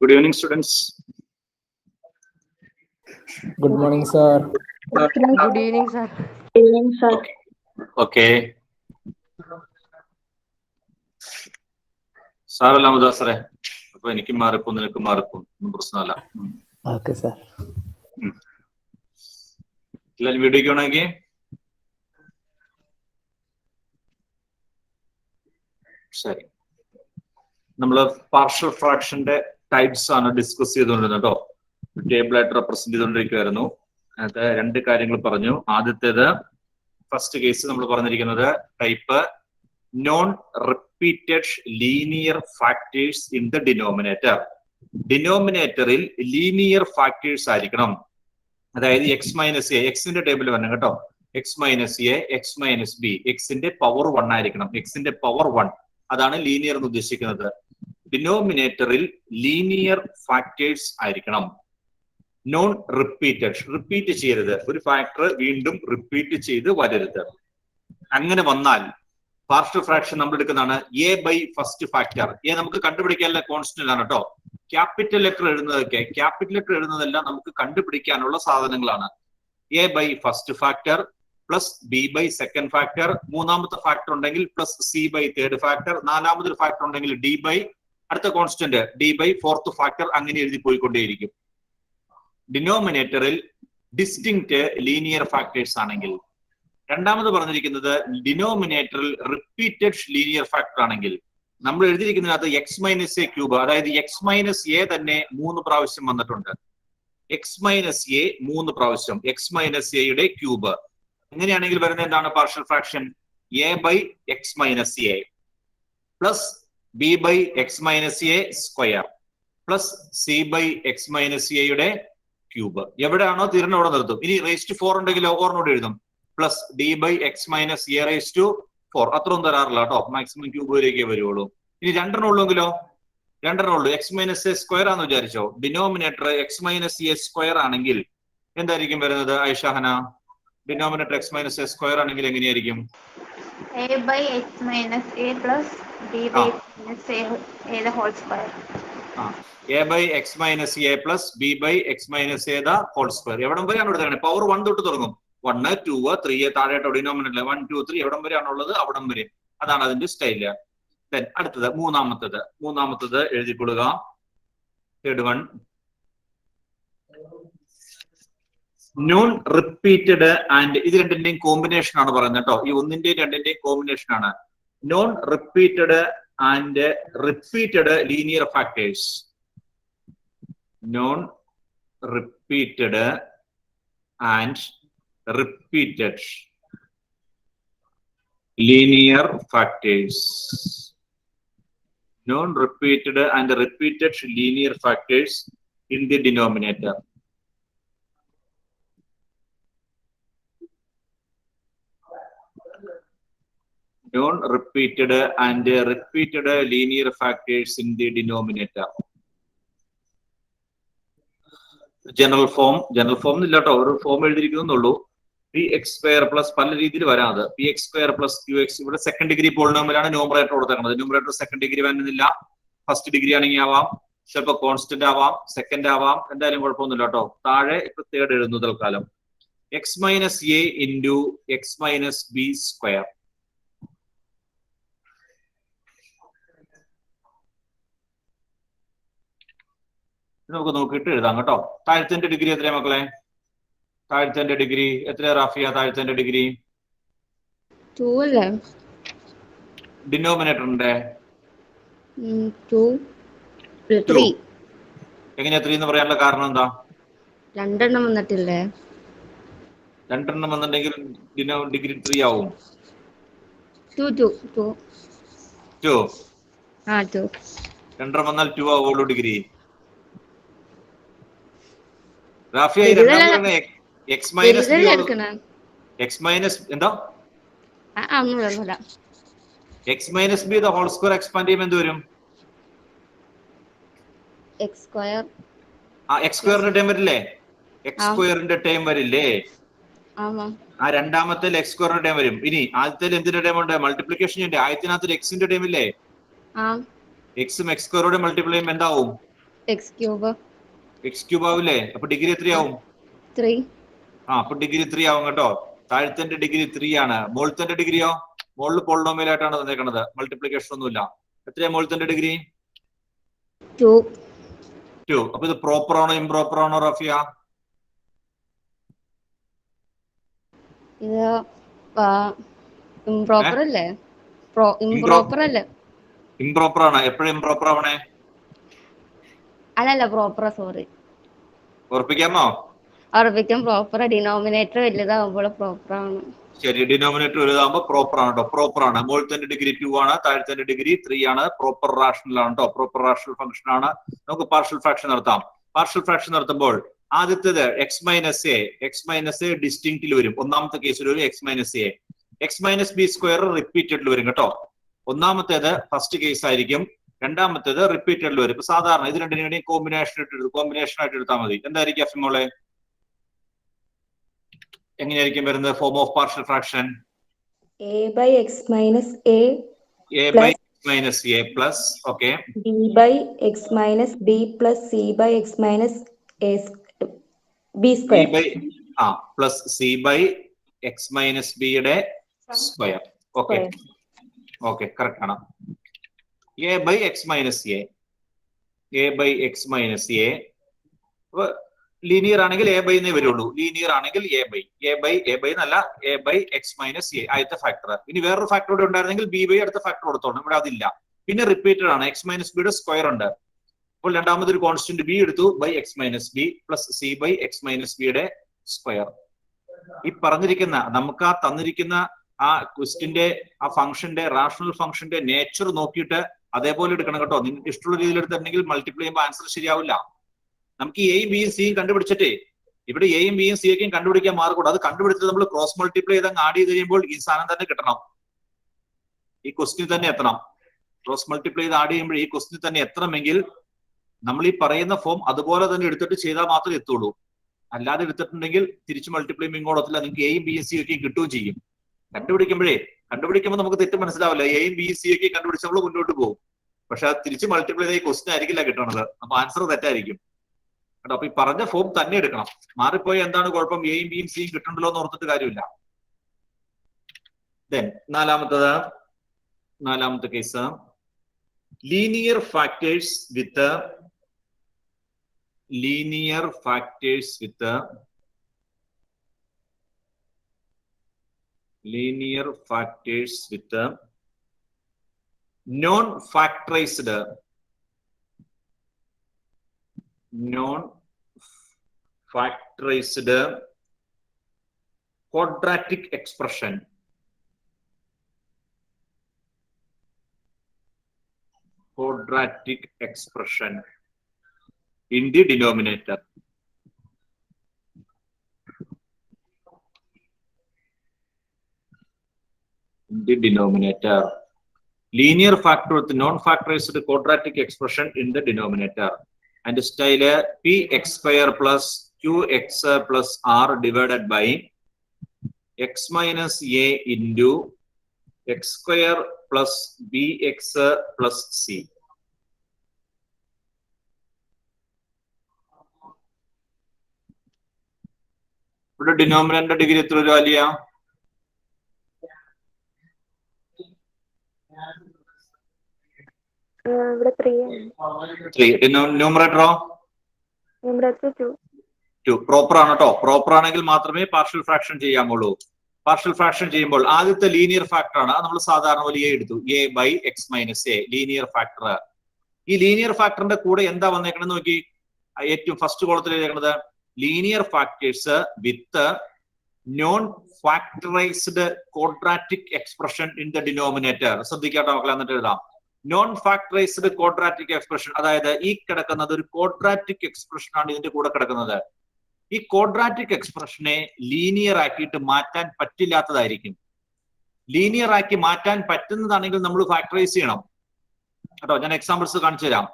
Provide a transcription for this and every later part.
Good evening, students. Good morning, sir. Good evening, sir. Okay. സാറല്ല മുദാസറെ, അപ്പൊ എനിക്ക് മാറിപ്പോ നിനക്ക് മാറിപ്പോ ഒന്നും പ്രശ്നമല്ല. Okay, sir. എല്ലാരും വീഡിയോക്ക് വേണമെങ്കിൽ ശരി. നമ്മള് പാർഷ്യൽ ഫ്രാക്ഷന്റെ ടൈപ്സ് ആണ് ഡിസ്കസ് ചെയ്തുകൊണ്ടിരുന്നത് കേട്ടോ. ടേബിൾ ആയിട്ട് റെപ്രസെന്റ് ചെയ്തുകൊണ്ടിരിക്കുവായിരുന്നു. അത് രണ്ട് കാര്യങ്ങൾ പറഞ്ഞു. ആദ്യത്തേത് ഫസ്റ്റ് കേസ് നമ്മൾ പറഞ്ഞിരിക്കുന്നത് type non repeated linear factors in the denominator. ഡിനോമിനേറ്ററിൽ ലീനിയർ ഫാക്ടേഴ്സ് ആയിരിക്കണം. അതായത് എക്സ് മൈനസ് എ, എക്സിന്റെ ടേബിൾ വരണം കേട്ടോ. X minus A, X minus B, എക്സിന്റെ പവർ 1 ആയിരിക്കണം. എക്സിന്റെ പവർ 1, അതാണ് ലീനിയർ എന്ന് ഉദ്ദേശിക്കുന്നത്. ഡിനോമിനേറ്ററിൽ ലീനിയർ ഫാക്ടേഴ്സ് ആയിരിക്കണം. നോൺ റിപ്പീറ്റഡ്, റിപ്പീറ്റ് ചെയ്യരുത്. ഒരു ഫാക്ടർ വീണ്ടും റിപ്പീറ്റ് ചെയ്ത് വരരുത്. അങ്ങനെ വന്നാൽ പാർഷ്യൽ ഫ്രാക്ഷൻ നമ്മൾ എടുക്കുന്നതാണ് A by first factor. A നമുക്ക് കണ്ടുപിടിക്കാനുള്ള കോൺസ്റ്റന്റ് ആണ് കേട്ടോ. ക്യാപിറ്റൽ ലെറ്റർ എഴുതുന്നതൊക്കെ, ക്യാപിറ്റൽ ലെറ്റർ എഴുതുന്നതെല്ലാം നമുക്ക് കണ്ടുപിടിക്കാനുള്ള സാധനങ്ങളാണ്. A by first factor plus B by second factor, മൂന്നാമത്തെ ഫാക്ടർ ഉണ്ടെങ്കിൽ plus C by third factor, നാലാമതൊരു ഫാക്ടർ ഉണ്ടെങ്കിൽ ഡി ബൈ അടുത്ത constant D by fourth factor, അങ്ങനെ എഴുതി പോയിക്കൊണ്ടേയിരിക്കും. ഡിനോമിനേറ്ററിൽ ഡിസ്റ്റിങ്ക്റ്റ് ലീനിയർ ഫാക്ടേഴ്സ് ആണെങ്കിൽ, രണ്ടാമത് പറഞ്ഞിരിക്കുന്നത് ഡിനോമിനേറ്ററിൽ റിപ്പീറ്റഡ് ലീനിയർ ഫാക്ടർ ആണെങ്കിൽ, നമ്മൾ എഴുതിയിരിക്കുന്നതിനകത്ത് എക്സ് മൈനസ് എ ക്യൂബ്, അതായത് എക്സ് മൈനസ് എ തന്നെ 3 പ്രാവശ്യം വന്നിട്ടുണ്ട്. എക്സ് മൈനസ് എ 3 പ്രാവശ്യം, എക്സ് മൈനസ് എയുടെ ക്യൂബ്. എങ്ങനെയാണെങ്കിൽ വരുന്നത് എന്താണ് partial fraction? A by X minus a plus B by X minus A square plus C by X minus എയുടെ ക്യൂബ്. എവിടെയാണോ തീർന്ന അവിടെ നിർത്തും. ഇനി റേസ് ടു 4 ഉണ്ടെങ്കിലോ ഓർമ്മോട് എഴുതും. Plus d by X minus a raise to 4. അത്രയൊന്നും തരാറില്ല കേട്ടോ, മാക്സിമം ക്യൂബിലേക്കേ വരുള്ളൂ. ഇനി 2 ഉള്ളെങ്കിലോ, 2 ഉള്ളൂ. എക്സ് മൈനസ് എ സ്ക്വയർ ആണെന്ന് വിചാരിച്ചോ. Denominator X minus A square ആണെങ്കിൽ എന്തായിരിക്കും വരുന്നത് ഐഷാഹന? Denominator X minus A square ആണെങ്കിൽ എങ്ങനെയായിരിക്കും? a by x minus a plus b by x minus a the whole square. A by X minus a plus B by X minus a the whole square. എവിടം വരെയാണ് എടുത്തത്? Power 1 തൊട്ട് തുടങ്ങും. 1, 2, 3 താഴെട്ടോ denominator 1, 2, 3 എവിടം വരെയാണുള്ളത് അവിടം വരെ. അതാണ് അതിന്റെ സ്റ്റൈല്. അടുത്തത് മൂന്നാമത്തത് എഴുതിക്കൊള്ളുക. Third one, non repeated and, ഇത് രണ്ടിന്റെയും കോമ്പിനേഷൻ ആണ് പറയുന്നത് കേട്ടോ. ഈ ഒന്നിന്റെയും രണ്ടിന്റെയും കോമ്പിനേഷൻ ആണ്. Non repeated and repeated linear factors. Non repeated and repeated linear factors. Non repeated and repeated linear factors in the denominator. Non-repeated and repeated linear factors in the denominator. General form ഇല്ല കേട്ടോ, ഒരു form എഴുതിയിരിക്കുന്നുള്ളൂ. P X square plus, പല രീതിയിൽ വരാതെ P X square plus Q X. ഇവിടെ second degree പോളിനോമിയലാണ് numerator കൊടുത്തേക്കുന്നത്. ന്യൂമറേറ്റർ സെക്കൻഡ് ഡിഗ്രി വരുന്നില്ല. ഫസ്റ്റ് ഡിഗ്രി ആണെങ്കിൽ ആവാം, ചിലപ്പോൾ കോൺസ്റ്റന്റ് ആവാം, സെക്കൻഡ് ആവാം, എന്തായാലും കുഴപ്പമൊന്നുമില്ല കേട്ടോ. താഴെ ഇപ്പൊ തേർഡ് എഴുതുന്നു തൽക്കാലം. X minus A into X minus B square. നമുക്ക് നോക്കിയിട്ട് എഴുതാം കേട്ടോ. താഴത്തെ ഡിഗ്രി എത്രയാ മക്കളെ? താഴത്തെ ഡിഗ്രി എത്രയാ റാഫിയ? താഴത്തെ ഡിഗ്രി 2 അല്ലേ? ഡിനോമിനേറ്ററിന്റെ 2 3. എങ്ങനെയാ 3 എന്ന് പറയാനുള്ള കാരണം എന്താ? 2 എണ്ണം വന്നിട്ടില്ലേ? 2 എണ്ണം വന്നിട്ടുണ്ടെങ്കിൽ ഡിഗ്രി 3 ആവും. 2 2 വന്നാൽ 2 ആവുള്ളൂ degree. Rafiya X minus X minus എന്താ? X minus B whole square expand ചെയ്യുമ്പോൾ എന്ത് വരും? X square. എക്സ് സ്ക്വയറിന്റെ ടൈം വരില്ലേ? എക്സ് സ്ക്വയറിന്റെ ടൈം വരില്ലേ? ആ രണ്ടാമത്തെ എക്സ് സ്ക്വയറിന്റെ ടൈം വരും. ഇനി ആദ്യത്തെ എന്തിന്റെ ടൈം ഉണ്ട്? മൾട്ടിപ്ലിക്കേഷൻ ഉണ്ട്. ആദ്യത്തിനകത്ത് എക്സിന്റെ ടൈം ഇല്ലേ? എക്സും എക്സ് സ്ക്വയറോടെ മൾട്ടിപ്ലൈ ചെയ്യുമ്പോൾ എന്താവും? എക്സ് ക്യൂബ് എക്സ് ക്യൂബ് ആവില്ലേ? അപ്പൊ ഡിഗ്രി എത്രയാവും? 3. അപ്പൊ ഡിഗ്രി 3 ആവും കേട്ടോ. താഴത്തെ ഡിഗ്രി 3 ആണ്. മുകളിലത്തെ ഡിഗ്രിയോ? മുകളിൽ പോളിനോമിയൽ ആയിട്ടാണ് തന്നേക്കുന്നത്, മൾട്ടിപ്ലിക്കേഷൻ ഒന്നുമില്ല. എത്രയാ മുകളിലത്തെ ഡിഗ്രി? 2. 2. അപ്പൊ ഇത് പ്രോപ്പർ ആണോ ഇംപ്രോപ്പർ ആണോ റഫിയ? ഇത് ഇംപ്രോപ്പർ അല്ലേ? ഇംപ്രോപ്പർ അല്ലേ? ഇംപ്രോപ്പർ ആണ്. എപ്പോഴും ഇംപ്രോപ്പർ ആവണേ? അല്ലല്ല പ്രോപ്പറാ, സോറി. ഉറപ്പിക്കാമോ? ഉറപ്പിക്കാൻ പ്രോപ്പർ. ഡിനോമിനേറ്റർ വലുതാവുമ്പോൾ പ്രോപ്പർ ആണ്. ശരി, ഡിനോമിനേറ്റർ വലുതാകുമ്പോൾ പ്രോപ്പർ ആണ് കേട്ടോ. പ്രോപ്പർ ആണ്. മുകളിലത്തെ ഡിഗ്രി 2 ആണ്, താഴത്തെ ഡിഗ്രി 3 ആണ്. പ്രോപ്പർ റാഷണൽ ആണ് കേട്ടോ. പ്രോപ്പർ റാഷണൽ ഫംഗ്ഷൻ ആണ്. നമുക്ക് പാർഷ്യൽ ഫ്രാക്ഷൻ നടത്താം. പാർഷ്യൽ ഫ്രാക്ഷൻ നടത്തുമ്പോൾ ആദ്യത്തേത് എക്സ് മൈനസ് എ ഡിസ്റ്റിങ്ക്റ്റിൽ വരും. ഒന്നാമത്തെ കേസിൽ വരും X minus A. X minus B square റിപ്പീറ്റഡിൽ വരും കേട്ടോ. ഒന്നാമത്തേത് ഫസ്റ്റ് കേസ് ആയിരിക്കും, രണ്ടാമത്തേത് റിപ്പീറ്റഡിൽ വരും. ഇപ്പൊ സാധാരണ ഇത് രണ്ടിനും കോമ്പിനേഷൻ ആയിട്ട് എടുത്താൽ മതി. എന്തായിരിക്കും അഫിമോളെ? എങ്ങനെയായിരിക്കും വരുന്നത് form of partial fraction? a by x minus a by x minus a plus, okay, b by x minus b plus c by x minus a b square plus c by x minus b യുടെ square. Okay correct ആണ്. a by x minus a linear ആണെങ്കിൽ a by എന്നേ വരുള്ളൂ. Linear ആണെങ്കിൽ a by എന്നല്ല, a by X minus a ആദ്യത്തെ factor. ഇനി വേറൊരു ഫാക്ടർ കൂടെ ഉണ്ടായിരുന്നെങ്കിൽ ബി ബൈ അടുത്ത ഫാക്ടർ കൊടുത്തോണം. ഇവിടെ അതില്ല. പിന്നെ റിപ്പീറ്റഡ് ആണ്. എക്സ് മൈനസ് ബിയുടെ സ്ക്വയർ ഉണ്ട്. അപ്പോൾ രണ്ടാമതൊരു കോൺസ്റ്റന്റ് ബി എടുത്തു, by X minus b plus C by X minus ബിയുടെ സ്ക്വയർ. ഈ പറഞ്ഞിരിക്കുന്ന നമുക്ക് ആ തന്നിരിക്കുന്ന ആ ക്വസ്റ്റിന്റെ ആ ഫംഗ്ഷന്റെ റാഷണൽ ഫംഗ്ഷന്റെ നേച്ചർ നോക്കിയിട്ട് അതേപോലെ എടുക്കണം കേട്ടോ. നിങ്ങൾക്ക് ഇഷ്ടമുള്ള രീതിയിൽ എടുത്തിട്ടുണ്ടെങ്കിൽ മൾട്ടിപ്ലൈ ചെയ്യുമ്പോൾ ആൻസർ ശരിയാവില്ല. നമുക്ക് എയും ബിയും സിയും കണ്ടുപിടിച്ചിട്ടേ ഇവിടെ എയും ബിയും സിയൊക്കെയും കണ്ടുപിടിക്കാൻ മാർഗമുണ്ട്. അത് കണ്ടുപിടിച്ചിട്ട് നമ്മൾ ക്രോസ് മൾട്ടിപ്ലൈ ചെയ്ത് ആഡ് ചെയ്ത് കഴിയുമ്പോൾ ഈ സാധനം തന്നെ കിട്ടണം. ഈ ക്വസ്റ്റിന് തന്നെ എത്തണം. ക്രോസ് മൾട്ടിപ്ലൈ ചെയ്ത് ആഡ് ചെയ്യുമ്പോൾ ഈ ക്വസ്റ്റിന് തന്നെ എത്തണമെങ്കിൽ നമ്മൾ ഈ പറയുന്ന ഫോം അതുപോലെ തന്നെ എടുത്തിട്ട് ചെയ്താൽ മാത്രമേ എത്തുള്ളൂ. അല്ലാതെ എടുത്തിട്ടുണ്ടെങ്കിൽ തിരിച്ച് മൾട്ടിപ്ലൈ ഇങ്ങോട്ടത്തില്ല. നിങ്ങൾക്ക് എയും ബിയും സിയൊക്കെയും കിട്ടുകയും ചെയ്യും. കണ്ടുപിടിക്കുമ്പോൾ നമുക്ക് തെറ്റ് മനസ്സിലാവില്ല. എയും ബിയും സിയൊക്കെയും കണ്ടുപിടിച്ച് നമ്മൾ മുന്നോട്ട് പോകും. പക്ഷെ അത് തിരിച്ച് മൾട്ടിപ്ലൈ ചെയ്ത ഈ ക്വസ്റ്റിൻ ആയിരിക്കില്ല കിട്ടണത്. അപ്പൊ ആൻസർ തെറ്റായിരിക്കും കേട്ടോ. അപ്പൊ ഈ പറഞ്ഞ ഫോം തന്നെ എടുക്കണം. മാറിപ്പോയി എന്താണ് കുഴപ്പം? എയും ബിയും സിയും കിട്ടണ്ടല്ലോ എന്ന് ഓർത്തിട്ട് കാര്യമില്ല. ദെൻ നാലാമത്തെ case, linear factors with non factorised quadratic expression in the denominator. Linear factor with non-factorized quadratic expression in the denominator. And style px square plus qx plus r divided by x minus a into x square plus bx plus c. ഇവിടെ denominator degree എത്ര വരും ആലിയ? ഇവിടെ 3 ന്യൂമറേറ്ററോ? Numerator 2. Proper ആണ് കേട്ടോ. Proper ആണെങ്കിൽ മാത്രമേ partial fraction ചെയ്യാമുള്ളൂ. Partial fraction ചെയ്യുമ്പോൾ ആദ്യത്തെ ലീനിയർ ഫാക്ടർ ആണ്. നമ്മൾ സാധാരണ പോലെ എ എടുത്തു, A by X minus A linear factor. ഈ ലീനിയർ ഫാക്ടറിന്റെ കൂടെ എന്താ വന്നേക്കണെന്ന് നോക്കി. ഏറ്റവും ഫസ്റ്റ് കോളത്തിൽ എഴുതേക്കുന്നത് linear factors with non factorised quadratic expression in the denominator. ശ്രദ്ധിക്കാട്ടോ മക്കളെ, എന്നിട്ട് എഴുതാം. നോൺ ഫാക്ടറൈസ്ഡ് ക്വാഡ്രാറ്റിക് എക്സ്പ്രഷൻ, അതായത് ഈ കിടക്കുന്നത് ഒരു ക്വാഡ്രാറ്റിക് എക്സ്പ്രഷൻ ആണ് ഇതിന്റെ കൂടെ കിടക്കുന്നത്. ഈ ക്വാഡ്രാറ്റിക് എക്സ്പ്രഷനെ ലീനിയർ ആക്കിയിട്ട് മാറ്റാൻ പറ്റില്ലാത്തതായിരിക്കും. ലീനിയർ ആക്കി മാറ്റാൻ പറ്റുന്നതാണെങ്കിൽ നമ്മൾ ഫാക്ടറൈസ് ചെയ്യണം കേട്ടോ. ഞാൻ എക്സാമ്പിൾസ് കാണിച്ചു തരാം.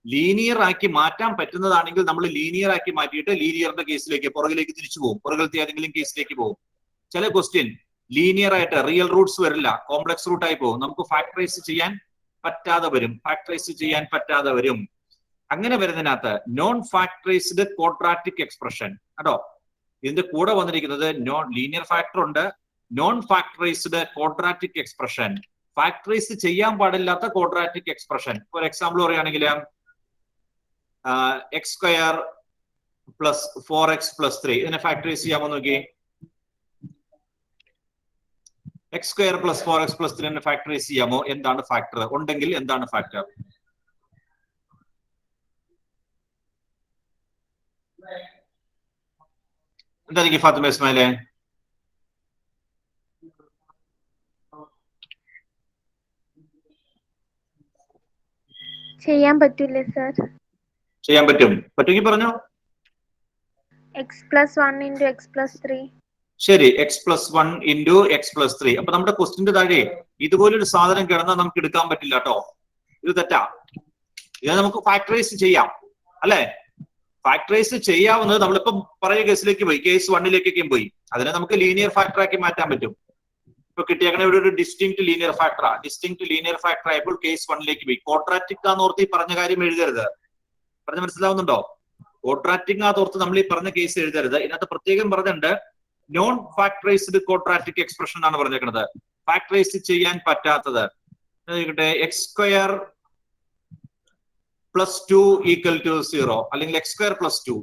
ലീനിയർ ആക്കി മാറ്റാൻ പറ്റുന്നതാണെങ്കിൽ നമ്മൾ ലീനിയർ ആക്കി മാറ്റിയിട്ട് ലീനിയറിന്റെ കേസിലേക്ക് പുറകിലേക്ക് തിരിച്ചു പോകും. പുറകിലത്തെ ഏതെങ്കിലും കേസിലേക്ക് പോകും. ചില ക്വസ്റ്റ്യൻ ലീനിയർ ആയിട്ട് റിയൽ റൂട്ട്സ് വരില്ല, കോംപ്ലക്സ് റൂട്ട് ആയി പോകും. നമുക്ക് ഫാക്ടറൈസ് ചെയ്യാൻ പറ്റാതെ വരും. അങ്ങനെ വരുന്നതിനകത്ത് നോൺ ഫാക്ടറൈസ്ഡ് ക്വാഡ്രാറ്റിക് എക്സ്പ്രഷൻ കേട്ടോ. ഇതിന്റെ കൂടെ വന്നിരിക്കുന്നത് ലീനിയർ ഫാക്ടർ ഉണ്ട്, non factorised quadratic expression, factorise ചെയ്യാൻ പാടില്ലാത്ത ക്വാഡ്രാറ്റിക് എക്സ്പ്രഷൻ. ഫോർ എക്സാമ്പിൾ പറയുകയാണെങ്കിൽ X square plus 4x plus 3 ഇതിനെ ഫാക്ടറൈസ് ചെയ്യാമോ നോക്കി. X square plus 4x plus 3 factorise ചെയ്യാമോ? എന്താണ് ഫാക്ടർ? ഉണ്ടെങ്കിൽ എന്താണ് ഫാക്ടർ? എന്തായിരിക്കും ഫാത്തിമ ഇസ്മായിലെ? ചെയ്യാൻ പറ്റൂലേ സർ? ചെയ്യാൻ പറ്റും, പറ്റുമെങ്കിൽ പറഞ്ഞോ. x+1 × x+3. ശരി, x+1 × x+3. അപ്പൊ നമ്മുടെ ക്വസ്റ്റിന്റെ താഴെ ഇതുപോലൊരു സാധനം കിടന്നാൽ നമുക്ക് എടുക്കാൻ പറ്റില്ല കേട്ടോ. ഇത് തെറ്റാ. ഇത് നമുക്ക് ഫാക്ടറൈസ് ചെയ്യാം അല്ലെ? ഫാക്ടറൈസ് ചെയ്യാവുന്നത് നമ്മളിപ്പം പറയുന്ന കേസിലേക്ക് പോയി, കേസ് 1 പോയി. അതിനെ നമുക്ക് ലീനിയർ ഫാക്ടർ ആക്കി മാറ്റാൻ പറ്റും. ഇപ്പൊ കിട്ടിയേക്കണ ഇവിടെ ഒരു ഡിസ്റ്റിങ്ക്ട് ലീനിയർ ഫാക്ടറാ. ഡിസ്റ്റിങ്ക്ട് ലീനിയർ ഫാക്ടർ ആയപ്പോൾ കേസ് 1 പോയി. ക്വാഡ്രാറ്റിക് ആണെന്നോർത്ത് ഈ പറഞ്ഞ കാര്യം എഴുതരുത്. പറഞ്ഞ മനസ്സിലാവുന്നുണ്ടോ? ക്വാഡ്രാറ്റിക് ആണെന്നോർത്ത് നമ്മൾ ഈ പറഞ്ഞ കേസ് എഴുതരുത്. ഇതിനകത്ത് പ്രത്യേകം പറഞ്ഞിട്ടുണ്ട് നോൺ ഫാക്ടറൈസ്ഡ് ക്വാഡ്രാറ്റിക് എക്സ്പ്രഷൻ ആണ് പറഞ്ഞേക്കുന്നത്. ഫാക്ടറൈസ് ചെയ്യാൻ പറ്റാത്തത് എക്സ് സ്ക്വയർ പ്ലസ് 2 = 0 അല്ലെങ്കിൽ എക്സ് സ്ക്വയർ പ്ലസ് 2.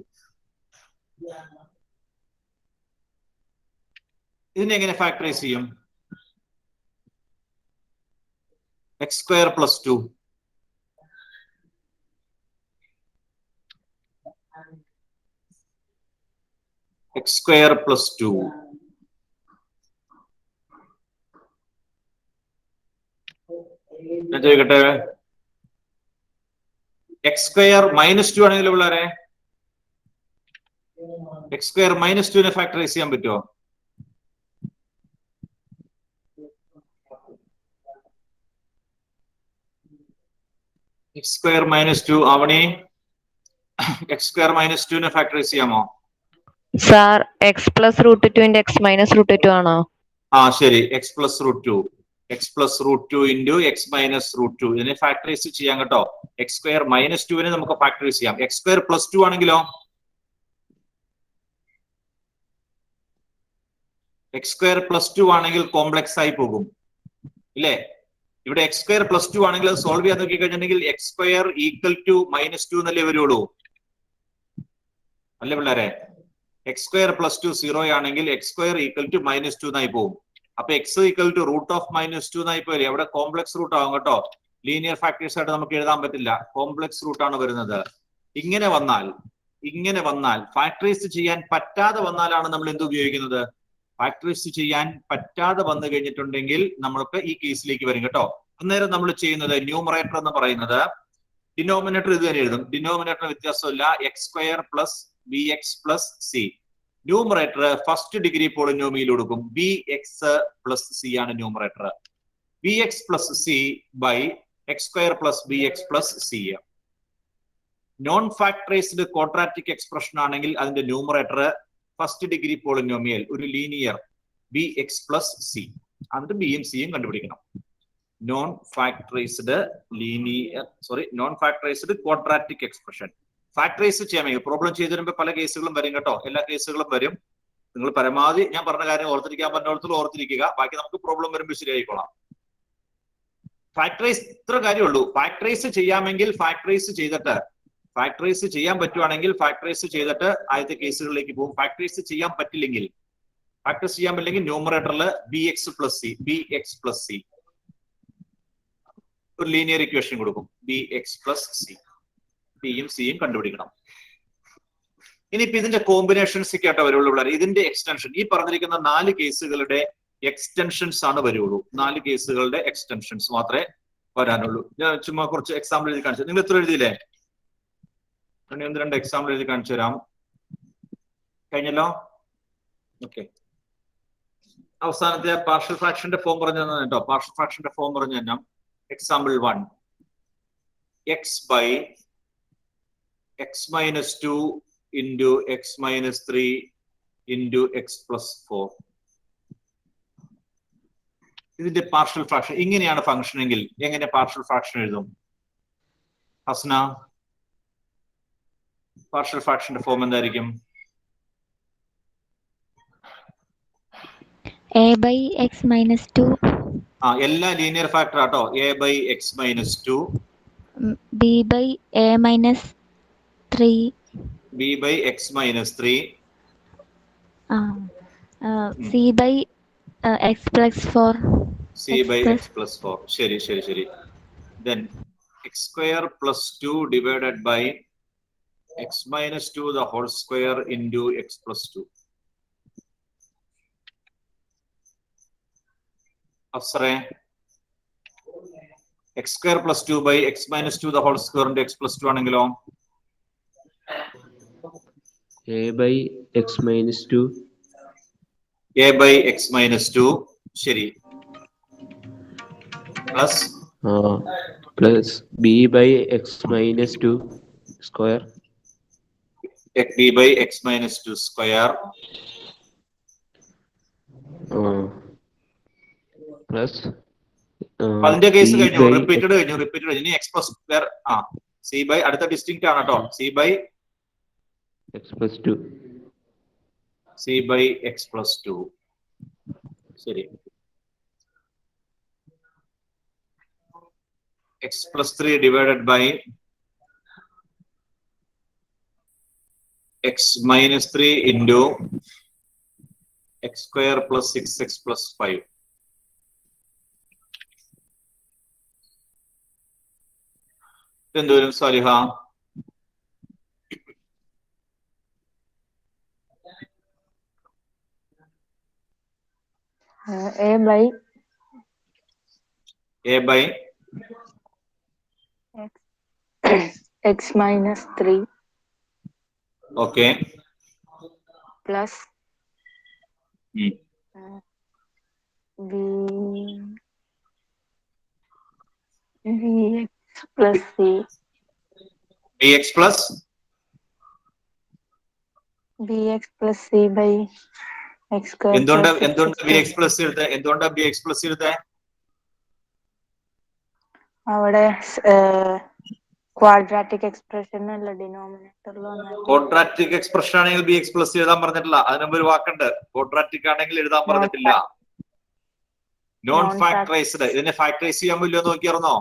ഇതിനെ എങ്ങനെ ഫാക്ടറൈസ് ചെയ്യും? X square plus 2 X square plus 2 ഞാൻ ചോദിക്കട്ടെ, എക്സ് സ്ക്വയർ -2 ആണെങ്കിൽ പിള്ളേരെ എക്സ് സ്ക്വയർ -2 ഫാക്ടറൈസ് ചെയ്യാൻ പറ്റുമോ? X square -2 Avani, X square -2 factorise ചെയ്യാമോ? സാർ x+√2 × x-√2 ആണോ? ആ ശരി, x+√2 x+√2 × x-√2 ഇതിനെ ഫാക്ടറൈസ് ചെയ്യാം കേട്ടോ. എക്സ് സ്ക്വയർ -2 നമുക്ക് ഫാക്ടറൈസ് ചെയ്യാം. എക്സ് സ്ക്വയർ പ്ലസ് 2 ആണെങ്കിലോ? എക്സ് സ്ക്വയർ പ്ലസ് 2 ആണെങ്കിൽ കോംപ്ലക്സ് ആയി പോകും ഇല്ലേ? ഇവിടെ എക്സ് സ്ക്വയർ പ്ലസ് 2 ആണെങ്കിൽ അത് സോൾവ് ചെയ്യാൻ നോക്കി കഴിഞ്ഞിട്ടുണ്ടെങ്കിൽ എക്സ് സ്ക്വയർ =-2 എന്നല്ലേ വരുള്ളൂ അല്ലേ പിള്ളേരെ? എക്സ് സ്ക്വയർ പ്ലസ് 2 0 ആണെങ്കിൽ എക്സ് സ്ക്വയർ =-2 എന്നായി പോകും. അപ്പൊ എക്സ് =√−2 എന്നായി പോയി. അവിടെ കോംപ്ലക്സ് റൂട്ട് ആവും കേട്ടോ. ലീനിയർ ഫാക്ടേഴ്സ് ആയിട്ട് നമുക്ക് എഴുതാൻ പറ്റില്ല, കോംപ്ലക്സ് റൂട്ട് ആണ് വരുന്നത്. ഇങ്ങനെ വന്നാൽ ഫാക്ടറൈസ് ചെയ്യാൻ പറ്റാതെ വന്നാലാണ് നമ്മൾ എന്ത് ഉപയോഗിക്കുന്നത്? ഫാക്ടറൈസ് ചെയ്യാൻ പറ്റാതെ വന്നു കഴിഞ്ഞിട്ടുണ്ടെങ്കിൽ നമ്മൾക്ക് ഈ കേസിലേക്ക് വരും കേട്ടോ. അന്നേരം നമ്മൾ ചെയ്യുന്നത് ന്യൂമറേറ്റർ എന്ന് പറയുന്നത് ഡിനോമിനേറ്റർ ഇത് തന്നെ എഴുതും. ഡിനോമിനേറ്റർ വ്യത്യാസമില്ല, X square plus bx plus C. Numerator first degree polynomial കൊടുക്കും. bx പ്ലസ് സി ആണ് numerator. bx plus C by X square plus bx plus C. Non factorised quadratic expression ആണെങ്കിൽ അതിന്റെ ന്യൂമറേറ്റർ ഫസ്റ്റ് ഡിഗ്രി പോളിനോമിയൽ ഒരു linear bx plus C. എന്നിട്ട് ബിയും സിയും കണ്ടുപിടിക്കണം. Non factorised quadratic expression factorise ചെയ്യാമെങ്കിൽ problem ചെയ്തു വരുമ്പോൾ പല കേസുകളും വരും കേട്ടോ. എല്ലാ കേസുകളും വരും. നിങ്ങൾ പരമാവധി ഞാൻ പറഞ്ഞ കാര്യം ഓർത്തിരിക്കാൻ പറ്റുന്നിടത്തോളം ഓർത്തിരിക്കുക. ബാക്കി നമുക്ക് പ്രോബ്ലം വരുമ്പോൾ ശരിയായിക്കോളാം. ഫാക്ടറൈസ് ഇത്ര കാര്യമുള്ളൂ. ഫാക്ടറൈസ് ചെയ്യാമെങ്കിൽ ഫാക്ടറൈസ് ചെയ്യാൻ പറ്റുവാണെങ്കിൽ ഫാക്ടറൈസ് ചെയ്തിട്ട് ആദ്യത്തെ കേസുകളിലേക്ക് പോകും. ഫാക്ടറൈസ് ചെയ്യാൻ പറ്റില്ലെങ്കിൽ ന്യൂമറേറ്ററിൽ bx പ്ലസ് സി ഒരു ലീനിയർ ഇക്വേഷൻ കൊടുക്കും. bx പ്ലസ് സി, ബിയും സിയും കണ്ടുപിടിക്കണം. ഇനിയിപ്പോ ഇതിന്റെ കോമ്പിനേഷൻസ് ഒക്കെ ആയിട്ട് വരുള്ളൂ. ഇതിന്റെ എക്സ്റ്റൻഷൻ ഈ പറഞ്ഞിരിക്കുന്ന 4 കേസുകളുടെ എക്സ്റ്റൻഷൻസ് ആണ് വരുള്ളൂ. 4 കേസുകളുടെ എക്സ്റ്റൻഷൻസ് മാത്രമേ വരാനുള്ളൂ. ഞാൻ ചുമ്മാ കുറച്ച് എക്സാമ്പിൾ എഴുതി കാണിച്ചു. നിങ്ങൾ എത്ര എഴുതിയില്ലേ? 2 എക്സാമ്പിൾ എഴുതി കാണിച്ചു തരാം. കഴിഞ്ഞല്ലോ? ഓക്കെ. അവസാനത്തെ പാർഷ്യൽ ഫ്രാക്ഷന്റെ ഫോം പറഞ്ഞു തന്നെ കേട്ടോ. പാർഷ്യൽ ഫ്രാക്ഷന്റെ ഫോം പറഞ്ഞു തന്നെ. Example 1 x-2 × x-3 × x+4. ഇതിന്റെ പാർഷ്യൽ ഫ്രാക്ഷൻ ഇങ്ങനെയാണ് ഫംഗ്ഷൻ എങ്കിൽ എങ്ങനെ പാർഷ്യൽ ഫ്രാക്ഷൻ എഴുതും? ഹസ്ന പാർഷ്യൽ ഫ്രാക്ഷന്റെ ഫോം എന്തായിരിക്കും? a by x minus 2 എല്ലാ ലീനിയർ ഫാക്ടർ ആട്ടോ. a by x minus 2, b by a minus 3 b by x minus 3, c by x plus 4 c by x plus 4. ശരി ശരി ശരി. Then x square plus 2 divided by x minus 2 the whole square into x plus 2. Afsare, x square plus 2 by x minus 2 the whole square into x plus 2 ആണെങ്കിലോ? a by x minus 2 a by x minus 2 ശരി plus b by x minus 2 square b by x minus 2 square plus അതിന്റെ case c കഴിഞ്ഞു. by repeated കഴിഞ്ഞു. ഇനി x plus square c by അടുത്ത distinct ആണ് കേട്ടോ. c by x plus 2 c by x plus 2 ശരി. x plus 3 divided by x minus 3 into x square plus 6x plus 5. എന്തോരും Saliha? a by x minus 3 okay plus bx plus c bx plus c by x square എന്തുകൊണ്ട് plus bx plus എടുത്തേ? എന്തുകൊണ്ടാ bx plus എടുത്തേ? അവിടെ quadratic expression അല്ല ഡിനോമിനേറ്ററിൽ quadratic expression ആണെങ്കിൽ bx plus എഴുതാൻ പറഞ്ഞിട്ടില്ല. അതിനുമ്പ് ഒരു വാക്കുണ്ട്, ക്വാഡ്രാറ്റിക് ആണെങ്കിൽ എഴുതാൻ പറഞ്ഞിട്ടില്ല. Non factorised. ഇതിനെ ഫാക്ടറൈസ് ചെയ്യാൻ പറ്റുമോ നോക്കിയായിരുന്നോ?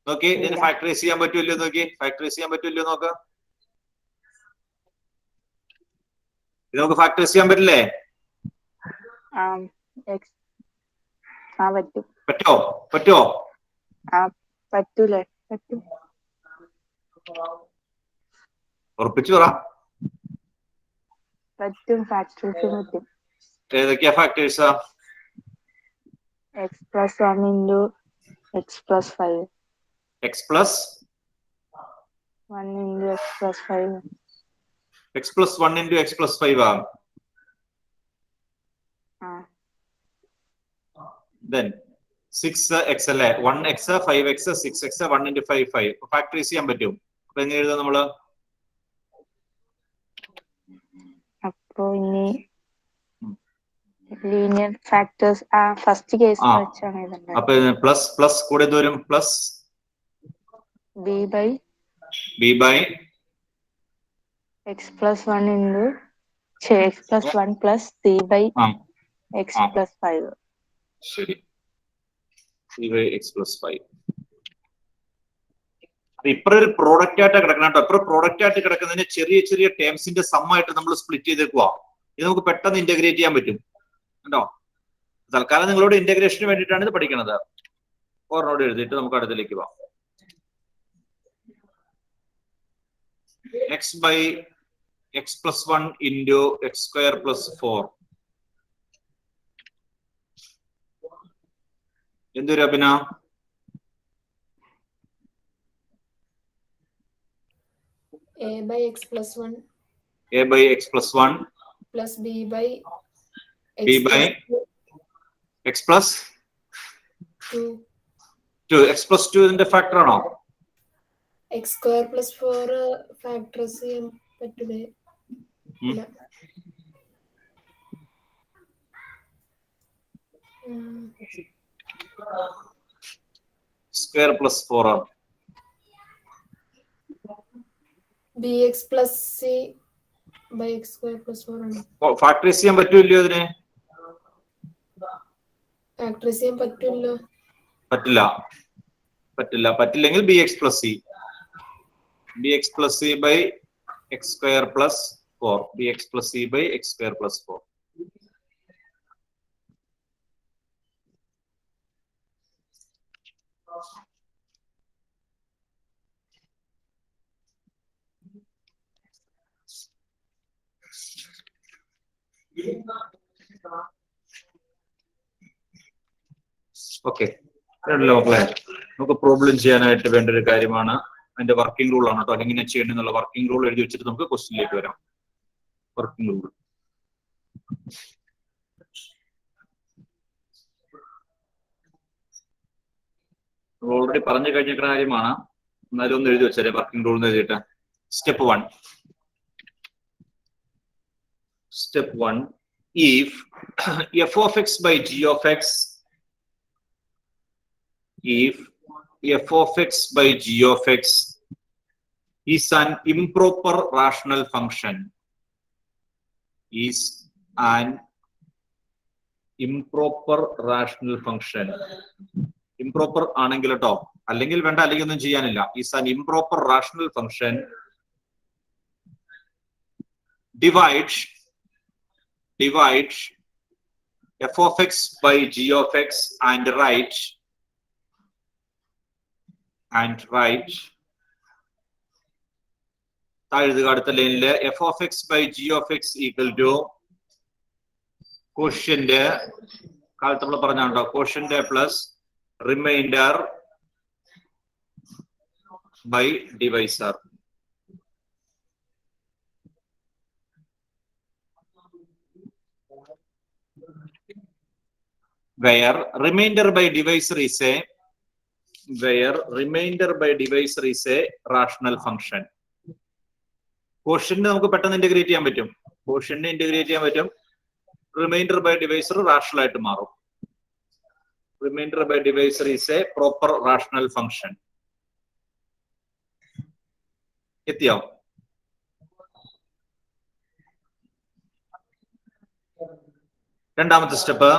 നോക്കി, ഇതിന് ഫാക്ടറൈസ് ചെയ്യാൻ പറ്റുമല്ലോ നോക്കി. ഫാക്ടറൈസ് ചെയ്യാൻ പറ്റുമല്ലോ നോക്ക്. ഇത് നമുക്ക് ഫാക്ടറൈസ് ചെയ്യാൻ പറ്റില്ലേ? പറ്റുമോ? പറ്റൂലേ? പറ്റും. ഉറപ്പിച്ചു പറ. പറ്റും. ഫാക്ടറൈസ് പറ്റും. ഏതൊക്കെയാ factors? x plus 1 into x plus 5 x plus 1 into x plus 5 x plus 1 into x plus 5 ആണ്. Then 6x അല്ലേ? 1x 5x 6x 1 into 5 5. Factorise ചെയ്യാൻ പറ്റും. അപ്പൊ എങ്ങനെ എഴുതാം നമ്മള്? അപ്പൊ ഇനി ലീനിയർ ഫാക്ടേഴ്സ് ഫസ്റ്റ് കേസ് വെച്ചാണ് എഴുതേണ്ടത്. അപ്പൊ പ്ലസ് കൂടെ ദൂരം plus b by x plus 1 into x plus 1 plus c by x plus 5. ശരി. c by x plus 5. ഇപ്പഴൊരു product ആയിട്ട് കിടക്കണം കേട്ടോ. ഇപ്പൊ പ്രോഡക്റ്റ് ആയിട്ട് കിടക്കുന്നതിന് ചെറിയ ചെറിയ ടേംസിന്റെ സമ്മായിട്ട് നമ്മൾ സ്പ്ലിറ്റ് ചെയ്തേക്കുക. ഇത് നമുക്ക് പെട്ടെന്ന് ഇന്റഗ്രേറ്റ് ചെയ്യാൻ പറ്റും കേട്ടോ. തൽക്കാലം നിങ്ങളോട് ഇന്റഗ്രേഷന് വേണ്ടിയിട്ടാണ് ഇത് പഠിക്കുന്നത്. ഓർമ്മയോട് എഴുതിയിട്ട് നമുക്ക് അടുത്തിലേക്ക് പോവാം. x by x plus 1 into x square plus 4. എന്തൊരു അഭിന? a by x plus 1 plus b by x plus 2. x plus 2 ഇതിന്റെ ഫാക്ടർ ആണോ? x square plus 4 ഫാക്ടറൈസ് ചെയ്യാൻ പറ്റില്ലേ? സ്ക്വയർ പ്ലസ് 4 ആണ്. bx plus c by x square plus 4 ആണ്. Factorise ചെയ്യാൻ പറ്റൂല്ലോ അതിനെ? Factorise ചെയ്യാൻ പറ്റില്ല. പറ്റില്ലെങ്കിൽ bx plus c. bx plus c by x square plus 4. bx plus c by x square plus 4. Okay, മക്കളെ നമുക്ക് പ്രോബ്ലം ചെയ്യാനായിട്ട് വേണ്ട ഒരു കാര്യമാണ്. അതിന്റെ വർക്കിംഗ് റൂൾ ആണ് കേട്ടോ. എങ്ങനെ ചെയ്യണമെന്നുള്ള വർക്കിംഗ് റൂൾ എഴുതി വെച്ചിട്ട് നമുക്ക് ക്വസ്റ്റ്യനിലേക്ക് വരാം. വർക്കിംഗ് റൂൾ ഓൾറെഡി പറഞ്ഞു കഴിഞ്ഞ കാര്യമാണ്, എന്നാലും ഒന്ന് എഴുതി വെച്ചാലേ വർക്കിംഗ് റൂൾ എന്ന് എഴുതിയിട്ട്. Step 1. Step 1, if f of x by g of x, if f of x by g of x is an improper rational function, is an improper rational function. Improper ആണെങ്കിൽ കേട്ടോ, അല്ലെങ്കിൽ വേണ്ട, അല്ലെങ്കിൽ ഒന്നും ചെയ്യാനില്ല. is an improper rational function, divides f of x by g of x and write താഴെഴുതുക അടുത്ത ലൈനില് f of x by g of x equal to quotient കാലത്ത് നമ്മൾ പറഞ്ഞാണ്ടോ, quotient plus remainder by divisor. Where remainder by divisor is a rational function. Quotient നമുക്ക് പെട്ടെന്ന് integrate ചെയ്യാൻ പറ്റും. Reminder by divisor rational ആയിട്ട് മാറും. Remainder by divisor is a proper rational function. എത്തിയോ? രണ്ടാമത്തെ step,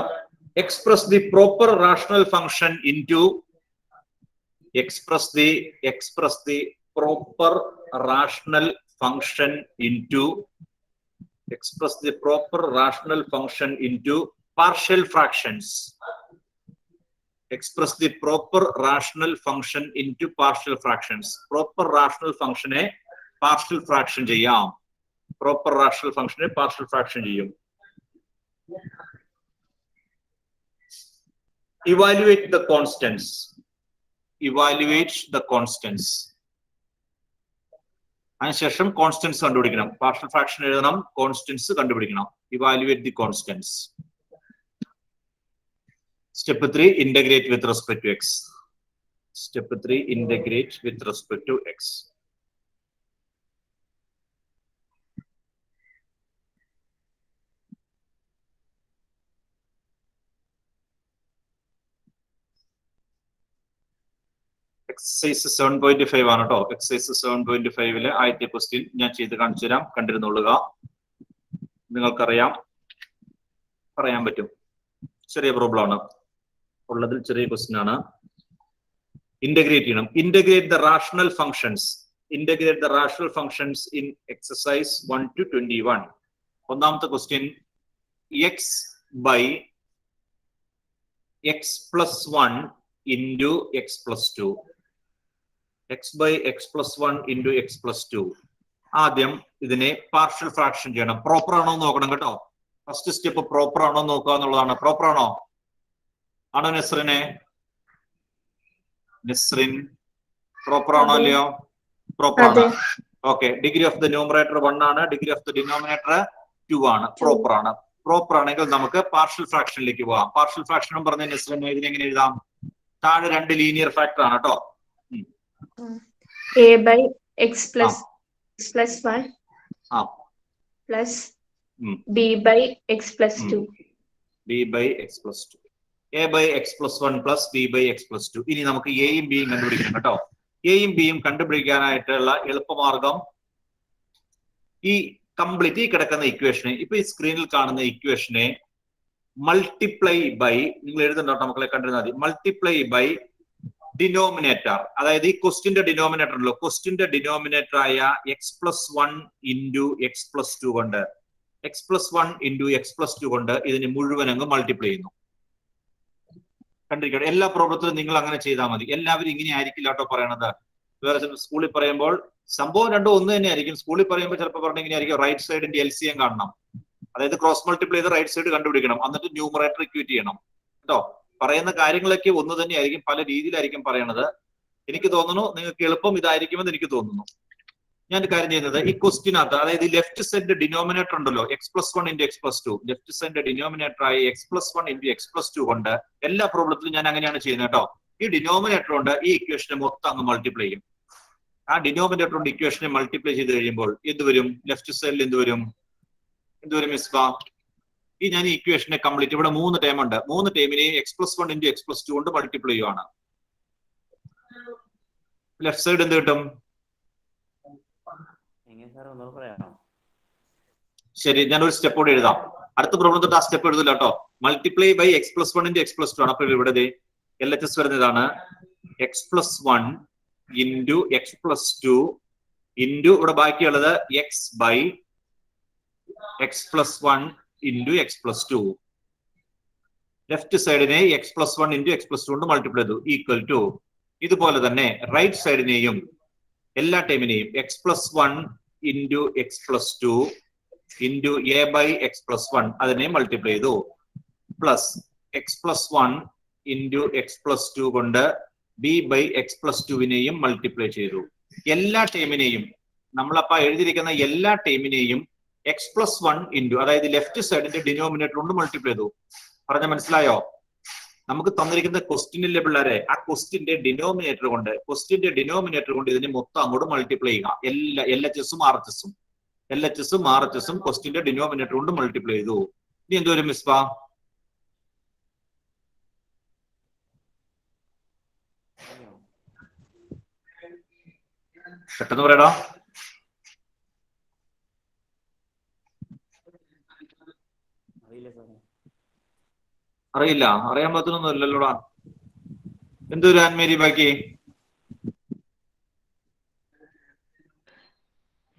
express the proper rational function into partial fractions. Express the proper rational function into partial fractions. Proper rational function e partial fraction ചെയ്യാം. Proper rational function e partial fraction ചെയ്യും. Evaluate the constants. അതിനുശേഷം constants കണ്ടുപിടിക്കണം. Partial fraction എഴുതണം, constants കണ്ടുപിടിക്കണം. Evaluate the constants. Step 3, integrate with respect to x. Exercise 7.5 ആണ് കേട്ടോ. Exercise 7.5 ആദ്യത്തെ question ഞാൻ ചെയ്ത് കാണിച്ചു തരാം, കണ്ടിരുന്നോളുക. നിങ്ങൾക്കറിയാം, പറയാൻ പറ്റും. ചെറിയ പ്രോബ്ലം ആണ് ഉള്ളതിൽ, ചെറിയ ക്വസ്റ്റ്യൻ ആണ്. ഇന്റഗ്രേറ്റ് ചെയ്യണം. Integrate the rational functions in exercise 1 to 21. ഒന്നാമത്തെ question, x by x plus 1 into x plus 2. x by x plus 1 into x plus 2. ആദ്യം ഇതിനെ പാർഷ്യൽ ഫ്രാക്ഷൻ ചെയ്യണം. പ്രോപ്പർ ആണോ നോക്കണം കേട്ടോ. ഫസ്റ്റ് സ്റ്റെപ്പ് പ്രോപ്പർ ആണോ നോക്കുക എന്നുള്ളതാണ്. പ്രോപ്പർ ആണോ നെസ്രിൻ പ്രോപ്പർ ആണോ അല്ലയോ? പ്രോപ്പർ ആണ്. Okay, degree of the numerator 1 ആണ്, ഡിഗ്രി ഓഫ് ദ ഡിനോമിനേറ്റർ 2 ആണ്. പ്രോപ്പർ ആണ്. പ്രോപ്പർ ആണെങ്കിൽ നമുക്ക് പാർഷ്യൽ ഫ്രാക്ഷനിലേക്ക് പോകാം. പാർഷ്യൽ ഫ്രാക്ഷൻ പറഞ്ഞ നെസ്രിൻ ഇതിനെങ്ങനെ എഴുതാം? താഴെ രണ്ട് ലീനിയർ ഫാക്ടർ ആണ് കേട്ടോ. a by x plus 1 plus b by x plus 2. b by x plus 2. a by x plus 1 plus b by x plus 2. ഇനി നമുക്ക് എയും ബിയും കണ്ടുപിടിക്കണം കേട്ടോ. എയും ബിയും കണ്ടുപിടിക്കാനായിട്ടുള്ള എളുപ്പമാർഗം ഈ കംപ്ലീറ്റ് ഈ കിടക്കുന്ന ഇക്വേഷനെ, ഇപ്പൊ ഈ സ്ക്രീനിൽ കാണുന്ന ഇക്വേഷനെ മൾട്ടിപ്ലൈ ബൈ, നിങ്ങൾ എഴുതുന്നുണ്ടോ മക്കളെ, കണ്ടിരുന്നാൽ മതി, മൾട്ടിപ്ലൈ ബൈ ഡിനോമിനേറ്റർ. അതായത് ഈ ക്വസ്റ്റിന്റെ ഡിനോമിനേറ്റർ ഉണ്ടല്ലോ, ക്വസ്റ്റിന്റെ ഡിനോമിനേറ്റർ ആയ x+1 ഇൻറ്റു x+2 കൊണ്ട്, x+1 ഇൻറ്റു x+2 കൊണ്ട് ഇതിന് മുഴുവൻ അങ്ങ് മൾട്ടിപ്ലൈ ചെയ്യുന്നു. കണ്ടിരിക്കട്ടെ, എല്ലാ പ്രോബ്ലത്തിലും നിങ്ങൾ അങ്ങനെ ചെയ്താൽ മതി. എല്ലാവരും ഇങ്ങനെ ആയിരിക്കില്ല കേട്ടോ പറയണത്. വേറെ സ്കൂളിൽ പറയുമ്പോൾ സംഭവം രണ്ടും ഒന്ന് തന്നെ ആയിരിക്കും. സ്കൂളിൽ പറയുമ്പോൾ ചിലപ്പോൾ പറഞ്ഞ ഇങ്ങനെ ആയിരിക്കും, റൈറ്റ് സൈഡിന്റെ LCM കാണണം, അതായത് ക്രോസ് മൾട്ടിപ്ലൈ ചെയ്ത് റൈറ്റ് സൈഡ് കണ്ടുപിടിക്കണം, എന്നിട്ട് ന്യൂമറേറ്റർ ഇക്വേറ്റ് ചെയ്യണം കേട്ടോ. പറയുന്ന കാര്യങ്ങളൊക്കെ ഒന്ന് തന്നെ ആയിരിക്കും, പല രീതിയിലായിരിക്കും പറയണത്. എനിക്ക് തോന്നുന്നു നിങ്ങൾക്ക് എളുപ്പം ഇതായിരിക്കുമെന്ന് എനിക്ക് തോന്നുന്നു. ഞാൻ കാര്യം ചെയ്യുന്നത്, ഈ ക്വസ്റ്റിനകത്ത് അതായത് ലെഫ്റ്റ് സൈഡ് ഡിനോമിനേറ്റർ ഉണ്ടല്ലോ, x+1 into x+2, left side denominator ആയ x+1 ഇൻറ്റു x+2 കൊണ്ട് എല്ലാ പ്രോബ്ലത്തിലും ഞാൻ അങ്ങനെയാണ് ചെയ്യുന്നത് കേട്ടോ. ഈ ഡിനോമിനേറ്റർ കൊണ്ട് ഈ ഇക്വേഷനെ മൊത്തം അങ്ങ് മൾട്ടിപ്ലൈ ചെയ്യും. ആ ഡിനോമിനേറ്റർ കൊണ്ട് ഇക്വേഷനെ മൾട്ടിപ്ലൈ ചെയ്ത് കഴിയുമ്പോൾ എന്ത് വരും? ലെഫ്റ്റ് സൈഡിൽ എന്ത് വരും മിസ്ബ? ഈ ഞാൻ ഈ ഇക്വേഷനെ കംപ്ലീറ്റ്, ഇവിടെ 3 ടേം ഉണ്ട്, 3 ടേമിനെയും x+1 ഇൻറ്റു x+2 കൊണ്ട് മൾട്ടിപ്ലൈ ചെയ്യുവാണ്. ലെഫ്റ്റ് സൈഡ് എന്ത് കിട്ടും? ശരി, ഞാൻ ഒരു സ്റ്റെപ്പ് കൂടെ എഴുതാം. അടുത്ത പ്രോബ്ലം തൊട്ട് ആ സ്റ്റെപ്പ് എഴുതില്ല കേട്ടോ. Multiply by x+1 into x+2 ആണ്. അപ്പോൾ ഇവിടെ LHS വരുന്നതാണ് x+1 ഇൻറ്റു x+2 ഇൻറ്റു ഇവിടെ ബാക്കിയുള്ളത് x by x+1 into x+2. Left സൈഡിനെ x+1 ഇൻറ്റു x+2 കൊണ്ട് മൾട്ടിപ്ലൈ ചെയ്തു, ഈക്വൽ ടു ഇതുപോലെ തന്നെ റൈറ്റ് സൈഡിനെയും എല്ലാ ടൈമിനെയും x+1 into x+2 into a by x+1 അതിനെ മൾട്ടിപ്ലൈ ചെയ്തു, പ്ലസ് x+1 ഇൻറ്റു x+2 കൊണ്ട് b ബൈ x+2വിനെയും മൾട്ടിപ്ലൈ ചെയ്തു. എല്ലാ ടൈമിനെയും നമ്മളപ്പ എഴുതിയിരിക്കുന്ന എല്ലാ ടൈമിനെയും x+1 ഇൻറ്റു, അതായത് ലെഫ്റ്റ് സൈഡിന്റെ ഡിനോമിനേറ്റർ കൊണ്ട് മൾട്ടിപ്ലൈ ചെയ്തു. പറഞ്ഞ മനസ്സിലായോ? നമുക്ക് തന്നിരിക്കുന്ന ക്വസ്റ്റ്യനിലെ പിള്ളേരെ ആ ക്വസ്റ്റ്യന്റെ ഡിനോമിനേറ്റർ കൊണ്ട് ഇതിനെ മൊത്തം അങ്ങോട്ട് മൾട്ടിപ്ലൈ ചെയ്യുക. എല്ലാ LHSഉം RHSഉം ക്വസ്റ്റ്യന്റെ ഡിനോമിനേറ്റർ കൊണ്ട് മൾട്ടിപ്ലൈ ചെയ്തു. ഇനി എന്തോരും മിസ്ബ? പെട്ടെന്ന് പറയടാ. അറിയില്ല, അറിയാൻ പറ്റുന്നൊന്നും ഇല്ലല്ലോടാ. എന്തൊരു ആൻമേരി ബാക്കി?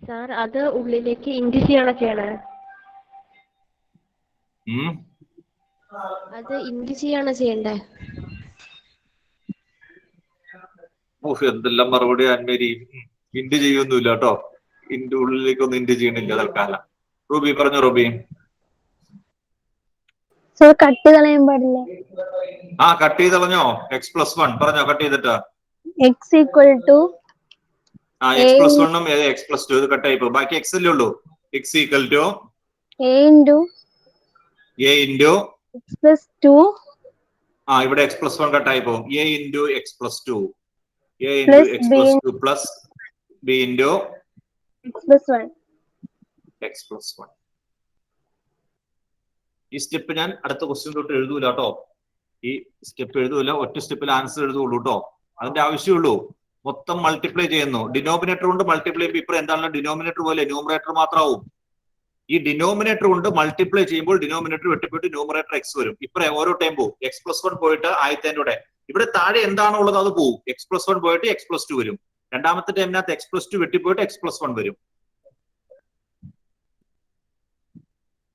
സാർ അത് ഉള്ളിലേക്ക് ഇൻറ്റ് ചെയ്യണോ ചെയ്യണേ? അത് ഇൻറ്റ് ചെയ്യണോ ചെയ്യണ്ടേ? എന്തെല്ലാം മറുപടി ആൻമേരി. ഇൻറ്റ് ചെയ്യൊന്നുമില്ല കേട്ടോ, ഇൻറ്റ് ഉള്ളിലേക്കൊന്നും ഇൻറ്റ് ചെയ്യണില്ല തൽക്കാലം. റൂബി പറഞ്ഞോ. റൂബി സാർ കട്ട് കളയാൻ പാടില്ലേ? ആ കട്ട് ചെയ്ത് കളഞ്ഞോ? x+1 പറഞ്ഞോ, കട്ട് ചെയ്തിട്ട് x ഈക്വൽ ടു x+1ഉം x+2 ഇത് കട്ട് ആയിപ്പോ. ബാക്കി x അല്ലേ ഉള്ളൂ. x equal to a into x+2. ഇവിടെ x+1 കട്ട് ആയിപ്പോ. a into x+2 plus b into x+1. ഈ സ്റ്റെപ്പ് ഞാൻ അടുത്ത ക്വസ്റ്റ്യൻ തൊട്ട് എഴുതൂല കേട്ടോ. ഈ സ്റ്റെപ്പ് എഴുതൂല, ഒറ്റ സ്റ്റെപ്പിൽ ആൻസർ എഴുതുള്ളൂ കേട്ടോ. അതിന്റെ ആവശ്യമുള്ളൂ. മൊത്തം മൾട്ടിപ്ലൈ ചെയ്യുന്നു. ഡിനോമിനേറ്റർ കൊണ്ട് മൾട്ടിപ്ലൈ ചെയ്യുമ്പോൾ ഇപ്പൊ എന്താണല്ലോ ഡിനോമിനേറ്റർ പോലെ ന്യൂമറേറ്റർ മാത്രമാവും. ഈ ഡിനോമിനേറ്റർ കൊണ്ട് മൾട്ടിപ്ലൈ ചെയ്യുമ്പോൾ ഡിനോമിനേറ്റർ വെട്ടിപ്പോയിട്ട് ന്യൂമറേറ്റർ x വരും. ഇപ്പൊ ഓരോ ടൈം പോകും. x+1 പോയിട്ട് ആദ്യത്തെ കൂടെ ഇവിടെ താഴെ എന്താണോ ഉള്ളത് അത് പോവും. x+1 പോയിട്ട് x+2 വരും. രണ്ടാമത്തെ ടൈമിനകത്ത് x+2 വെട്ടിപ്പോയിട്ട് x+1 വരും.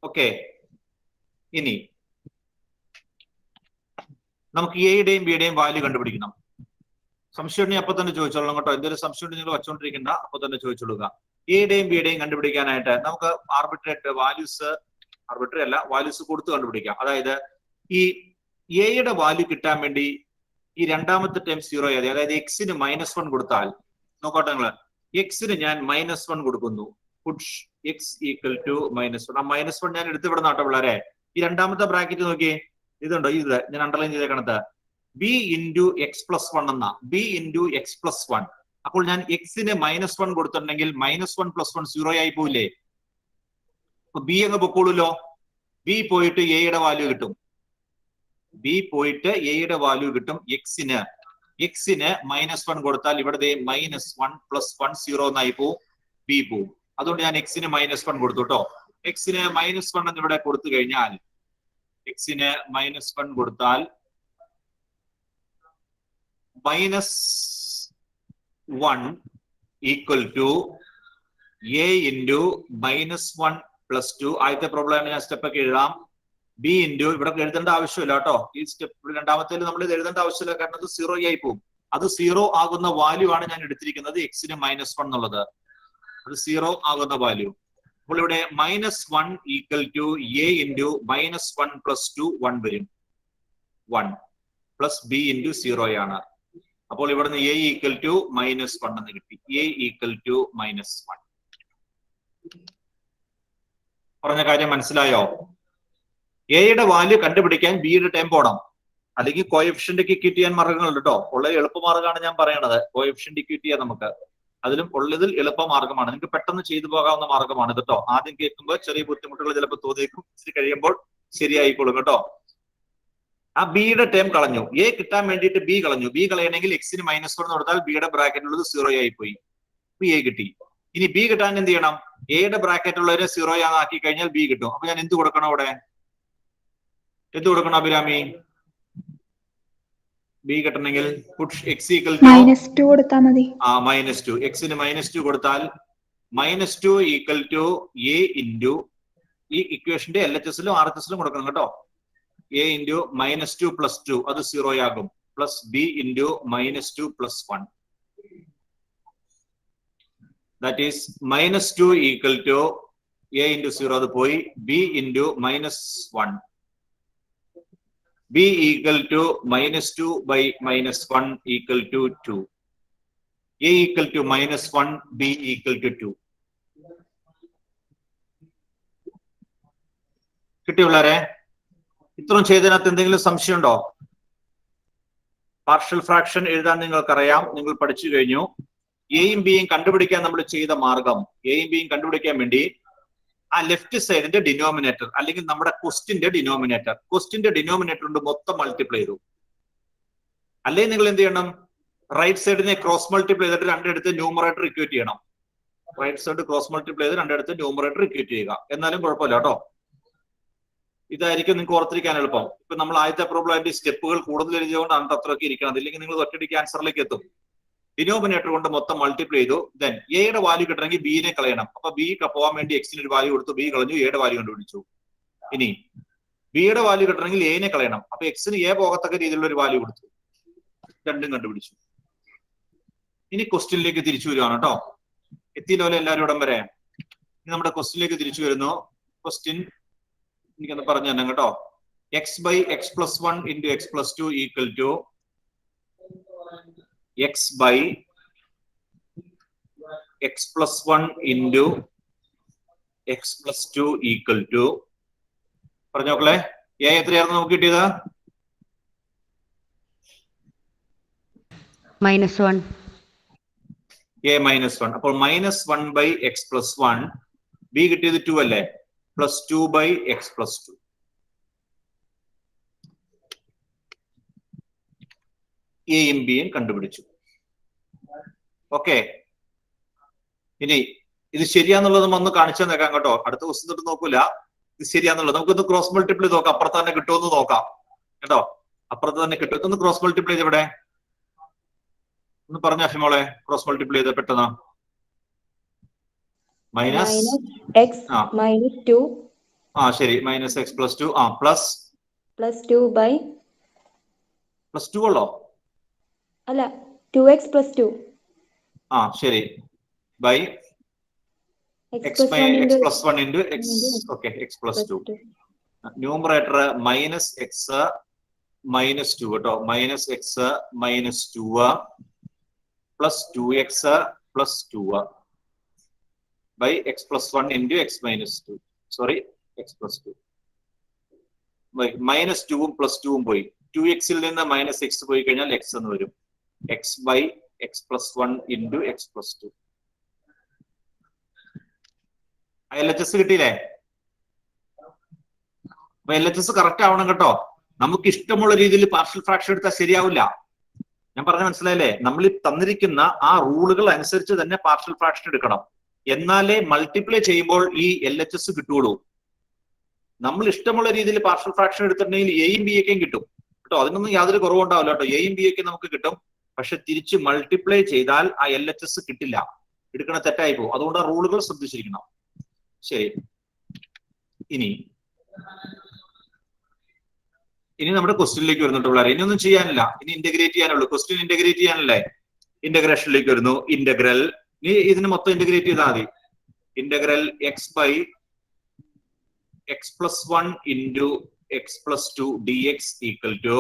ഓക്കെ, ഇനി നമുക്ക് എയുടെയും ബിയുടെയും വാല്യൂ കണ്ടുപിടിക്കണം. സംശയം ഉണ്ടെങ്കിൽ അപ്പൊ തന്നെ ചോദിച്ചോളാം കേട്ടോ. എന്തെങ്കിലും സംശയം ഉണ്ടെങ്കിൽ നിങ്ങൾ വച്ചോണ്ടിരിക്കണ്ട, അപ്പൊ തന്നെ ചോദിച്ചോളുക. എയുടെയും ബിയുടെയും കണ്ടുപിടിക്കാനായിട്ട് നമുക്ക് വാല്യൂസ് കൊടുത്ത് കണ്ടുപിടിക്കാം. അതായത് ഈ എയുടെ വാല്യൂ കിട്ടാൻ വേണ്ടി ഈ രണ്ടാമത്തെ ടൈം 0 ആയി, അതായത് എക്സിന് -1 കൊടുത്താൽ നോക്കട്ടെ നിങ്ങള്. എക്സിന് ഞാൻ -1 കൊടുക്കുന്നു. Put x equal to -1. ആ -1 ഞാൻ എടുത്ത് വിടുന്ന കേട്ടോ പിള്ളേരെ. ഈ രണ്ടാമത്തെ ബ്രാക്കറ്റ് നോക്കി, ഇതുണ്ടോ, ഇത് ഞാൻ അണ്ടർലൈൻ ചെയ്തേക്കണത് b ഇൻറ്റു x+1 എന്ന, b ഇൻറ്റു x+1. അപ്പോൾ ഞാൻ എക്സിന് -1 കൊടുത്തിട്ടുണ്ടെങ്കിൽ -1 + 1 0 ആയി പോയില്ലേ? അപ്പൊ b അങ്ങ് പൊക്കോളൂല്ലോ. b പോയിട്ട് എയുടെ വാല്യൂ കിട്ടും. എക്സിന് -1 കൊടുത്താൽ ഇവിടെ -1 + 1 0 എന്നായി പോവും. b പോവും. അതുകൊണ്ട് ഞാൻ എക്സിന് -1 കൊടുത്തു കേട്ടോ. എക്സിന് -1 എന്നിവിടെ കൊടുത്തു കഴിഞ്ഞാൽ എക്സിന് -1 കൊടുത്താൽ -1 ഈക്വൽ ടു a ഇൻറ്റു -1 + 2. ആദ്യത്തെ പ്രോബ്ലം ഞാൻ സ്റ്റെപ്പൊക്കെ എഴുതാം. b ഇൻറ്റു ഇവിടെ എഴുതേണ്ട ആവശ്യമില്ല കേട്ടോ. ഈ സ്റ്റെപ്പ് രണ്ടാമത്തേൽ നമ്മൾ ഇത് എഴുതേണ്ട ആവശ്യമില്ല, കാരണം അത് 0 ആയി പോകും. അത് 0 ആകുന്ന വാല്യൂ ആണ് ഞാൻ എടുത്തിരിക്കുന്നത്, എക്സിന് -1 എന്നുള്ളത്. അത് 0 ആകുന്ന വാല്യൂ. അപ്പോൾ ഇവിടെ -1 ഈക്വൽ ടു a ഇൻറ്റു -1 + 2 1 വരും. 1 പ്ലസ് b ഇൻറ്റു 0 ആണ്. അപ്പോൾ ഇവിടുന്ന് a ഈക്വൽ ടു -1 എന്ന് കിട്ടി. a equal to -1. പറഞ്ഞ കാര്യം മനസ്സിലായോ? എയുടെ വാല്യൂ കണ്ടുപിടിക്കാൻ ബിയുടെ ടൈം പോണം, അല്ലെങ്കിൽ കോഎഫിഷ്യന്റ് ഇക്വേറ്റ് ചെയ്യാൻ മാർഗങ്ങളുണ്ട് കേട്ടോ. ഉള്ള എളുപ്പമാർഗ്ഗമാണ് ഞാൻ പറയണത്. കോഎഫിഷ്യന്റ് ഇക്വേറ്റ് ചെയ്യാൻ നമുക്ക് അതിലും ഉള്ളതിൽ എളുപ്പമാർഗ്ഗമാണ്, നിങ്ങൾക്ക് പെട്ടെന്ന് ചെയ്തു പോകാവുന്ന മാർഗ്ഗമാണ് ഇത് കേട്ടോ. ആദ്യം കേൾക്കുമ്പോൾ ചെറിയ ബുദ്ധിമുട്ടുകൾ ചിലപ്പോൾ തോന്നിയേക്കും, ഇച്ചിരി കഴിയുമ്പോൾ ശരിയായിക്കോളും കേട്ടോ. ആ ബിയുടെ ടേം കളഞ്ഞു, എ കിട്ടാൻ വേണ്ടിയിട്ട് ബി കളഞ്ഞു. ബി കളയണമെങ്കിൽ എക്സിന് -1 കൊടുത്താൽ ബിയുടെ ബ്രാക്കറ്റിലുള്ളത് 0 ആയി പോയി, എ കിട്ടി. ഇനി ബി കിട്ടാൻ എന്ത് ചെയ്യണം? എയുടെ ബ്രാക്കറ്റുള്ളവരെ 0 ആക്കി കഴിഞ്ഞാൽ ബി കിട്ടും. അപ്പൊ ഞാൻ എന്ത് കൊടുക്കണം? അവിടെ എന്ത് കൊടുക്കണം അഭിരാമി? ബി കിട്ടണമെങ്കിൽ എക്സ് ഈക്വൽ ടു -2 കൊടുത്താൽ മതി. -2. എക്സിന് -2 കൊടുത്താൽ -2 ഈക്വൽ ടു എ ഇൻറ്റു ഈ ഇക്വേഷന്റെ LHSലും RHSലും കൊടുക്കണം കേട്ടോ. a ഇൻറ്റു -2 + 2 അത് 0 ആകും, plus b into -2 + 1. That is -2 equal to a into 0 അത് പോയി, b into -1. b equal to -2 by -1 equal to 2. a equal to -1, b equal to 2. കിട്ടിയുള്ളവരെ? ഇത്രയും ചെയ്തതിനകത്ത് എന്തെങ്കിലും സംശയമുണ്ടോ? പാർഷ്യൽ ഫ്രാക്ഷൻ എഴുതാൻ നിങ്ങൾക്കറിയാം, നിങ്ങൾ പഠിച്ചു കഴിഞ്ഞു. എയും ബിയും കണ്ടുപിടിക്കാൻ നമ്മൾ ചെയ്ത മാർഗം, എയും ബിയും കണ്ടുപിടിക്കാൻ വേണ്ടി ആ ലെഫ്റ്റ് സൈഡിന്റെ ഡിനോമിനേറ്റർ അല്ലെങ്കിൽ നമ്മുടെ ക്വസ്റ്റിന്റെ ഡിനോമിനേറ്റർ കൊണ്ട് മൊത്തം മൾട്ടിപ്ലൈ ചെയ്തു. അല്ലെങ്കിൽ നിങ്ങൾ എന്ത് ചെയ്യണം? റൈറ്റ് സൈഡിനെ ക്രോസ് മൾട്ടിപ്ലൈ ചെയ്തിട്ട് രണ്ടിടത്ത് ന്യൂമറേറ്റർ ഇക്വേറ്റ് ചെയ്യണം. റൈറ്റ് സൈഡ് ക്രോസ് മൾട്ടിപ്ലൈ ചെയ്ത് രണ്ടിടത്ത് ന്യൂമറേറ്റർ ഇക്വേറ്റ് ചെയ്യുക. എന്നാലും കുഴപ്പമില്ല കേട്ടോ. ഇതായിരിക്കും നിങ്ങൾക്ക് ഓർത്തിരിക്കാൻ എളുപ്പം. ഇപ്പൊ നമ്മൾ ആദ്യത്തെ പ്രോബ്ലം അതിന്റെ സ്റ്റെപ്പുകൾ കൂടുതൽ എഴുതിയതുകൊണ്ടാണ് അത്രയൊക്കെ ഇരിക്കുന്നത്. ഇല്ലെങ്കിൽ നിങ്ങൾ ഒറ്റയടിക്ക് ആൻസറിലേക്ക് എത്തും. ഡിനോമിനേറ്റർ കൊണ്ട് മൊത്തം മൾട്ടിപ്ലൈ ചെയ്തു. ദെൻ എയുടെ വാല്യൂ കിട്ടണമെങ്കിൽ ബിനെ കളയണം. അപ്പൊ ബി പോകാൻ വേണ്ടി എക്സിന് ഒരു വാല്യൂ കൊടുത്തു, ബി കളഞ്ഞു, എയുടെ വാല്യൂ കണ്ടുപിടിച്ചു. ഇനി ബിയുടെ വാല്യൂ കിട്ടണമെങ്കിൽ എനെ കളയണം. അപ്പൊ എക്സിന് എ പോകത്തക്ക രീതിയിലുള്ള ഒരു വാല്യൂ കൊടുത്തു, രണ്ടും കണ്ടുപിടിച്ചു. ഇനി ക്വസ്റ്റ്യനിലേക്ക് തിരിച്ചു വരുവാണ് കേട്ടോ. എത്തിയില്ലോലെ എല്ലാവരും ഇടം വരെ? ഇനി നമ്മുടെ ക്വസ്റ്റ്യനിലേക്ക് തിരിച്ചു വരുന്നു. ക്വസ്റ്റ്യൻ എനിക്കൊന്ന് പറഞ്ഞു തന്നെ കേട്ടോ. x/x+1 × x+2 equal to x/x+1 × x+2 equal to പറഞ്ഞോക്കളെ. എ എത്രയായിരുന്നു നമുക്ക് കിട്ടിയത്? -1. a -1. അപ്പോൾ -1/x+1. b കിട്ടിയത് 2 അല്ലേ? +2/x+2. എയും ബിയും കണ്ടുപിടിച്ചു. ഓക്കെ, ഇനി ഇത് ശരിയാന്നുള്ളത് ഒന്ന് കാണിച്ചു തന്നേക്കാം കേട്ടോ. അടുത്ത ക്വസ്റ്റ്യൻ തൊട്ട് നോക്കൂല, ഇത് ശരിയാന്നുള്ളത്. നമുക്കൊന്ന് ക്രോസ് മൾട്ടിപ്ലൈ നോക്കാം. അപ്പുറത്ത് തന്നെ കിട്ടുമെന്ന് നോക്കാം കേട്ടോ. അപ്പുറത്ത് തന്നെ കിട്ടും. ഇതൊന്ന് ക്രോസ് മൾട്ടിപ്ലൈ ചെയ്ത് ഇവിടെ ഒന്ന് പറഞ്ഞ അഫിമോളെ. ക്രോസ് മൾട്ടിപ്ലൈ ചെയ്ത് പെട്ടെന്ന് -2. ശരി, -x+2 പ്ലസ് +2 +2 ഉള്ളോ? അല്ല, 2x + 2. ശരി, by x+1 × x. Okay, x+2. Numerator -x -2 കേട്ടോ. -x -2 plus 2x + 2 by x+1 × x -2. Sorry, x+2 -2ഉം +2ഉം പോയി. 2x-ൽ നിന്ന് -x പോയി കഴിഞ്ഞാൽ x എന്ന് വരും. x/x+1 × x+2. LHS കിട്ടിയില്ലേ? അപ്പൊ LHS കറക്റ്റ് ആവണം കേട്ടോ. നമുക്ക് ഇഷ്ടമുള്ള രീതിയിൽ പാർഷ്യൽ ഫ്രാക്ഷൻ എടുത്താൽ ശരിയാവില്ല. ഞാൻ പറഞ്ഞ മനസ്സിലായില്ലേ? നമ്മൾ തന്നിരിക്കുന്ന ആ റൂളുകൾ അനുസരിച്ച് തന്നെ പാർഷ്യൽ ഫ്രാക്ഷൻ എടുക്കണം. എന്നാലേ മൾട്ടിപ്ലൈ ചെയ്യുമ്പോൾ ഈ LHS കിട്ടുള്ളൂ. നമ്മൾ ഇഷ്ടമുള്ള രീതിയിൽ പാർഷ്യൽ ഫ്രാക്ഷൻ എടുത്തിട്ടുണ്ടെങ്കിൽ എയും ബി ഒക്കെയും കിട്ടും കേട്ടോ. അതിനൊന്നും യാതൊരു കുറവുണ്ടാവില്ല കേട്ടോ. എയും ബി ഒക്കെ നമുക്ക് കിട്ടും. പക്ഷെ തിരിച്ച് മൾട്ടിപ്ലൈ ചെയ്താൽ ആ LHS കിട്ടില്ല. എടുക്കണ തെറ്റായി പോകും. അതുകൊണ്ട് ആ റൂളുകൾ ശ്രദ്ധിച്ചിരിക്കണം. ശരി, ഇനി നമ്മുടെ ക്വസ്റ്റ്യനിലേക്ക് വരുന്നുള്ളൂ. ഇനിയൊന്നും ചെയ്യാനില്ല. ഇനി ഇന്റഗ്രേറ്റ് ചെയ്യാനുള്ളൂ. ക്വസ്റ്റ്യൻ ഇന്റഗ്രേറ്റ് ചെയ്യാനല്ലേ. ഇന്റഗ്രേഷനിലേക്ക് വരുന്നു. ഇന്റഗ്രൽ ഇതിന് മൊത്തം ഇന്റഗ്രേറ്റ് ചെയ്താൽ മതി. Integral X by x+1 into x+2 dx equal to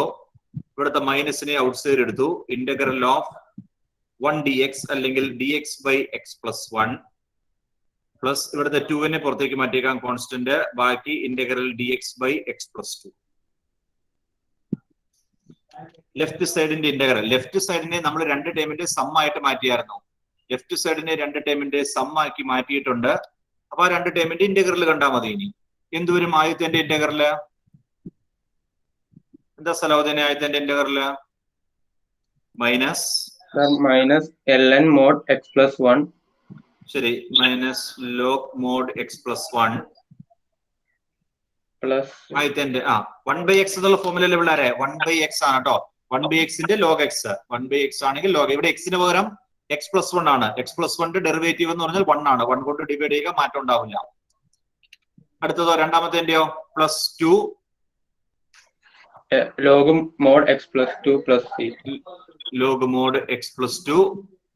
ഇവിടുത്തെ മൈനസിനെ ഔട്ട് സൈഡ് എടുത്തു. ഇന്റഗ്രൽ ഓഫ് 1 dx അല്ലെങ്കിൽ dx ബൈ x+1 പ്ലസ് ഇവിടുത്തെ 2നെ പുറത്തേക്ക് മാറ്റിയേക്കാം കോൺസ്റ്റന്റ്. ബാക്കി integral dx by x+2. Left സൈഡിന്റെ ഇന്റഗ്രൽ. ലെഫ്റ്റ് സൈഡിനെ നമ്മൾ രണ്ട് ടേമിന്റെ സം ആയിട്ട് മാറ്റിയായിരുന്നു. ലെഫ്റ്റ് സൈഡിനെ രണ്ട് ടേമിന്റെ സം ആക്കി മാറ്റിയിട്ടുണ്ട്. അപ്പൊ ആ രണ്ട് ടേമിന്റെ ഇന്റഗ്രൽ കണ്ടാൽ മതി. ഇനി എന്തുവരും ആദ്യത്തെ ഇന്റഗ്രല്? എന്താ സലോദന ആദ്യത്തെ integral? Minus ln mod x+1. ശരി, minus log mode x+1 plus ആദ്യത്തെ 1/x എന്നുള്ള ഫോർമുലയിൽ പിള്ളേരെ 1/x ആണ് കേട്ടോ. 1/x ന്റെ log x. 1/x ആണെങ്കിൽ log. ഇവിടെ എക്സിന് പകരം x+1 ആണ്. x+1 ഡെറിവേറ്റീവ് എന്ന് പറഞ്ഞാൽ 1 ആണ്. 1 കൊണ്ട് ഡിവൈഡ് ചെയ്യുക, മാറ്റം ഉണ്ടാവില്ല. അടുത്തതോ രണ്ടാമത്തെയോ +2 log mod x+2 plus c. log mod x+2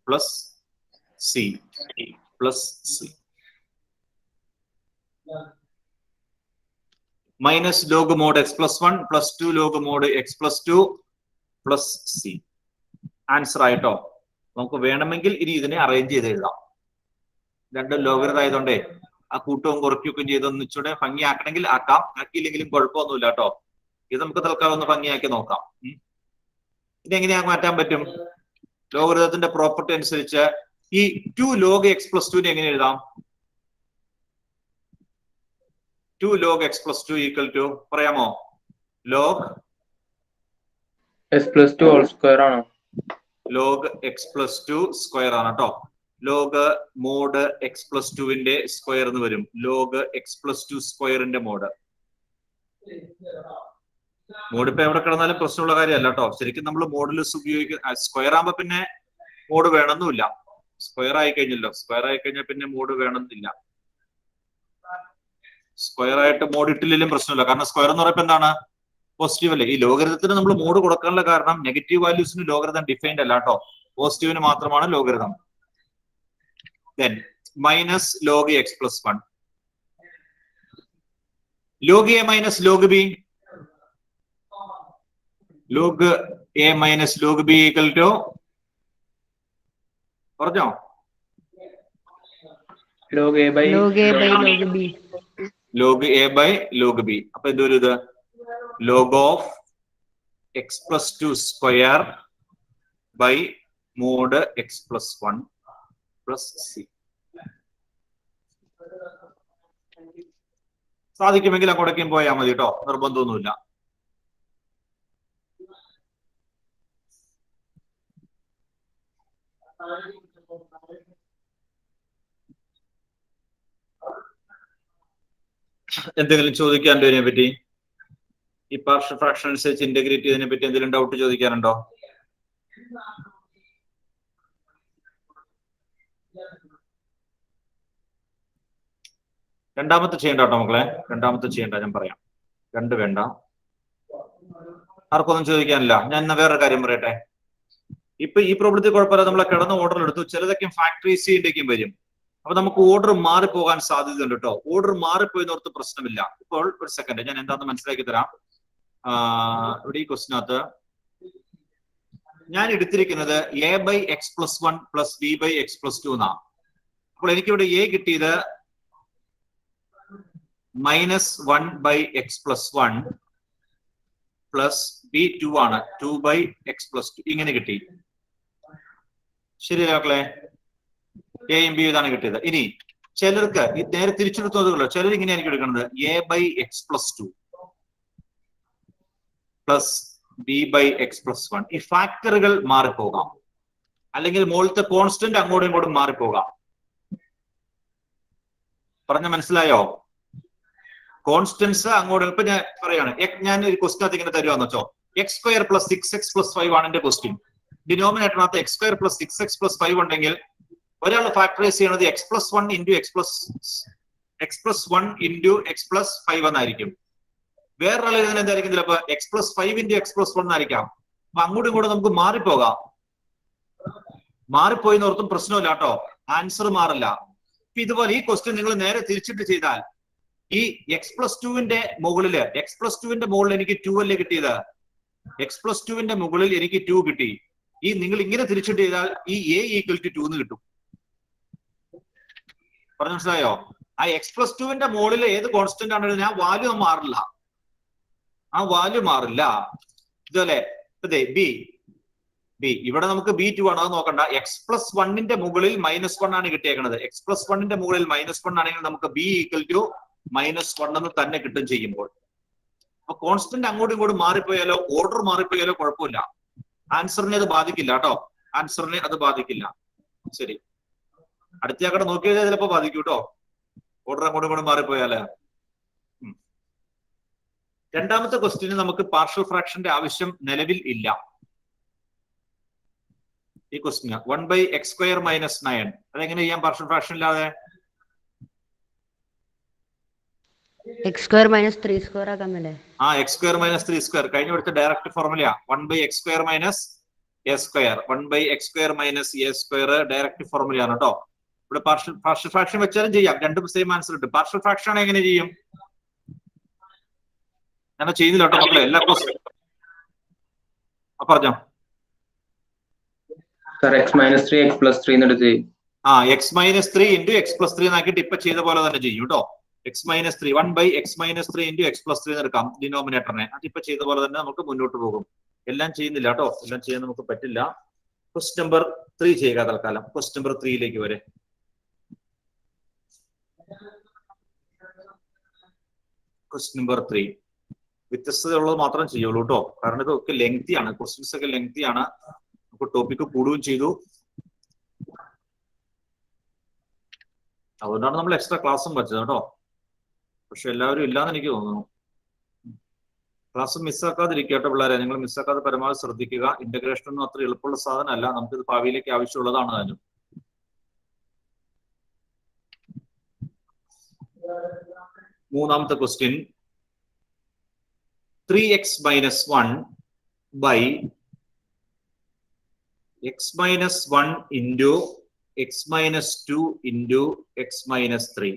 plus c minus log mod x+1 plus 2 log mod x+2 plus c. Answer ആയിട്ടോ. നമുക്ക് വേണമെങ്കിൽ ഇനി ഇതിനെ അറേഞ്ച് ചെയ്ത് എഴുതാം. രണ്ടും ലോഗരിതം ആയതുകൊണ്ടേ ആ കൂട്ടവും കുറയ്ക്കുകയും ചെയ്തൊന്ന് ഇച്ചിടെ ഭംഗിയാക്കണമെങ്കിൽ ആക്കാം. ആക്കിയില്ലെങ്കിലും കുഴപ്പമൊന്നുമില്ല കേട്ടോ. ഇത് നമുക്ക് തൽക്കാലം ഒന്ന് ഭംഗിയാക്കി നോക്കാം. ഇതെങ്ങനെയാ മാറ്റാൻ പറ്റും? ലോഗരിതത്തിന്റെ പ്രോപ്പർട്ടി അനുസരിച്ച് ഈ 2 log x+2 എങ്ങനെ എഴുതാം? 2 log x+2 ഈക്വൽ ടു പറയാമോ? log x+2 ഹോൾ സ്ക്വയർ ആണ്. log x+2 സ്ക്വയർ ആണ് കേട്ടോ. log മോഡ് x+2ന്റെ സ്ക്വയർ എന്ന് വരും. log x+2 സ്ക്വയറിന്റെ മോഡ്. മോഡ് ഇപ്പൊ എവിടെ കിടന്നാലും പ്രശ്നമുള്ള കാര്യമല്ല കേട്ടോ. ശരിക്കും നമ്മൾ മോഡുലസ് ഉപയോഗിക്കുന്ന സ്ക്വയർ ആകുമ്പോ പിന്നെ മോഡ് വേണമെന്നില്ല. സ്ക്വയർ ആയി കഴിഞ്ഞല്ലോ. സ്ക്വയർ ആയി കഴിഞ്ഞാൽ പിന്നെ മോഡ് വേണമെന്നില്ല. സ്ക്വയർ ആയിട്ട് മോഡ് ഇട്ടില്ലെങ്കിലും പ്രശ്നമില്ല. കാരണം സ്ക്വയർ എന്ന് പറയുമ്പോൾ എന്താണ്? പോസിറ്റീവ് അല്ലേ. ഈ ലോഗരിതത്തിന് നമ്മൾ മോഡ് കൊടുക്കാനുള്ള കാരണം നെഗറ്റീവ് വാല്യൂസിന് ലോഗരിതം ഡിഫൈൻഡ് അല്ല കേട്ടോ. പോസിറ്റീവിന് മാത്രമാണ് logarithm. Then minus log x+1. log a minus log b. log a minus log b equal to പറഞ്ഞോ? log a by log a by log b. log a by log b. അപ്പൊ എന്തൊരു ഇത്? log of x+2 square by mod x+1 plus c. സാധിക്കുമെങ്കിൽ അങ്ങോട്ടേക്കും പോയാൽ മതി കേട്ടോ. നിർബന്ധമൊന്നുമില്ല. എന്തെങ്കിലും ചോദിക്കാനുണ്ടോ ഇതിനെ പറ്റി? ഈ പാർഷ്യൽ ഫ്രാക്ഷൻ അനുസരിച്ച് ഇന്റഗ്രേറ്റ് ചെയ്തതിനെ പറ്റി എന്തെങ്കിലും ഡൗട്ട് ചോദിക്കാനുണ്ടോ? രണ്ടാമത്തെ ചെയ്യണ്ട കേട്ടോ മക്കളെ. രണ്ടാമത്തെ ചെയ്യണ്ട, ഞാൻ പറയാം. രണ്ട് വേണ്ട. ആർക്കൊന്നും ചോദിക്കാനില്ല. ഞാൻ എന്നാ വേറൊരു കാര്യം പറയട്ടെ. ഇപ്പൊ ഈ പ്രോബ്ലത്തിൽ കുഴപ്പമില്ല. നമ്മളെ കിടന്ന ഓർഡർ എടുത്തു. ചിലതൊക്കെ ഫാക്ടറി സിന്റെയും വരും. അപ്പൊ നമുക്ക് ഓർഡർ മാറിപ്പോകാൻ സാധ്യതയുണ്ട് കേട്ടോ. ഓർഡർ മാറിപ്പോയെന്നോർത്ത് പ്രശ്നമില്ല. ഇപ്പോൾ ഒരു സെക്കൻഡ് ഞാൻ എന്താണെന്ന് മനസ്സിലാക്കി തരാം. ഇവിടെ ഈ ക്വസ്റ്റിനകത്ത് ഞാൻ എടുത്തിരിക്കുന്നത് a/x+1 plus b/x+2 എന്നാണ്. അപ്പോൾ എനിക്കിവിടെ a കിട്ടിയത് -1/x+1 പ്ലസ് b2 ആണ്. 2/x+2 ഇങ്ങനെ കിട്ടി. ശരിയല്ലേ മക്കളെ? എയും ബി ഇതാണ് കിട്ടിയത്. ഇനി ചിലർക്ക് നേരെ തിരിച്ചെടുത്തതുകളോ. ചിലർ ഇങ്ങനെയായിരിക്കും എടുക്കുന്നത് a/x+2 പ്ലസ് b/x+1. ഈ ഫാക്ടറുകൾ മാറിപ്പോകാം. അല്ലെങ്കിൽ മുകളിലത്തെ കോൺസ്റ്റന്റ് അങ്ങോട്ടും ഇങ്ങോട്ടും മാറിപ്പോകാം. പറഞ്ഞ മനസ്സിലായോ? കോൺസ്റ്റൻസ് അങ്ങോട്ട് ഇപ്പൊ ഞാൻ പറയാണ്, ഞാൻ ഒരു ക്വസ്റ്റ്യൻ ഇങ്ങനെ തരുവാന്ന് വെച്ചോ, x² + 6x + 5 ആണ് എന്റെ ക്വസ്റ്റ്യൻ. ഡിനോമിനേറ്ററിനകത്ത് x² + 6x + 5 ഉണ്ടെങ്കിൽ ഒരാൾ ഫാക്ടറൈസ് ചെയ്യണത് x + 1 × x + 5 എന്നായിരിക്കും. വേറൊരാൾ എഴുതുന്നത് എന്തായിരിക്കും? ചിലപ്പോ x + 5 × x + 1 ആയിരിക്കാം. അപ്പൊ അങ്ങോട്ടും ഇങ്ങോട്ടും നമുക്ക് മാറിപ്പോകാം. മാറിപ്പോയി എന്നോർത്തും പ്രശ്നമില്ല കേട്ടോ, ആൻസർ മാറില്ല. ഇതുപോലെ ഈ ക്വസ്റ്റ്യൻ നിങ്ങൾ നേരെ തിരിച്ചിട്ട് ചെയ്താൽ ഈ x + 2 മുകളില് x + 2 മുകളിൽ എനിക്ക് 2 അല്ലേ കിട്ടിയത്? x + 2 മുകളിൽ എനിക്ക് 2 കിട്ടി. ഈ നിങ്ങൾ ഇങ്ങനെ തിരിച്ചിട്ട് ചെയ്താൽ ഈ a = 2 എന്ന് കിട്ടും. പറഞ്ഞു മനസ്സിലായോ? ആ x + 2 മുകളിൽ ഏത് കോൺസ്റ്റന്റ് ആണ് എഴുതുന്നത്, ആ വാല്യൂ മാറില്ല, ആ വാല്യൂ മാറില്ല. ഇതുപോലെ ബി ഇവിടെ നമുക്ക് B2 ആണ്, അത് നോക്കണ്ട. x + 1 മുകളിൽ -1 ആണ് കിട്ടിയേക്കുന്നത്. x + 1 മുകളിൽ -1 ആണെങ്കിൽ നമുക്ക് b = -1 എന്ന് തന്നെ കിട്ടും ചെയ്യുമ്പോൾ. അപ്പൊ കോൺസ്റ്റന്റ് അങ്ങോട്ടും ഇങ്ങോട്ടും മാറിപ്പോയാലോ, ഓർഡർ മാറിപ്പോയാലോ കുഴപ്പമില്ല, ആൻസറിനെ അത് ബാധിക്കില്ല കേട്ടോ, ആൻസറിനെ അത് ബാധിക്കില്ല. ശരി, അടുത്ത ആക്കടെ നോക്കിയാൽ ചിലപ്പോ ബാധിക്കും കേട്ടോ, ഓർഡർ അങ്ങോട്ടും ഇങ്ങോട്ടും മാറിപ്പോയാല്. രണ്ടാമത്തെ ക്വസ്റ്റ്യന് നമുക്ക് പാർഷ്യൽ ഫ്രാക്ഷന്റെ ആവശ്യം നിലവിൽ ഇല്ല. ഈ ക്വസ്റ്റ്യന് 1/x² - 9 അതെങ്ങനെ ചെയ്യാം പാർഷ്യൽ ഫ്രാക്ഷൻ ഇല്ലാതെ? x² - 3² ആക്കാമല്ലേ? x² - 3² കഴിഞ്ഞ അടുത്ത direct ഫോർമുലയാ. 1/x² - a², 1/x² - a² direct ഫോർമുലയാണ് കേട്ടോ. ഇവിടെ പാർഷ്യൽ ഫ്രാക്ഷൻ വെച്ചാലും ചെയ്യാം, രണ്ടും സെയിം ആൻസർ കിട്ടും. പാർഷ്യൽ ഫ്രാക്ഷൻ ആണ് എങ്ങനെ ചെയ്യും? ഞാൻ ചെയ്യുന്നില്ല കേട്ടോ മക്കളെ, എല്ലാ ക്വസ്റ്റ്യൻ പറഞ്ഞോ. x - 3 x + 3 എന്നെടുത്ത് x - 3 × x + 3 എന്നാക്കിയിട്ട് ഇപ്പൊ ചെയ്ത പോലെ തന്നെ ചെയ്യും കേട്ടോ. x - 3 1/x - 3 × x + 3 എടുക്കാം ഡിനോമിനേറ്ററിനെ. അതിപ്പോ ചെയ്ത പോലെ തന്നെ നമുക്ക് മുന്നോട്ട് പോകും. എല്ലാം ചെയ്യുന്നില്ല കേട്ടോ, എല്ലാം ചെയ്യാൻ നമുക്ക് പറ്റില്ല. ക്വസ്റ്റ്യൻ നമ്പർ 3 ചെയ്യുക തൽക്കാലം. ക്വസ്റ്റ്യൻ നമ്പർ 3 വരെ. ക്വസ്റ്റ്യൻ നമ്പർ 3 വ്യത്യസ്തതയുള്ളത് മാത്രം ചെയ്യുള്ളൂ കേട്ടോ, കാരണം ഇതൊക്കെ ലെങ്തിയാണ്, ക്വസ്റ്റ്യൻസ് ഒക്കെ ലെങ്തിയാണ്. നമുക്ക് ടോപ്പിക്ക് കൂടുകയും ചെയ്തു, അതുകൊണ്ടാണ് നമ്മൾ എക്സ്ട്രാ ക്ലാസ്സും വെച്ചത് കേട്ടോ. പക്ഷെ എല്ലാവരും ഇല്ലാന്ന് എനിക്ക് തോന്നുന്നു. ക്ലാസ് മിസ്സാക്കാതിരിക്കുക കേട്ടോ പിള്ളേരെ, നിങ്ങൾ മിസ്സാക്കാതെ പരമാവധി ശ്രദ്ധിക്കുക. ഇന്റഗ്രേഷൻ ഒന്നും അത്ര എളുപ്പമുള്ള സാധനമല്ല, നമുക്കിത് ഭാവിയിലേക്ക് ആവശ്യമുള്ളതാണ് താനും. മൂന്നാമത്തെ question 3x - 1 x - 1 × x - 2 × x - 3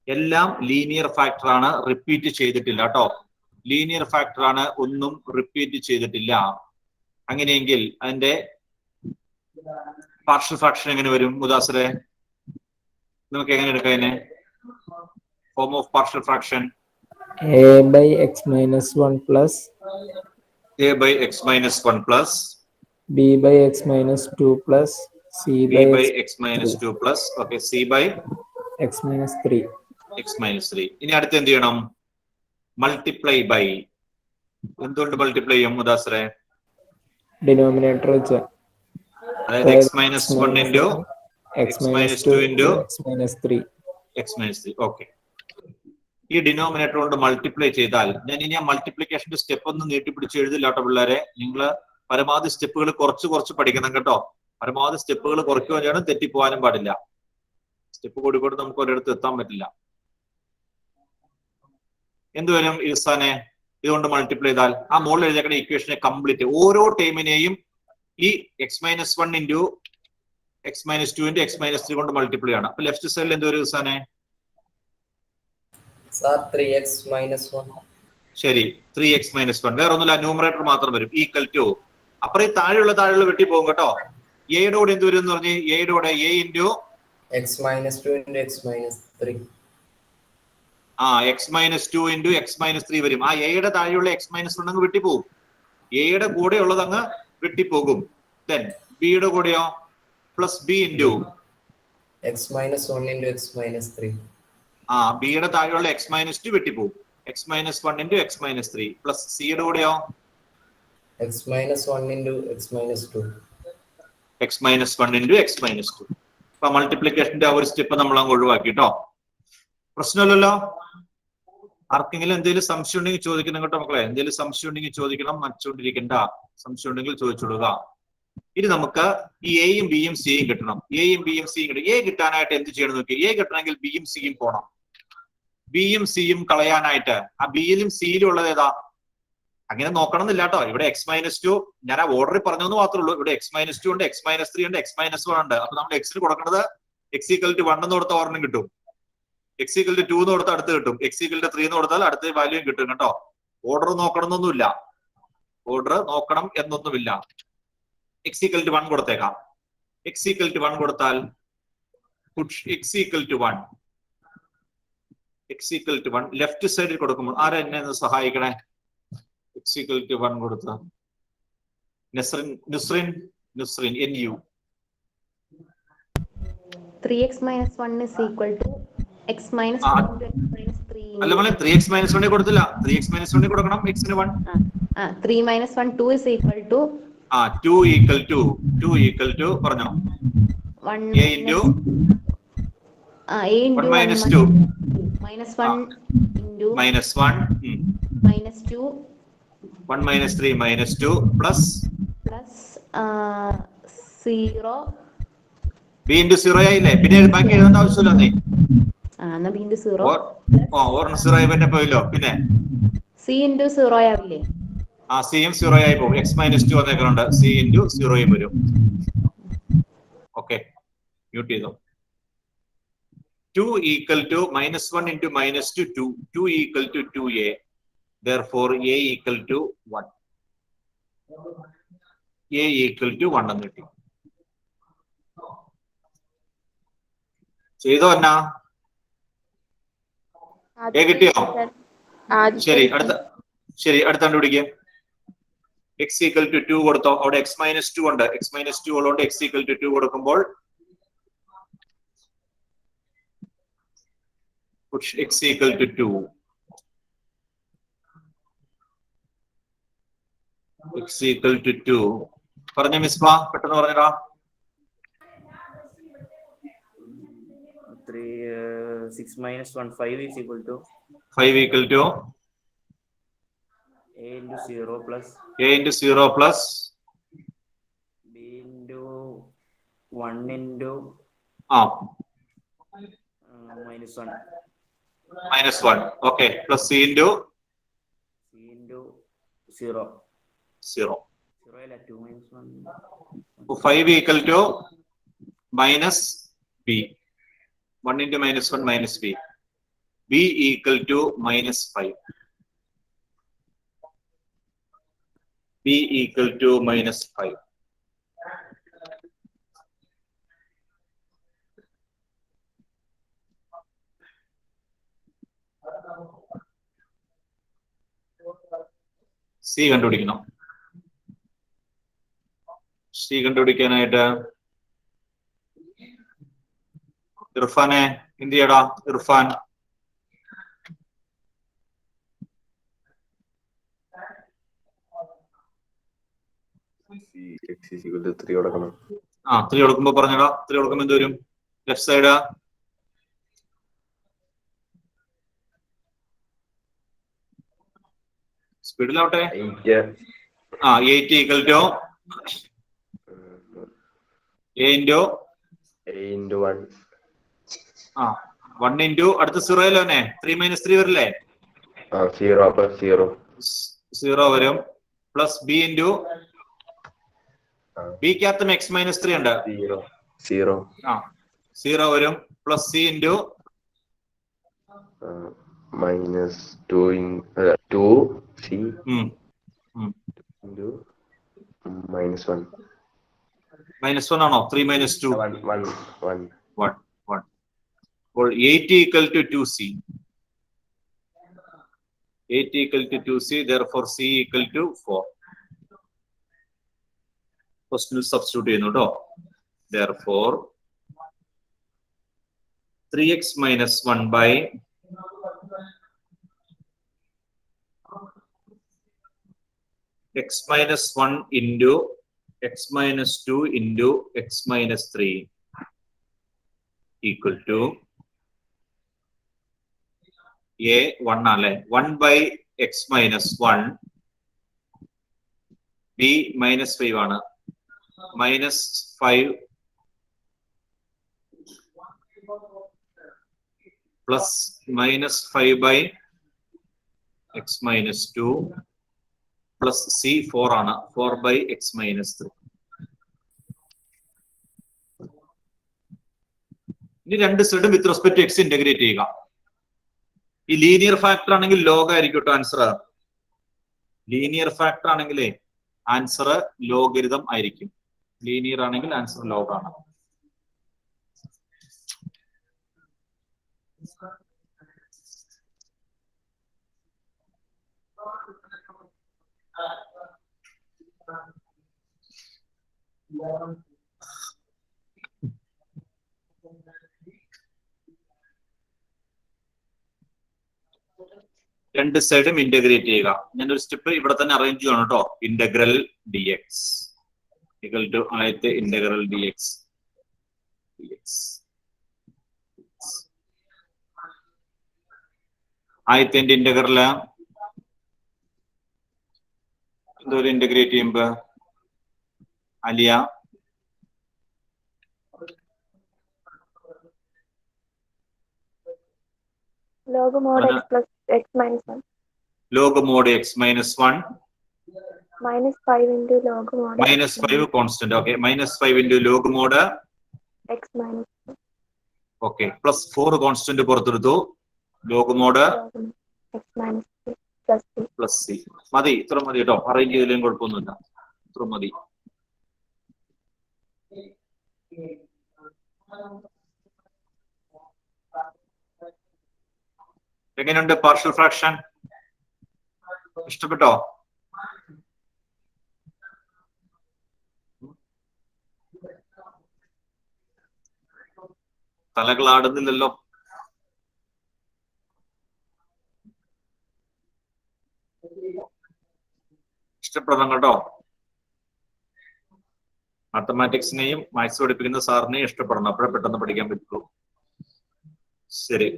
എല്ലാം ലീനിയർ ഫാക്ടർ ആണ്, റിപ്പീറ്റ് ചെയ്തിട്ടില്ല കേട്ടോ. ലീനിയർ ഫാക്ടർ ആണ്, ഒന്നും റിപ്പീറ്റ് ചെയ്തിട്ടില്ല. അങ്ങനെയെങ്കിൽ അതിന്റെ പാർഷ്യൽ ഫ്രാക്ഷൻ എങ്ങനെ വരും മുദാസിറെ? നമുക്ക് എങ്ങനെ എടുക്കാം അതിനെ? Form of partial fraction a/x - 1 plus a/x - 1 plus b/x - 2 plus b/x - 2 plus okay c/x - 3. ഇനി അടുത്ത് എന്ത് ചെയ്യണം? Multiply by. എന്തുകൊണ്ട് മൾട്ടിപ്ലൈ ചെയ്യും മുദാസിറെ? ഡിനോമിനേറ്റർ വെച്ച്, അതായത് x - 1 × x - 2 × x - 3. ഓക്കെ. ഈ ഡിനോമിനേറ്റർ കൊണ്ട് മൾട്ടിപ്ലൈ ചെയ്താൽ, ഞാൻ ഇനി ആ മൾട്ടിപ്ലിക്കേഷന്റെ സ്റ്റെപ്പ് ഒന്നും നീട്ടിപ്പിടിച്ച് എഴുതില്ല കേട്ടോ പിള്ളേരെ. നിങ്ങൾ പരമാവധി സ്റ്റെപ്പുകൾ കുറച്ച് പഠിക്കണം കേട്ടോ. പരമാവധി സ്റ്റെപ്പുകൾ കുറയ്ക്കുകയും ചെയ്യണം, തെറ്റിപ്പോകാനും പാടില്ല. സ്റ്റെപ്പ് കൂടിക്കൂടി നമുക്ക് ഒരിടത്ത് എത്താൻ പറ്റില്ല. എന്തുവരും ഇസാനെ ഇതുകൊണ്ട് മൾട്ടിപ്ലൈ ചെയ്താൽ? ആ മുകളിൽ എഴുതിയേക്കുന്ന ഇക്വേഷനെ കംപ്ലീറ്റ് ഓരോ ടൈമിനെയും ഈ x - 1 × x - 2 × x - 3 കൊണ്ട് മൾട്ടിപ്ലൈ ആണ്. അപ്പൊ ലെഫ്റ്റ് സൈഡിൽ എന്തുവരും ഇസാനെ? 3x - 1. ശരി, 3x - 1. വേറെ ഒന്നുമില്ല, ന്യൂമറേറ്റർ മാത്രം വരും. ഈക്വൽ ടു, അപ്പുറം ഈ താഴെയുള്ള വെട്ടി പോകും കേട്ടോ. എയുടെ കൂടെ എന്ത് വരും എന്ന് പറഞ്ഞ്? എയുടെ കൂടെ a × x - 2 × x - 3. x - 2 × x - 3 വരും. ആ എയുടെ താഴെയുള്ള x - 1 അങ്ങ് വെട്ടിപ്പോകും. എയുടെ കൂടെ ഉള്ളത് അങ്ങ് വെട്ടിപ്പോകും. ദെൻ ബിയുടെ കൂടെയോ? Plus b × x - 1 × x - 3. ബിയുടെ താഴെയുള്ള x - 2 വെട്ടിപ്പോകും. x - 1 × x - 3 പ്ലസ് സിയുടെ കൂടെയോ? x - 1 × x - 2. x - 1 × x - 2. അപ്പൊ മൾട്ടിപ്ലിക്കേഷന്റെ ആ ഒരു സ്റ്റെപ്പ് നമ്മൾ അങ്ങ് ഒഴിവാക്കി കേട്ടോ. പ്രശ്നമില്ലല്ലോ? ആർക്കെങ്കിലും എന്തെങ്കിലും സംശയം ഉണ്ടെങ്കിൽ ചോദിക്കണം കേട്ടോ മക്കളെ. എന്തെങ്കിലും സംശയം ഉണ്ടെങ്കിൽ ചോദിക്കണം, മറ്റുകൊണ്ടിരിക്കണ്ട. സംശയം ഉണ്ടെങ്കിൽ ചോദിച്ചുകൊടുക്കുക. ഇനി നമുക്ക് ഈ എയും ബിയും സിയും കിട്ടണം. എയും ബിയും സിയും കിട്ടും. എ കിട്ടാനായിട്ട് എന്ത് ചെയ്യണം നോക്കി. എ കിട്ടണമെങ്കിൽ ബിയും സിയും പോണം. ബിയും സിയും കളയാനായിട്ട് ആ ബിയിലും സിയിലും ഉള്ളത് ഏതാ? അങ്ങനെ നോക്കണം എന്നില്ല കേട്ടോ. ഇവിടെ x-2 ഞാൻ ആ ഓർഡറിൽ പറഞ്ഞെന്ന് മാത്രമേ ഉള്ളൂ. ഇവിടെ x-2 ഉണ്ട്, x-3 ഉണ്ട്, x-1 ഉണ്ട്. അപ്പൊ നമ്മൾ എക്സിന് കൊടുക്കേണ്ടത് x=1 എന്ന് കൊടുത്ത ഓർഡറും കിട്ടും, x=2 എന്ന് കൊടുത്താൽ അടുത്ത് കിട്ടും, x=3 എന്ന് കൊടുത്താൽ അടുത്ത വാല്യൂയും കിട്ടും കേട്ടോ. ഓർഡർ നോക്കണം എന്നൊന്നുമില്ല, ഓർഡർ നോക്കണം എന്നൊന്നുമില്ല. x=1 കൊടുത്തേക്കാം. x=1 കൊടുത്താൽ x=1 ലെഫ്റ്റ് സൈഡിൽ കൊടുക്കുമ്പോൾ ആരാ എന്നെ ഒന്ന് സഹായിക്കണേ? x=1 കൊടുത്ത നുസ്രിൻ NU. 3x minus 1 is equal to x minus 2 into x minus 3. അല്ല മോനെ 3x minus 1 കൊടുത്തില്ല. 3x minus 1 കൊടുക്കണം. x ന് 1. 3 minus 1 2 is equal to 2 equal to പറഞ്ഞോ. 1 a into 1 minus 2 minus 1 into minus 1 minus 2 1 minus 3 minus 2 plus 0. b into 0 ആയില്ലേ? പിന്നെ ബാക്കി എഴുതേണ്ട ആവശ്യമില്ല. നീ എന്നാ b into 0 ഓർ 0 ആയി പിന്നെ പോയല്ലോ. പിന്നെ c into 0 ആവില്ലേ? c യും 0 ആയി പോകും. x-2 വന്നേക്കുന്നുണ്ട്. c into 0 യും വരും. ഓക്കെ, മ്യൂട്ട് ചെയ്തോ. 2 equal to minus 1 into minus 2 2 equal to 2a. Therefore a equal to 1. a equal to 1 എന്ന് കിട്ടി. ചെയ്തോ എന്നാ? a കിട്ടിയോ? ശരി, അടുത്ത കണ്ടുപിടിക്കുക. x equal to 2 കൊടുത്തോ. അവിടെ x-2 ഉണ്ട്. x-2 ഉള്ളതുകൊണ്ട് x equal to 2 കൊടുക്കുമ്പോൾ x equal to 2. x equal to 2. പറഞ്ഞ മിസ്ബ, പെട്ടെന്ന് പറഞ്ഞടാ. 6 minus 1 5 is equal to 5 equal to a into 0 plus a into 0 plus b into 1 into minus 1 okay, plus c into 0 ല്ല 2 minus 1. 5 equal to minus b. 1 into minus 1 minus b. b equal to minus 5. b equal to minus 5. c കണ്ടുപിടിക്കണം. c കണ്ടുപിടിക്കാനായിട്ട് ഇർഫാനെ എന്ത് ചെയ്യടാ? Irfan x is equal to 3 കൊടുക്കണം. 3 കൊടുക്കുമ്പോ പറഞ്ഞടാ. 3 കൊടുക്കുമ്പോ എന്ത് വരും? ലെഫ്റ്റ് സൈഡ് സ്പീഡിലാവട്ടെ. 8 equal to a into 1. 1 into അടുത്ത 0 അല്ലേ? 3 minus 3 വരില്ലേ? 0 plus 0 വരും. Plus b into b ക്കകത്തും x-3 ഉണ്ട്. 0 വരും. Plus c into minus 2 c into minus 1. minus 1 ആണോ? 3 minus 2 1. അപ്പോൾ 8 equal to 2c. 8 equal to 2c. Therefore c equal to 4. Question substitute ചെയ്യുന്നു കേട്ടോ. Therefore 3x minus 1 by x minus 1 into x minus 2 into x minus 3 equal to A 1 ആണല്ലേ. 1 by x minus 1, b minus 5 ആണ്, minus 5 plus minus 5 by x minus 2 plus c 4 ആണ്, 4 by x minus 3. ഇനി രണ്ട് സൈഡും with respect to X integrate ചെയ്യുക. ഈ linear factor ആണെങ്കിൽ log ആയിരിക്കും കേട്ടോ ആൻസർ. ലീനിയർ ഫാക്ടർ ആണെങ്കിലേ ആൻസർ ലോഗരിതം ആയിരിക്കും. ലീനിയർ ആണെങ്കിൽ ആൻസർ ലോഗ് ആണ്. രണ്ട് സൈഡും ഇന്റഗ്രേറ്റ് ചെയ്യുക. ഞാനൊരു സ്റ്റെപ്പ് ഇവിടെ തന്നെ അറേഞ്ച് ചെയ്യണം കേട്ടോ. Integral d x equal to ആദ്യത്തെ ഇന്റഗ്രൽ ഡി എക്സ്. ആദ്യത്തെ ഇന്റഗ്രല് എന്തോരം ഇന്റഗ്രേറ്റ് ചെയ്യുമ്പോ അലിയ log mod x plus x minus 1. Log mod x minus 1. Minus 5 into log mod minus 5 constant. Okay. Minus 5 into log mod x minus 1. Okay. Plus 4 constant പുറത്തെടുത്തു. Log mod x minus 3 plus c. Plus c. മതി. ഇത്ര മതി കേട്ടോ. Arrange ചെയ്തില്ലേലും കുഴപ്പമൊന്നുമില്ല. ഇത്ര മതി. എങ്ങനെയുണ്ട് partial fraction? ഇഷ്ടപ്പെട്ടോ? തലകളാടുന്നില്ലല്ലോ. ഇഷ്ടപ്പെടണം കേട്ടോ. മാത്തമാറ്റിക്സിനെയും മാത്സ് പഠിപ്പിക്കുന്ന സാറിനെയും ഇഷ്ടപ്പെടണം. അപ്പോഴേ പെട്ടെന്ന് പഠിക്കാൻ പറ്റുള്ളൂ. ശരി,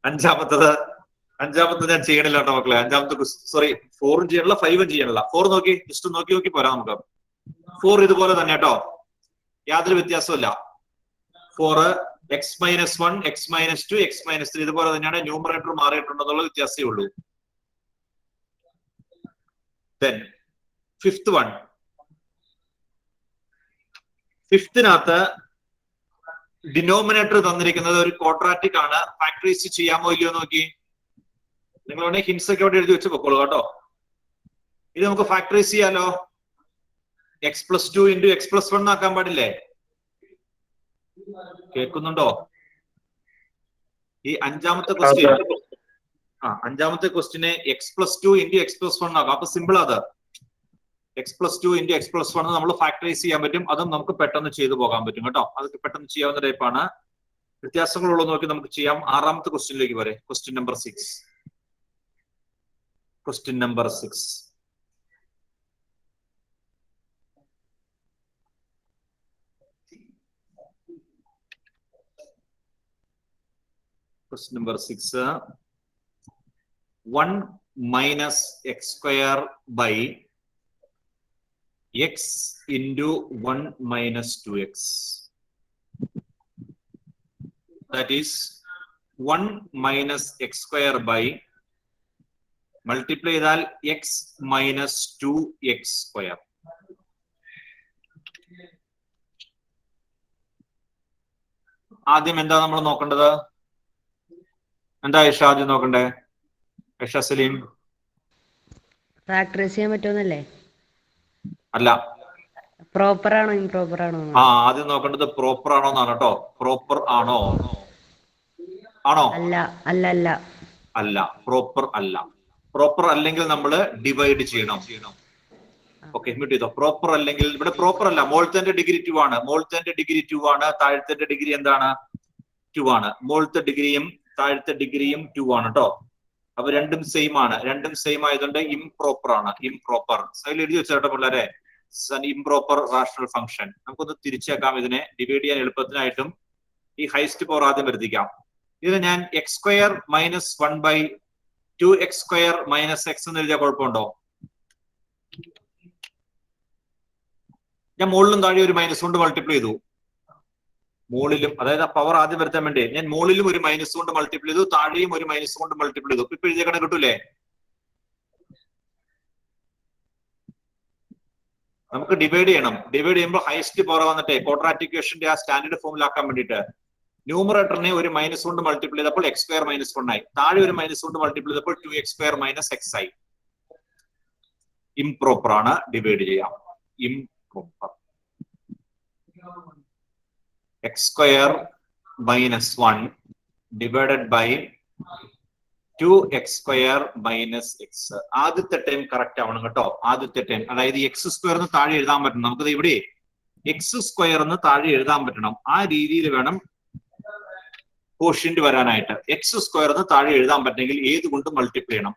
അഞ്ചാമത്തത് ഞാൻ ചെയ്യണില്ല കേട്ടോ മക്കളെ. അഞ്ചാമത്തെ സോറി 4 ചെയ്യണില്ല, 5 ചെയ്യണില്ല. 4 നോക്കി, ജസ്റ്റ് നോക്കി പോരാ നമുക്ക്. 4 ഇതുപോലെ തന്നെ കേട്ടോ, യാതൊരു വ്യത്യാസമില്ല. 4 x minus 1, x minus 2, x minus 3 ഇതുപോലെ തന്നെയാണ്. ന്യൂമറേറ്റർ മാറിയിട്ടുണ്ടെന്നുള്ള വ്യത്യാസമേ ഉള്ളൂ. Then fifth one, ഫിഫ്തിനകത്ത് ഡിനോമിനേറ്റർ തന്നിരിക്കുന്നത് ഒരു ക്വാഡ്രാറ്റിക് ആണ്. ഫാക്ടറൈസ് ചെയ്യാമോ ഇല്ലയോ നോക്കി. നിങ്ങൾ വേണമെങ്കിൽ ഹിൻസ് ഒക്കെ അവിടെ എഴുതി വെച്ച് പൊക്കോളൂ കേട്ടോ. ഇത് നമുക്ക് ഫാക്ടറൈസ് ചെയ്യാലോ. x+2 into x+1 ആക്കാൻ പാടില്ലേ? കേൾക്കുന്നുണ്ടോ? ഈ അഞ്ചാമത്തെ ക്വസ്റ്റ്യനെ x+2 into x+1 ആക്കാം. അപ്പൊ സിമ്പിൾ അത്. x+2 into x+1 നമ്മൾ ഫാക്ടറൈസ് ചെയ്യാൻ പറ്റും. അതും നമുക്ക് പെട്ടെന്ന് ചെയ്തു പോകാൻ പറ്റും കേട്ടോ. അതൊക്കെ പെട്ടെന്ന് ചെയ്യാവുന്ന ടൈപ്പാണ്. വ്യത്യാസങ്ങളുള്ളത് നോക്കി നമുക്ക് ചെയ്യാം. ആറാമത്തെ ക്വസ്റ്റ്യനിലേക്ക് വരെ. Question number 6. Question number 6. Question number 6. 1 minus x square by x into 1 minus 2x. That is 1 minus x square by multiply ചെയ്താൽ x minus 2x square. ആദ്യം എന്താ നമ്മൾ നോക്കേണ്ടത്? എന്താ ഐഷ ആദ്യം നോക്കണ്ടേ? ഐഷ സലീം, ഫാക്ടറൈസ് ചെയ്യാൻ പറ്റുമെന്നല്ലേ? അല്ല, പ്രോപ്പർ ആണോ ഇംപ്രോപ്പർ ആണോ? ആദ്യം നോക്കേണ്ടത് പ്രോപ്പർ ആണോ എന്നാണ് കേട്ടോ. പ്രോപ്പർ ആണോ? അല്ല അല്ല അല്ല അല്ല, പ്രോപ്പർ അല്ല. പ്രോപ്പർ അല്ലെങ്കിൽ നമ്മൾ ഡിവൈഡ് ചെയ്യണം. ഓക്കെ, മ്യൂട്ട് ചെയ്തോ. പ്രോപ്പർ അല്ലെങ്കിൽ ഇവിടെ പ്രോപ്പർ അല്ല. മോളത്തെ ഡിഗ്രി 2 ആണ്. മോളത്തെ ഡിഗ്രി 2 ആണ്. താഴത്തെ ഡിഗ്രി എന്താണ്? 2 ആണ്. മോളത്തെ ഡിഗ്രിയും താഴത്തെ ഡിഗ്രിയും 2 ആണ് കേട്ടോ. അപ്പൊ രണ്ടും സെയിം ആണ്. രണ്ടും സെയിം ആയതുകൊണ്ട് ഇംപ്രോപ്പർ ആണ്. ഇംപ്രോപ്പർ സൈഡിൽ എഴുതി വെച്ചോട്ടെ പിള്ളേരെ. Improper rational function. നമുക്കൊന്ന് തിരിച്ചേക്കാം. ഇതിനെ ഡിവൈഡ് ചെയ്യാൻ എളുപ്പത്തിനായിട്ടും ഈ ഹൈസ്റ്റ് പവർ ആദ്യം വരുത്തിക്കാം. ഇതിന് ഞാൻ X square minus 1/2x² minus X എന്ന് എഴുതിയ കുഴപ്പമുണ്ടോ? ഞാൻ മുകളിലും താഴെ ഒരു മൈനസ് കൊണ്ട് മൾട്ടിപ്ലൈ ചെയ്തു. മുകളിലും, അതായത് പവർ ആദ്യം വരുത്താൻ വേണ്ടി ഞാൻ മുകളിലും ഒരു മൈനസ് കൊണ്ട് മൾട്ടിപ്ലൈ ചെയ്തു, താഴെയും ഒരു മൈനസ് കൊണ്ട് മൾട്ടിപ്ലൈ ചെയ്തു. ഇപ്പൊ എഴുതിയ കണക്ക് കിട്ടൂലേ? നമുക്ക് ഡിവൈഡ് ചെയ്യണം. ഡിവൈഡ് ചെയ്യുമ്പോൾ ഹൈസ്റ്റ് പവർ വന്നിട്ട് ക്വാഡ്രാറ്റിക് ഇക്വേഷന്റെ ആ സ്റ്റാൻഡേർഡ് ഫോമിലാക്കാൻ വേണ്ടിയിട്ട് ന്യൂമറേറ്ററിനെ ഒരു മൈനസ് കൊണ്ട് മൾട്ടിപ്ലൈ ചെയ്തപ്പോൾ x² - 1 ആയി. താഴെ ഒരു മൈനസ് കൊണ്ട് മൾട്ടിപ്ലൈ ചെയ്തപ്പോൾ 2x² - x ആയി. ഇംപ്രോപ്പർ ആണ്, ഡിവൈഡ് ചെയ്യാം. Improper. x² - 1 divided by 2x² - x. ആദ്യത്തെ ടൈം കറക്റ്റ് ആവണം കേട്ടോ. ആദ്യത്തെ ടൈം, അതായത് x² എന്ന് താഴെ എഴുതാൻ പറ്റണം. നമുക്കത് ഇവിടെ x² എന്ന് താഴെ എഴുതാൻ പറ്റണം. ആ രീതിയിൽ വേണം കോഷ്യന്റ് വരാനായിട്ട്. x² എന്ന് താഴെ എഴുതാൻ പറ്റണമെങ്കിൽ ഏത് കൊണ്ട് മൾട്ടിപ്ലൈ ചെയ്യണം?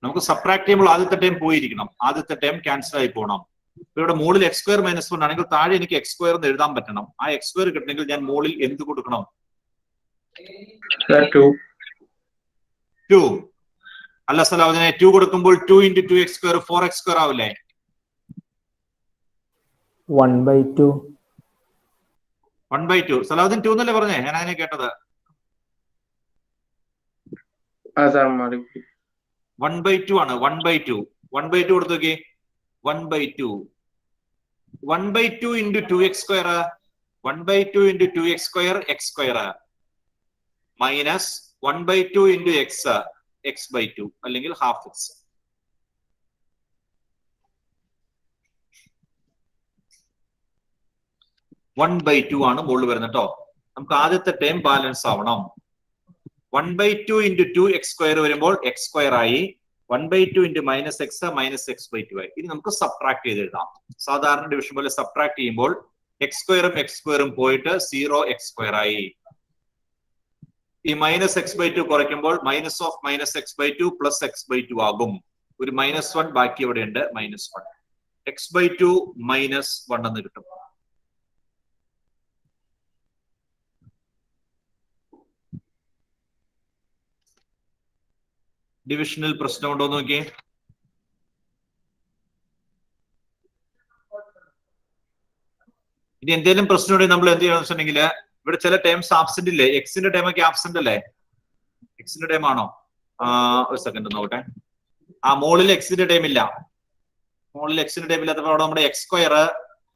നമുക്ക് സബ്ട്രാക്ട് ചെയ്യുമ്പോൾ ആദ്യത്തെ ടൈം പോയിരിക്കണം. ആദ്യത്തെ ടൈം ക്യാൻസൽ ആയി പോകണം. ഇവിടെ മുകളിൽ x² - 1 ആണെങ്കിൽ താഴെ എനിക്ക് x² എന്ന് എഴുതാൻ പറ്റണം. ആ x² കിട്ടണമെങ്കിൽ ഞാൻ മുകളിൽ എന്ത് കൊടുക്കണം? 2. അല്ല സലാഹുദ്ദീനെ, 2 കൊടുക്കുമ്പോൾ 2 × 2x² 4x² ആവില്ലേ? 1/2. 1/2. സലാഹുദ്ദീൻ 2 എന്നല്ലേ പറഞ്ഞേ? ഞാൻ അതിനെ കേട്ടത് 1/2 ആണ്. 1/2 കൊടുത്തു നോക്കി. 1/2 1/2 × 2x². 1/2 × 2x² x² minus 1/2 × x x/2 അല്ലെങ്കിൽ ഹാഫ് x. (1/2) ആണ് മുകളിൽ വരുന്നത് കേട്ടോ. നമുക്ക് ആദ്യത്തെ ടൈം ബാലൻസ് ആവണം. 1/2 × 2x² വരുമ്പോൾ x² ആയി. 1/2 × -x -x/2 ആയി. ഇനി നമുക്ക് സബ്ട്രാക്ട് ചെയ്ത് എഴുതാം. സാധാരണ ഡിവിഷൻ പോലെ സബ്ട്രാക്ട് ചെയ്യുമ്പോൾ x² x² പോയിട്ട് 0x² ആയി. ഈ -x/2 കുറയ്ക്കുമ്പോൾ -(-x/2) +x/2 ആകും. ഒരു -1 ബാക്കി ഇവിടെ ഉണ്ട്. -1 x/2 -1 എന്ന് കിട്ടും. ഡിവിഷനിൽ പ്രശ്നമുണ്ടോ നോക്കിയേ. ഇനി എന്തെങ്കിലും പ്രശ്നമുണ്ടെങ്കിൽ നമ്മൾ എന്ത് ചെയ്യണമെന്ന് വെച്ചിട്ടുണ്ടെങ്കിൽ ഇവിടെ ചില ടൈംസ് ആബ്സെന്റ് ഇല്ലേ? എക്സിന്റെ ടൈം ഒക്കെ ആബ്സെന്റ് അല്ലേ? എക്സിന്റെ ടൈം ആണോ? ഒരു സെക്കൻഡ് നോക്കട്ടെ. മുകളിൽ എക്സിന്റെ ടൈം ഇല്ല. മുകളിൽ എക്സിന്റെ ടൈം ഇല്ലാത്തപ്പോൾ അവിടെ നമ്മുടെ x²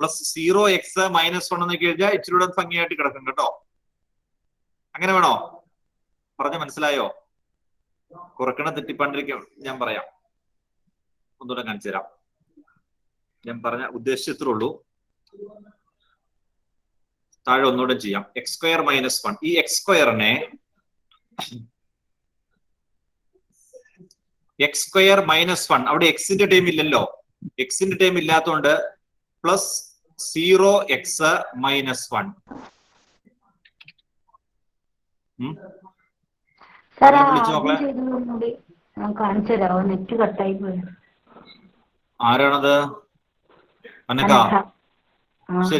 + 0x - 1 എന്നൊക്കെ എഴുതിയാൽ ഇച്ചിരി കൂടെ ഭംഗിയായിട്ട് കിടക്കും കേട്ടോ. അങ്ങനെ വേണോ? പറഞ്ഞ മനസ്സിലായോ? കുറക്കണ തെറ്റിപ്പാണ്ടിരിക്കും. ഞാൻ പറയാം, ഒന്നുകൂടെ കാണിച്ചു തരാം. ഞാൻ പറഞ്ഞ ഉദ്ദേശിച്ചത്രേ ഉള്ളൂ. താഴെ ഒന്നുകൂടെ ചെയ്യാം. x² - 1. ഈ x²നെ x² - 1 അവിടെ എക്സിന്റെ ടൈം ഇല്ലല്ലോ. എക്സിന്റെ ടൈം ഇല്ലാത്തതുകൊണ്ട് +0x - 1. ആരാണത്? അനക്ക?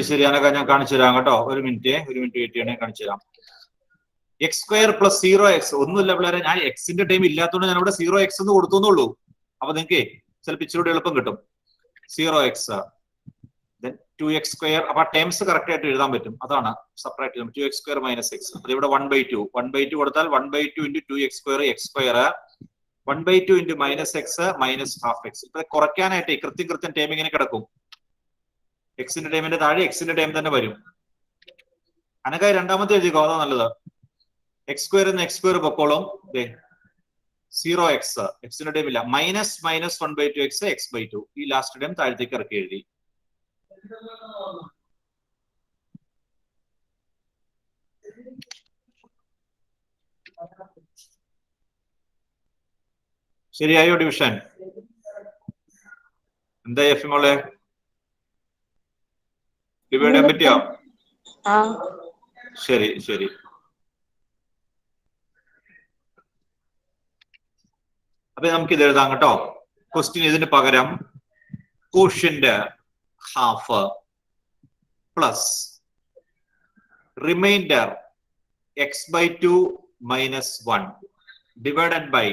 ശരി അനക്ക, ഞാൻ കാണിച്ചു തരാം കേട്ടോ. ഒരു മിനിറ്റ് വെയിറ്റ് ചെയ്യണേ, കാണിച്ചു തരാം. x² + 0x ഒന്നുമില്ല പിള്ളേരെ. ഞാൻ എക്സിന്റെ ടൈം ഇല്ലാത്തതുകൊണ്ട് ഞാൻ ഇവിടെ 0x എന്ന് കൊടുത്തുന്നുള്ളൂ. അപ്പൊ നിങ്ങൾക്ക് ചിലപ്പോൾ ഇച്ചിരി എളുപ്പം കിട്ടും. 0x then 2x². അപ്പൊ ടൈംസ് കറക്റ്റ് ആയിട്ട് എഴുതാൻ പറ്റും. അതാണ് സബ്ട്രാക്ട് ചെയ്യുന്നത്. 2x² - x. അത് ഇവിടെ 1/2 കൊടുത്താൽ 1/2 × 2x² x². 1/2 × -x -(-x). ഇപ്പൊ കുറയ്ക്കാനായിട്ട് കൃത്യം ടൈം ഇങ്ങനെ കിടക്കും. എക്സിന്റെ ടൈമിന്റെ താഴെ എക്സിന്റെ ടൈം തന്നെ വരും. അനക്കായി രണ്ടാമത്തെ എഴുതിക്കോ, അതാ നല്ലത്. x² എന്ന് x² പൊക്കോളും. 0x എക്സിന്റെ ടൈം ഇല്ല. -(-1/2x x/2). ഈ ലാസ്റ്റ് ടൈം താഴത്തേക്ക് ഇറക്കി എഴുതി. ശരിയായോ ഡിവിഷൻ? എന്താ എഫ് മോളെ? ഡിവൈഡ് ചെയ്യാൻ പറ്റിയോ? ശരി. അപ്പൊ നമുക്ക് ഇത് എഴുതാം കേട്ടോ. ക്വസ്റ്റ്യൻ ഇതിന് പകരം quotient half plus reminder x/2 minus 1 divided by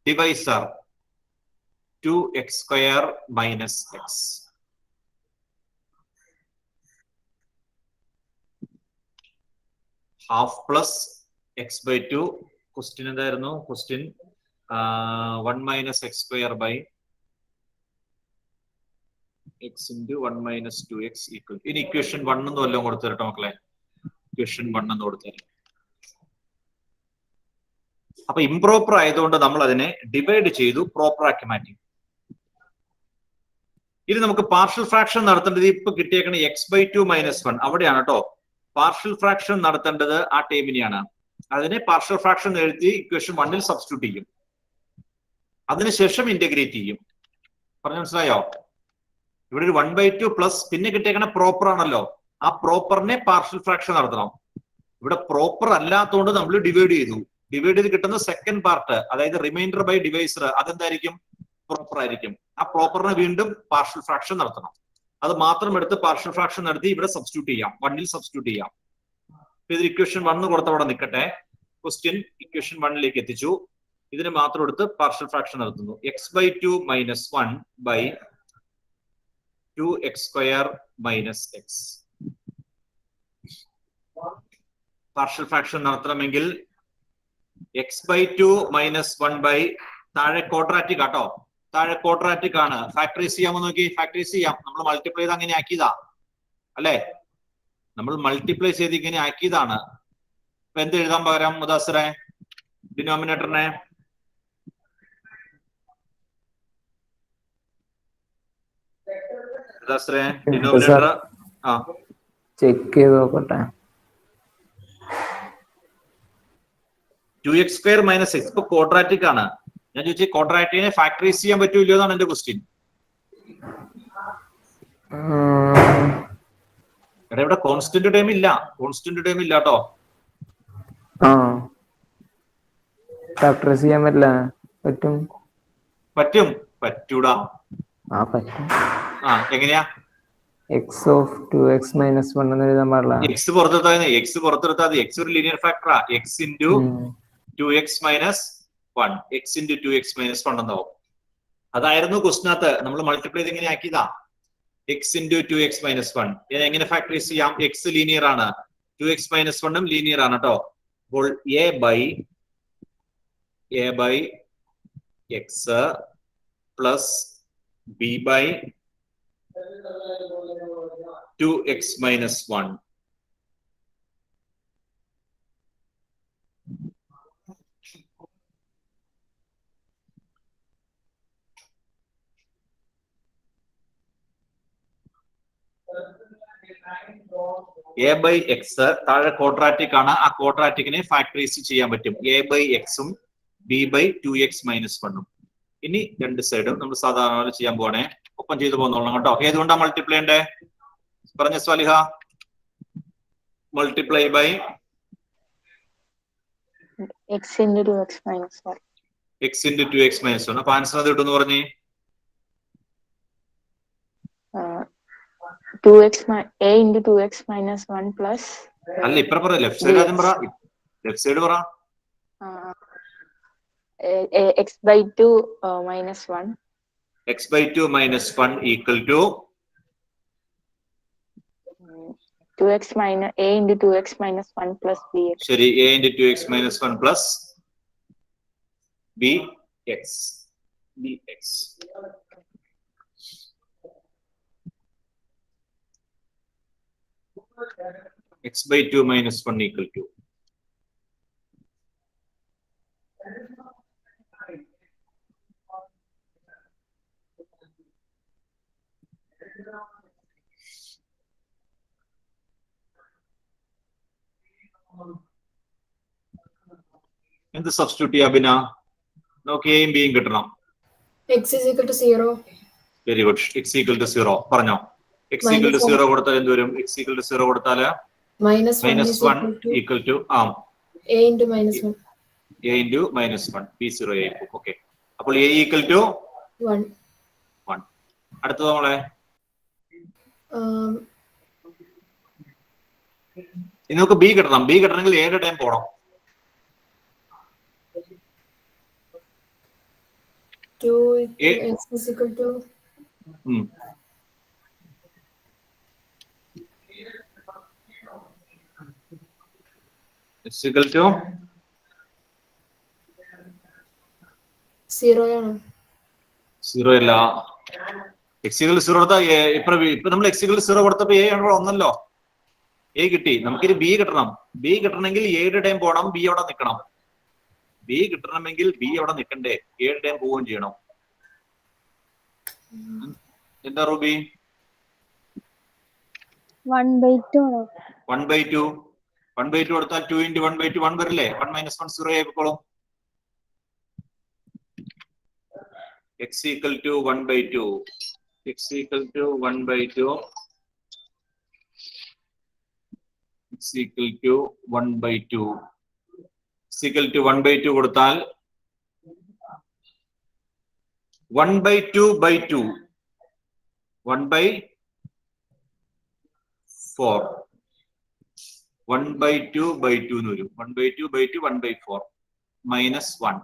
divisor 2x² minus x. Half plus x/2. Question എന്തായിരുന്നു? Question 1 minus x² by x into 1 minus 2x equal. ഇനി ഇക്വേഷൻ 1 എന്ന് വല്ലതും കൊടുത്തു തരട്ടോ മക്കളെ. ഇക്വേഷൻ 1 എന്ന് കൊടുത്തു തരാം. അപ്പൊ ഇംപ്രോപ്പർ ആയതുകൊണ്ട് നമ്മൾ അതിനെ ഡിവൈഡ് ചെയ്തു പ്രോപ്പർ ആക്കി മാറ്റി. ഇനി നമുക്ക് പാർഷ്യൽ ഫ്രാക്ഷൻ നടത്തേണ്ടത് ഇപ്പൊ കിട്ടിയേക്കണ x/2 മൈനസ് 1 അവിടെയാണ് കേട്ടോ. പാർഷ്യൽ ഫ്രാക്ഷൻ നടത്തേണ്ടത് ആ ടേമിനെയാണ്. അതിനെ പാർഷ്യൽ ഫ്രാക്ഷൻ എഴുതി ഇക്വേഷൻ 1-ൽ സബ്സ്റ്റിറ്റ്യൂട്ട് ചെയ്യും. അതിനുശേഷം ഇന്റഗ്രേറ്റ് ചെയ്യും. പറഞ്ഞു മനസ്സിലായോ? ഇവിടെ ഒരു 1/2 പ്ലസ് പിന്നെ കിട്ടിയേക്കണ പ്രോപ്പർ ആണല്ലോ. ആ പ്രോപ്പറിനെ പാർഷ്യൽ ഫ്രാക്ഷൻ നടത്തണം. ഇവിടെ പ്രോപ്പർ അല്ലാത്തതുകൊണ്ട് നമ്മൾ ഡിവൈഡ് ചെയ്തു. ഡിവൈഡ് ചെയ്ത് കിട്ടുന്ന സെക്കൻഡ് പാർട്ട്, അതായത് റിമൈൻഡർ ബൈ ഡിവൈസർ, അതെന്തായിരിക്കും? പ്രോപ്പർ ആയിരിക്കും. ആ പ്രോപ്പറിനെ വീണ്ടും പാർഷ്യൽ ഫ്രാക്ഷൻ നടത്തണം. അത് മാത്രം എടുത്ത് പാർഷ്യൽ ഫ്രാക്ഷൻ നടത്തി ഇവിടെ സബ്സ്റ്റിറ്റ്യൂട്ട് ചെയ്യാം, 1-ൽ സബ്സ്റ്റിറ്റ്യൂട്ട് ചെയ്യാം. ഇതിൽ ഇക്വേഷൻ 1 കൊടുത്തവിടെ നിൽക്കട്ടെ. ക്വസ്റ്റ്യൻ ഇക്വേഷൻ 1-ലേക്ക് എത്തിച്ചു. ഇതിന് മാത്രം എടുത്ത് പാർഷ്യൽ ഫ്രാക്ഷൻ നടത്തുന്നു. x/2 minus 1 by 2x² minus x. Partial fraction നടത്തണമെങ്കിൽ x/2 മൈനസ് 1 ബൈ താഴെ ക്വാഡ്രാറ്റിക് ആട്ടോ. താഴെ ക്വാഡ്രാറ്റിക് ആണ്. ഫാക്ടറൈസ് ചെയ്യാമോ നോക്കി? ഫാക്ടറൈസ് ചെയ്യാം. നമ്മൾ മൾട്ടിപ്ലൈ ചെയ്ത് അങ്ങനെ ആക്കിയതാ അല്ലേ? നമ്മൾ മൾട്ടിപ്ലൈ ചെയ്ത് ഇങ്ങനെ ആക്കിയതാണ്. ഇപ്പൊ എന്ത് എഴുതാൻ പകരം മുദാസിറെ? ഡിനോമിനേറ്ററിനെ മുദാസിറെ ഡിനോമിനേറ്റർ ചെക്ക് ചെയ്ത് നോക്കട്ടെ. 2x² മൈനസ് x ഇപ്പൊ ക്വാഡ്രാറ്റിക് ആണ്. ഞാൻ ചോദിച്ചു ക്വാഡ്രാറ്റിക്കിനെ ഫാക്ടറൈസ് ചെയ്യാൻ പറ്റൂല്ലോ എന്നാണ് എന്റെ ക്വസ്റ്റ്യൻ. എടാ ഇവിടെ കോൺസ്റ്റന്റ് ടൈം ഇല്ല. കോൺസ്റ്റന്റ് ടൈം ഇല്ല കേട്ടോ. ഫാക്ടറൈസ് ചെയ്യാൻ പറ്റില്ല. പറ്റും പറ്റും പറ്റൂടാ. പറ്റും. എങ്ങനെയാ? x of 2x minus 1 എന്ന് എഴുതാൻ പാടില്ല. x പുറത്തെടുത്താൽ x ഒരു linear ഫാക്ടറാ. x into 2x minus 1 x into 2x minus 1 എന്നാവും. അതായിരുന്നു ക്വസ്റ്റിനകത്ത്. നമ്മൾ മൾട്ടിപ്ലൈ ചെയ്ത് ഇങ്ങനെ ആക്കിയതാ. x into 2x minus 1 എങ്ങനെ ഫാക്ടറൈസ് ചെയ്യാം? x ലീനിയർ ആണ്, 2x minus 1 ലീനിയർ ആണ് കേട്ടോ. അപ്പോൾ a by x plus b by 2x minus 1. a by x താഴെ ക്വാഡ്രാറ്റിക് ആണ്. ആ ക്വാഡ്രാറ്റിക്കിനെ ഫാക്ടറൈസ് ചെയ്യാൻ പറ്റും. a by x ഉം b by 2x minus 1 ഉം. ഇനി രണ്ട് സൈഡും നമ്മൾ സാധാരണ പോലെ ചെയ്യാൻ പോണേ. ഒപ്പം ചെയ്തു പോകുന്നോളാം കേട്ടോ. ഏതുകൊണ്ടാ മൾട്ടിപ്ലൈ ചെയ്യണ്ടേ? പറഞ്ഞ Swaliha. Multiply by x into 2x minus 1. x into 2x minus 1. അപ്പൊ ആൻസർ അത് കിട്ടുമെന്ന് പറഞ്ഞേ. a into 2x minus 1 plus. അല്ല ഇപ്പറ പറ. ലെഫ്റ്റ് സൈഡ് ആദ്യം പറ. ലെഫ്റ്റ് സൈഡ് പറ. x/2 minus 1. x/2 minus 1 equal to 2x minus a into 2x minus 1 plus bx. ശരി. a into 2x minus 1 plus bx. x/2 minus 1 equal to എന്ത് substitute ചെയ്യാ ബിന? നമുക്ക് എയും ബിയും കിട്ടണം. x is equal to 0. Very good. x equal to 0 പറഞ്ഞോ. x equal to 0 കൊടുത്താൽ എന്ത് വരും? x equal to 0 കൊടുത്താൽ minus 1 equal to a into minus 1. a into minus 1 b0 a. Okay. അപ്പോൾ a equal to 1. അടുത്തത് നമ്മളെ ഇനി നമുക്ക് ബി കിട്ടണം. ബി കിട്ടണമെങ്കിൽ എയുടെ ടൈം പോകണം. 2x is equal to is equal to 0 ആണ്. 0 അല്ല. x equal to 0 കൊടുത്താൽ ഇപ്പൊ നമ്മൾ x equal to 0 കൊടുത്തപ്പോ a ആണ് ഒന്നല്ലോ. a കിട്ടി. നമുക്കിനി b കിട്ടണം. b കിട്ടണമെങ്കിൽ എയുടെ ടൈം പോകണം, b അവിടെ നിൽക്കണം. b കിട്ടണമെങ്കിൽ b അവിടെ നിൽക്കണ്ടേ, എയുടെ ടൈം പോവുകയും ചെയ്യണം. എന്താ റൂബി? 1/2 ആണോ? 1/2. 1/2 കൊടുത്താൽ 2 × 1/2 1 വരില്ലേ? 1 - 1 0 ആയിക്കോളും. x equal to 1/2. x equal to 1/2. x equal to 1/2. x equal to 1/2 കൊടുത്താൽ 1/2/2 1/4 1/2/2 എന്ന് വരും. 1/2/2 1/4 -1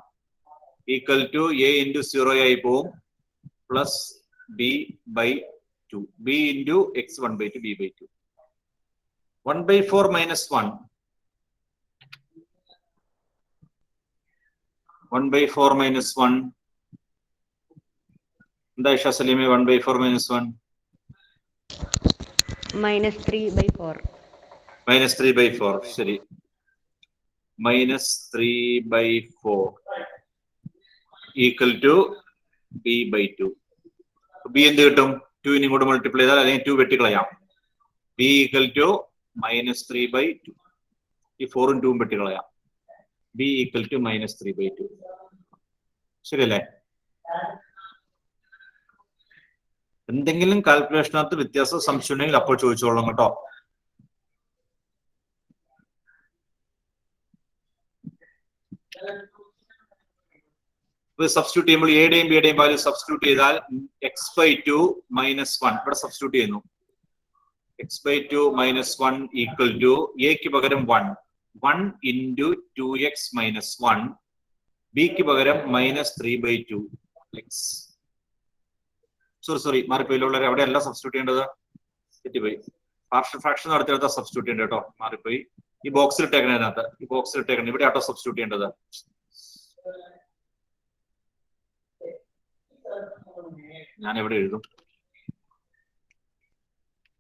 equal to a into 0 ആയി പോവും plus b/2. b into x 1/2 b/2. 1/4 -1 1/4 -1 എന്താ ഇഷ സലീമെ? 1/4 -1 -3/4. -3/4. ശരി. -3/4 equal to b/2. b എന്ത് കിട്ടും? 2 ഇങ്ങോട്ട് മൾട്ടിപ്ലൈ ചെയ്താൽ അല്ലെങ്കിൽ 2 വെട്ടിക്കളയാം. b equal to -3/2. ഈ 4 ഉം 2 ഉം വെട്ടിക്കളയാം. b equal to -3/2. ശരിയല്ലേ? എന്തെങ്കിലും കാൽക്കുലേഷനകത്ത് വ്യത്യാസം സംശയം ഉണ്ടെങ്കിൽ അപ്പോൾ ചോദിച്ചോളാം കേട്ടോ. സബ്സ്റ്റിറ്റ്യൂട്ട് ചെയ്യുമ്പോൾ എയുടെയും ബിയുടെയും വാല്യൂ സബ്സ്റ്റിറ്റ്യൂട്ട് ചെയ്താൽ x/2 -1 ഇവിടെ സബ്സ്റ്റിറ്റ്യൂട്ട് ചെയ്യുന്നു. x/2 -1 equal to എക്ക് പകരം 1 into 2x - 1, ബിക്ക് പകരം -3/2 x. സോറി മാറിപ്പോയില്ലുള്ളവരെ, അവിടെ അല്ല സബ്സ്റ്റിറ്റ്യൂട്ട് ചെയ്യേണ്ടത്, തെറ്റിപ്പോയി. പാർഷ്യൽ ഫ്രാക്ഷൻ നടത്തിയെടുത്താൽ സബ്സ്റ്റിറ്റ്യൂട്ട് ചെയ്യേണ്ടത് കേട്ടോ, മാറിപ്പോയി. ഈ ബോക്സിൽ ഇട്ടേക്കണതിനകത്ത്, ഈ ബോക്സിൽ ഇട്ടേക്കണം, ഇവിടെ ആട്ടോ സബ്സ്റ്റിറ്റ്യൂട്ട് ചെയ്യേണ്ടത്. ഞാൻ എവിടെ എഴുതും?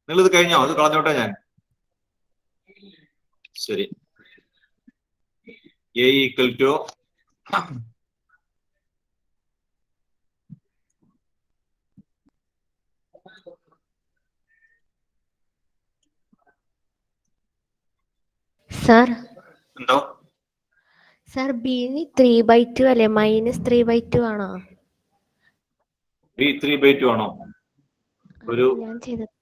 നിങ്ങളിത് കഴിഞ്ഞോ? അത് കളഞ്ഞോട്ടെ ഞാൻ. ശരി. a equal to സാർ എന്തോ? സാർ ബി 3/2 അല്ലേ? -3/2 ആണോ? b 3/2 ആണോ? ഒരു ഞാൻ ചെയ്തത്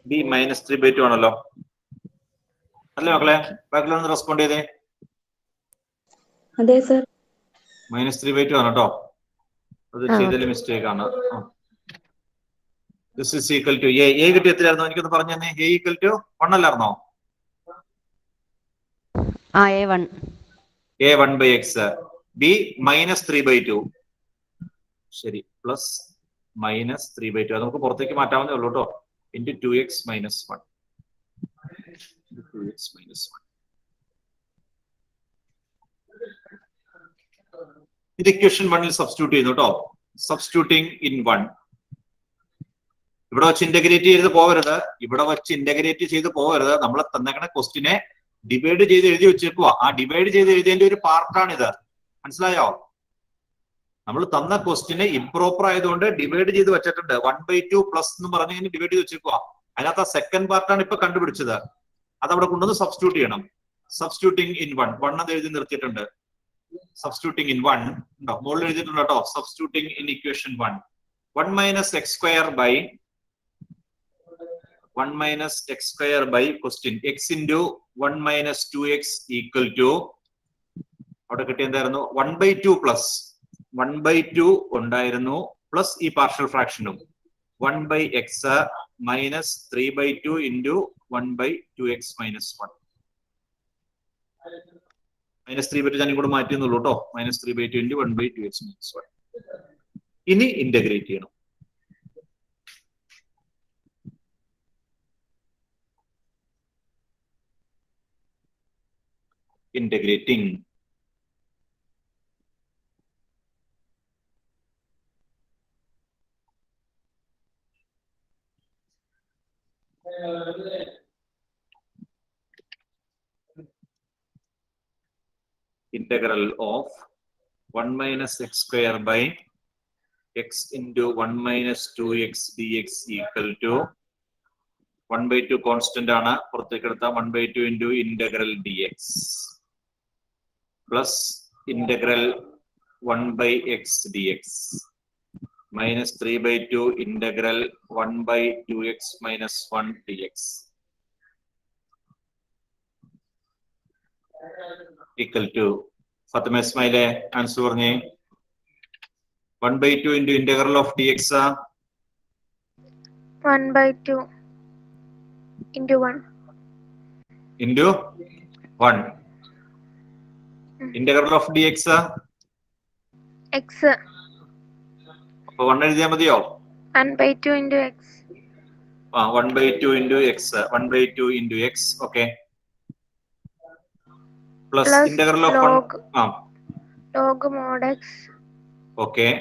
b -3/2 ആണല്ലോ അല്ലേ മക്കളെ? ബാക്കിലൊന്ന് റെസ്പോണ്ട് ചെയ്തേ. അതെ സർ. -3/2 ആണ് കേട്ടോ, അത് ചെയ്തതിൽ മിസ്റ്റേക്ക് ആണ്. This is equal to a. a കിട്ടി എത്രയായിരുന്നു? എനിക്കൊന്ന് പറഞ്ഞു തന്നെ. a equal to 1 അല്ലായിരുന്നോ? a1. a 1/x. b -3/2. ശരി. പ്ലസ് -3/2 അത് നമുക്ക് പുറത്തേക്ക് മാറ്റാവുന്നേ ഉള്ളൂ കേട്ടോ. into 2x - 1. 2x - 1. ഇത് ഇക്വേഷൻ 1ൽ സബ്സ്റ്റിറ്റ്യൂട്ട് ചെയ്യുന്നു കേട്ടോ. Substituting in 1. ഇവിടെ വെച്ച് ഇന്റഗ്രേറ്റ് ചെയ്ത് പോകരുത്, ഇവിടെ വെച്ച് ഇന്റഗ്രേറ്റ് ചെയ്ത് പോകരുത്. നമ്മൾ തന്നേക്കണ ക്വസ്റ്റിനെ ഡിവൈഡ് ചെയ്ത് എഴുതി വെച്ചേക്കുക. ആ ഡിവൈഡ് ചെയ്ത് എഴുതിയതിന്റെ ഒരു പാർട്ടാണിത്. മനസ്സിലായോ? നമ്മൾ തന്ന ക്വസ്റ്റിനെ ഇംപ്രോപ്പർ ആയതുകൊണ്ട് ഡിവൈഡ് ചെയ്ത് വെച്ചിട്ടുണ്ട്. 1/2 പ്ലസ് എന്ന് പറഞ്ഞു കഴിഞ്ഞാൽ ഡിവൈഡ് ചെയ്ത് വെച്ചേക്കുക. അതിനകത്ത് ആ സെക്കൻഡ് പാർട്ടാണ് ഇപ്പൊ കണ്ടുപിടിച്ചത്. അത് അവിടെ കൊണ്ടുവന്ന് സബ്സ്റ്റിറ്റ്യൂട്ട് ചെയ്യണം. സബ്സ്റ്റിറ്റ്യൂട്ടിങ് ഇൻ 1 അത് എഴുതി നിർത്തിയിട്ടുണ്ട്. സബ്സ്റ്റിറ്റ്യൂട്ടിങ് ഇൻ 1 ഉണ്ടോ? മുകളിൽ എഴുതിയിട്ടുണ്ട് കേട്ടോ. Substituting in equation 1. 1 - x² by question x into 1 - 2x equal to അവിടെ കിട്ടിയ എന്തായിരുന്നു? 1/2 പ്ലസ് 1/2 ഉണ്ടായിരുന്നു, പ്ലസ് ഈ partial ഫ്രാക്ഷനും 1/x minus 3/2 into 1/2x minus 1. Minus 3/2 ഞാൻ ഇങ്ങോട്ട് മാറ്റിയെന്നുള്ളൂ കേട്ടോ. minus 3/2 into 1/2x minus 1. ഇനി ഇന്റഗ്രേറ്റ് ചെയ്യണം. Integrating. Integral of 1 minus x square by x into 1 minus 2x dx equal to 1/2 constant ആണ്, പുറത്തേക്ക് എടുത്ത 1/2 into integral dx plus integral 1 by x dx minus 3/2 integral 1/2x minus 1 dx equal to Fatima Ismaile answer പറഞ്ഞേ. 1/2 into integral of dx 1/2 into 1 into 1. Integral of dx x അപ്പൊ 1 എഴുതിയാൽ മതിയോ? 1/2 into x 1/2 into x 1/2 into x okay plus integral of log 1 log mod x okay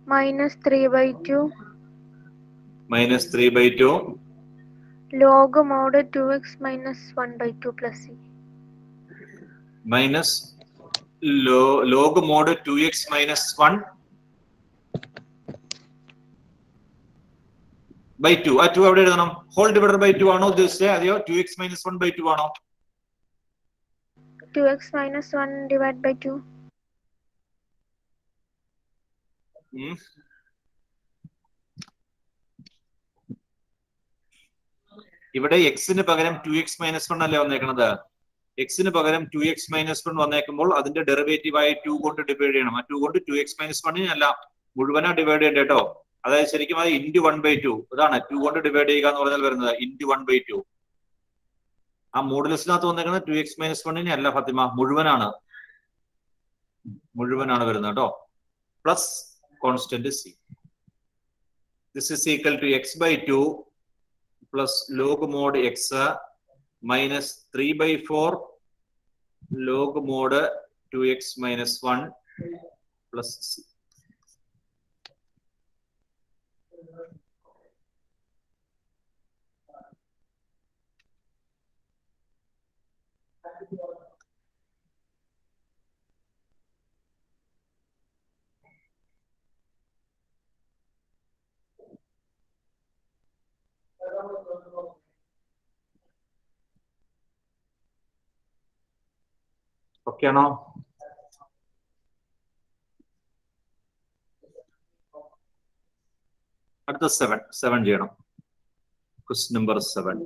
minus 3/2 log mod 2x minus 1/2 plus c minus log mod 2x minus 1 by 2. ആ 2 എവിടെ എഴുതണം? Whole divided by 2 ആണോ ഉദ്ദേശിച്ചത്, അതെയോ 2x minus 1/2 ആണോ? 2x minus 1 divided by 2 ഇവിടെ എക്സിന് പകരം 2x minus 1 അല്ലേ വന്നേക്കണത്. എക്സിന് പകരം 2x minus 1 വന്നേക്കുമ്പോൾ അതിന്റെ ഡെറിവേറ്റീവ് ആയി 2 കൊണ്ട് ഡിവൈഡ് ചെയ്യണം. ആ 2 കൊണ്ട് 2x minus 1 അല്ല മുഴുവനാ ഡിവൈഡ് ചെയ്യേണ്ട കേട്ടോ. അതായത് ശരിക്കും അത് ഇൻറ്റു 1/2 അതാണ് 2 കൊണ്ട് ഡിവൈഡ് ചെയ്യുക എന്ന് പറഞ്ഞാൽ വരുന്നത് ഇൻറ്റു 1/2. ആ മോഡുലസിനകത്ത് വന്നേക്കുന്നത് 2x minus 1 അല്ല ഫാത്തിമ, മുഴുവനാണ് വരുന്നത് കേട്ടോ. Plus constant c. This is equal to x/2 plus log mod x minus 3/4 log mod 2x minus 1 plus c. Okay ആണോ? അടുത്ത 7 ചെയ്യണം. Question number 7.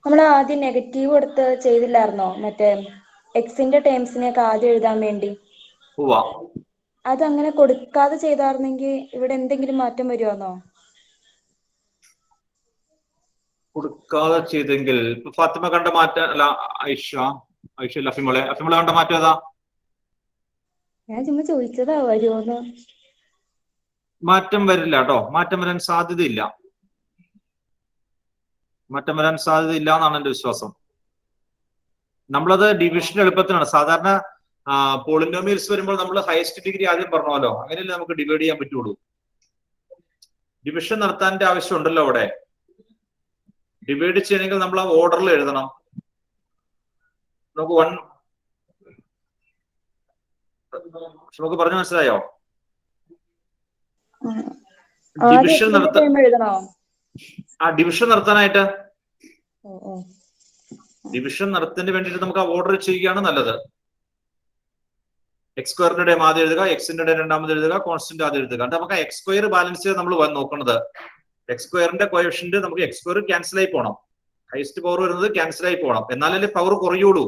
നമ്മൾ ആദ്യം നെഗറ്റീവ് കൊടുത്ത് ചെയ്തില്ലായിരുന്നോ മറ്റേ എക്സിന്റെ ടേംസിനെയൊക്കെ ആദ്യം എഴുതാൻ വേണ്ടി? അതങ്ങനെ കൊടുക്കാതെ ചെയ്തായിരുന്നെങ്കിൽ ഇവിടെ എന്തെങ്കിലും മാറ്റം വരുവാന്നോ? കൊടുക്കാതെ ചെയ്തെങ്കിൽ ഫാത്തിമ കണ്ട മാറ്റം അല്ല, ഐഷ അഫിമോളെ കണ്ട മാറ്റം ഏതാ? ഞാൻ ചുമ്മാ ചോദിച്ചതാ വരുമോന്ന്. മാറ്റം വരില്ല കേട്ടോ, മാറ്റം വരാൻ സാധ്യതയില്ല എന്നാണ് എന്റെ വിശ്വാസം. നമ്മളത് ഡിവിഷൻ എളുപ്പത്തിനാണ്. സാധാരണ പോളിനോമിയൽസ് വരുമ്പോൾ നമ്മൾ ഹയസ്റ്റ് ഡിഗ്രി ആദ്യം പറഞ്ഞല്ലോ, അങ്ങനെയല്ലേ നമുക്ക് ഡിവൈഡ് ചെയ്യാൻ പറ്റുള്ളൂ. ഡിവിഷൻ നടത്താൻ്റെ ആവശ്യമുണ്ടല്ലോ അവിടെ. ഡിവൈഡ് ചെയ്യണമെങ്കിൽ നമ്മൾ ആ ഓർഡറിൽ എഴുതണം. നമുക്ക് പറഞ്ഞു മനസ്സിലായോ? ഡിവിഷൻ നടത്താനായിട്ട് ഡിവിഷൻ നടത്തുന്നതിന് വേണ്ടിയിട്ട് നമുക്ക് ആ ഓർഡർ ചെയ്യുകയാണ് നല്ലത്. എക്സ് സ്ക്വയറിന്റെ ഇടയിൽ ആദ്യം എഴുതുക, എക്സിന്റെ ഇടയിൽ രണ്ടാമത് എഴുതുക, കോൺസ്റ്റന്റ് ആദ്യം എഴുതുക. എന്നിട്ട് നമുക്ക് എക്സ് സ്ക്വയർ ബാലൻസ് ചെയ്ത് നമ്മൾ നോക്കുന്നത്. എക്സ് സ്ക്വയറിന്റെ കോഎഫിഷ്യന്റ് നമുക്ക് എക്സ് സ്ക്വയർ ക്യാൻസൽ ആയി പോകണം. ഹൈസ്റ്റ് പവർ വരുന്നത് ക്യാൻസൽ ആയി പോകണം, എന്നാലല്ലേ പവർ കുറയുള്ളൂ.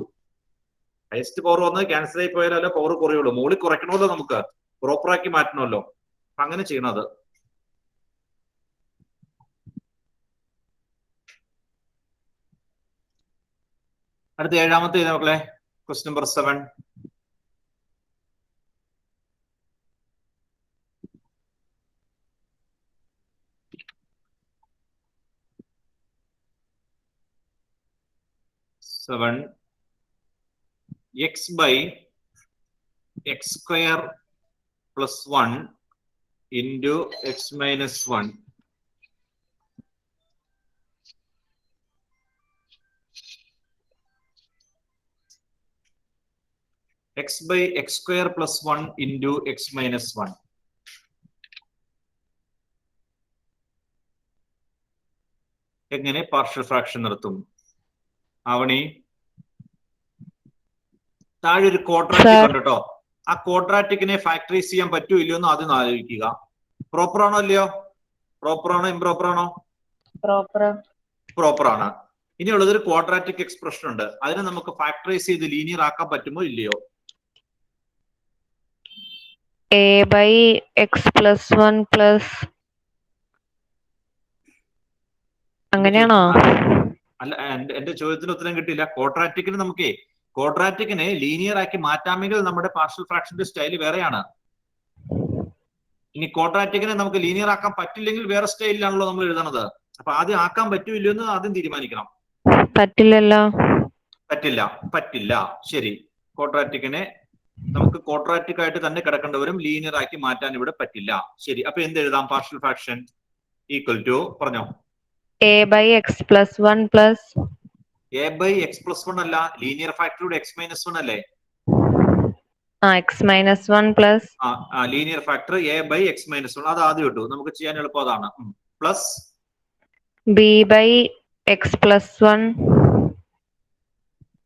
ഹൈസ്റ്റ് പവർ വന്നത് ക്യാൻസൽ ആയി പോയാലല്ലേ പവർ കുറയുള്ളൂ. മുകളിൽ കുറയ്ക്കണമല്ലോ, നമുക്ക് പ്രോപ്പറാക്കി മാറ്റണമല്ലോ. അങ്ങനെ ചെയ്യണത്. അടുത്ത 7ാമത്തെ മക്കളെ, question number 7. X by x square plus 1 into x minus 1 x by x square plus 1 into x minus 1. എങ്ങനെ പാർഷ്യൽ ഫ്രാക്ഷൻ നടത്തും? ആവണി, താഴെ ഒരു ക്വാഡ്രാറ്റിക് ഉണ്ട് കേട്ടോ. ആ ക്വാഡ്രാറ്റിക്കിനെ ഫാക്ടറൈസ് ചെയ്യാൻ പറ്റൂ ഇല്ലയോ എന്ന് ആദ്യം ആലോചിക്കുക. പ്രോപ്പർ ആണോ അല്ലയോ? പ്രോപ്പർ ആണോ ഇംപ്രോപ്പർ ആണോ? പ്രോപ്പർ ആണ്. ഇനിയുള്ളത് ഒരു ക്വാഡ്രാറ്റിക് എക്സ്പ്രഷൻ ഉണ്ട്. അതിനെ നമുക്ക് ഫാക്ടറൈസ് ചെയ്ത് ലീനിയർ ആക്കാൻ പറ്റുമോ ഇല്ലയോ? a by x plus 1 plus അങ്ങനെയാണോ? അല്ല, എന്റെ ചോദ്യത്തിന് ഉത്തരം കിട്ടിയില്ല. ക്വാഡ്രാറ്റിക്കിനെ ലീനിയർ ആക്കി മാറ്റാമെങ്കിൽ നമ്മുടെ പാർഷ്യൽ ഫ്രാക്ഷന്റെ സ്റ്റൈൽ വേറെയാണ്. ഇനി ക്വാഡ്രാറ്റിക്കിനെ നമുക്ക് ലീനിയർ ആക്കാൻ പറ്റില്ലെങ്കിൽ വേറെ സ്റ്റൈലിലാണല്ലോ നമ്മൾ എഴുതണത്. അപ്പൊ ആദ്യം ആക്കാൻ പറ്റൂല്ലോ എന്ന് ആദ്യം തീരുമാനിക്കണം. പറ്റില്ലല്ലോ. പറ്റില്ല. ശരി, ക്വാഡ്രാറ്റിക്കിനെ നമുക്ക് ക്വാഡ്രാറ്റിക് ആയിട്ട് തന്നെ കിടക്കേണ്ടി വരും. ലീനിയർ ആക്കി മാറ്റാൻ ഇവിടെ പറ്റില്ല. ശരി, അപ്പൊ എന്ത് എഴുതാം? പാർഷ്യൽ ഫ്രാക്ഷൻ ഈക്വൽ ടു, പറഞ്ഞോ, a by x plus 1 plus a by x plus 1 അല്ല, ലീനിയർ ഫാക്ടറിയുടെ x minus 1 അല്ലേ? x minus 1 plus linear factor a by x minus 1. അത് ആദ്യം ഇട്ടു, നമുക്ക് ചെയ്യാൻ എളുപ്പം അതാണ്. Plus b by x plus 1.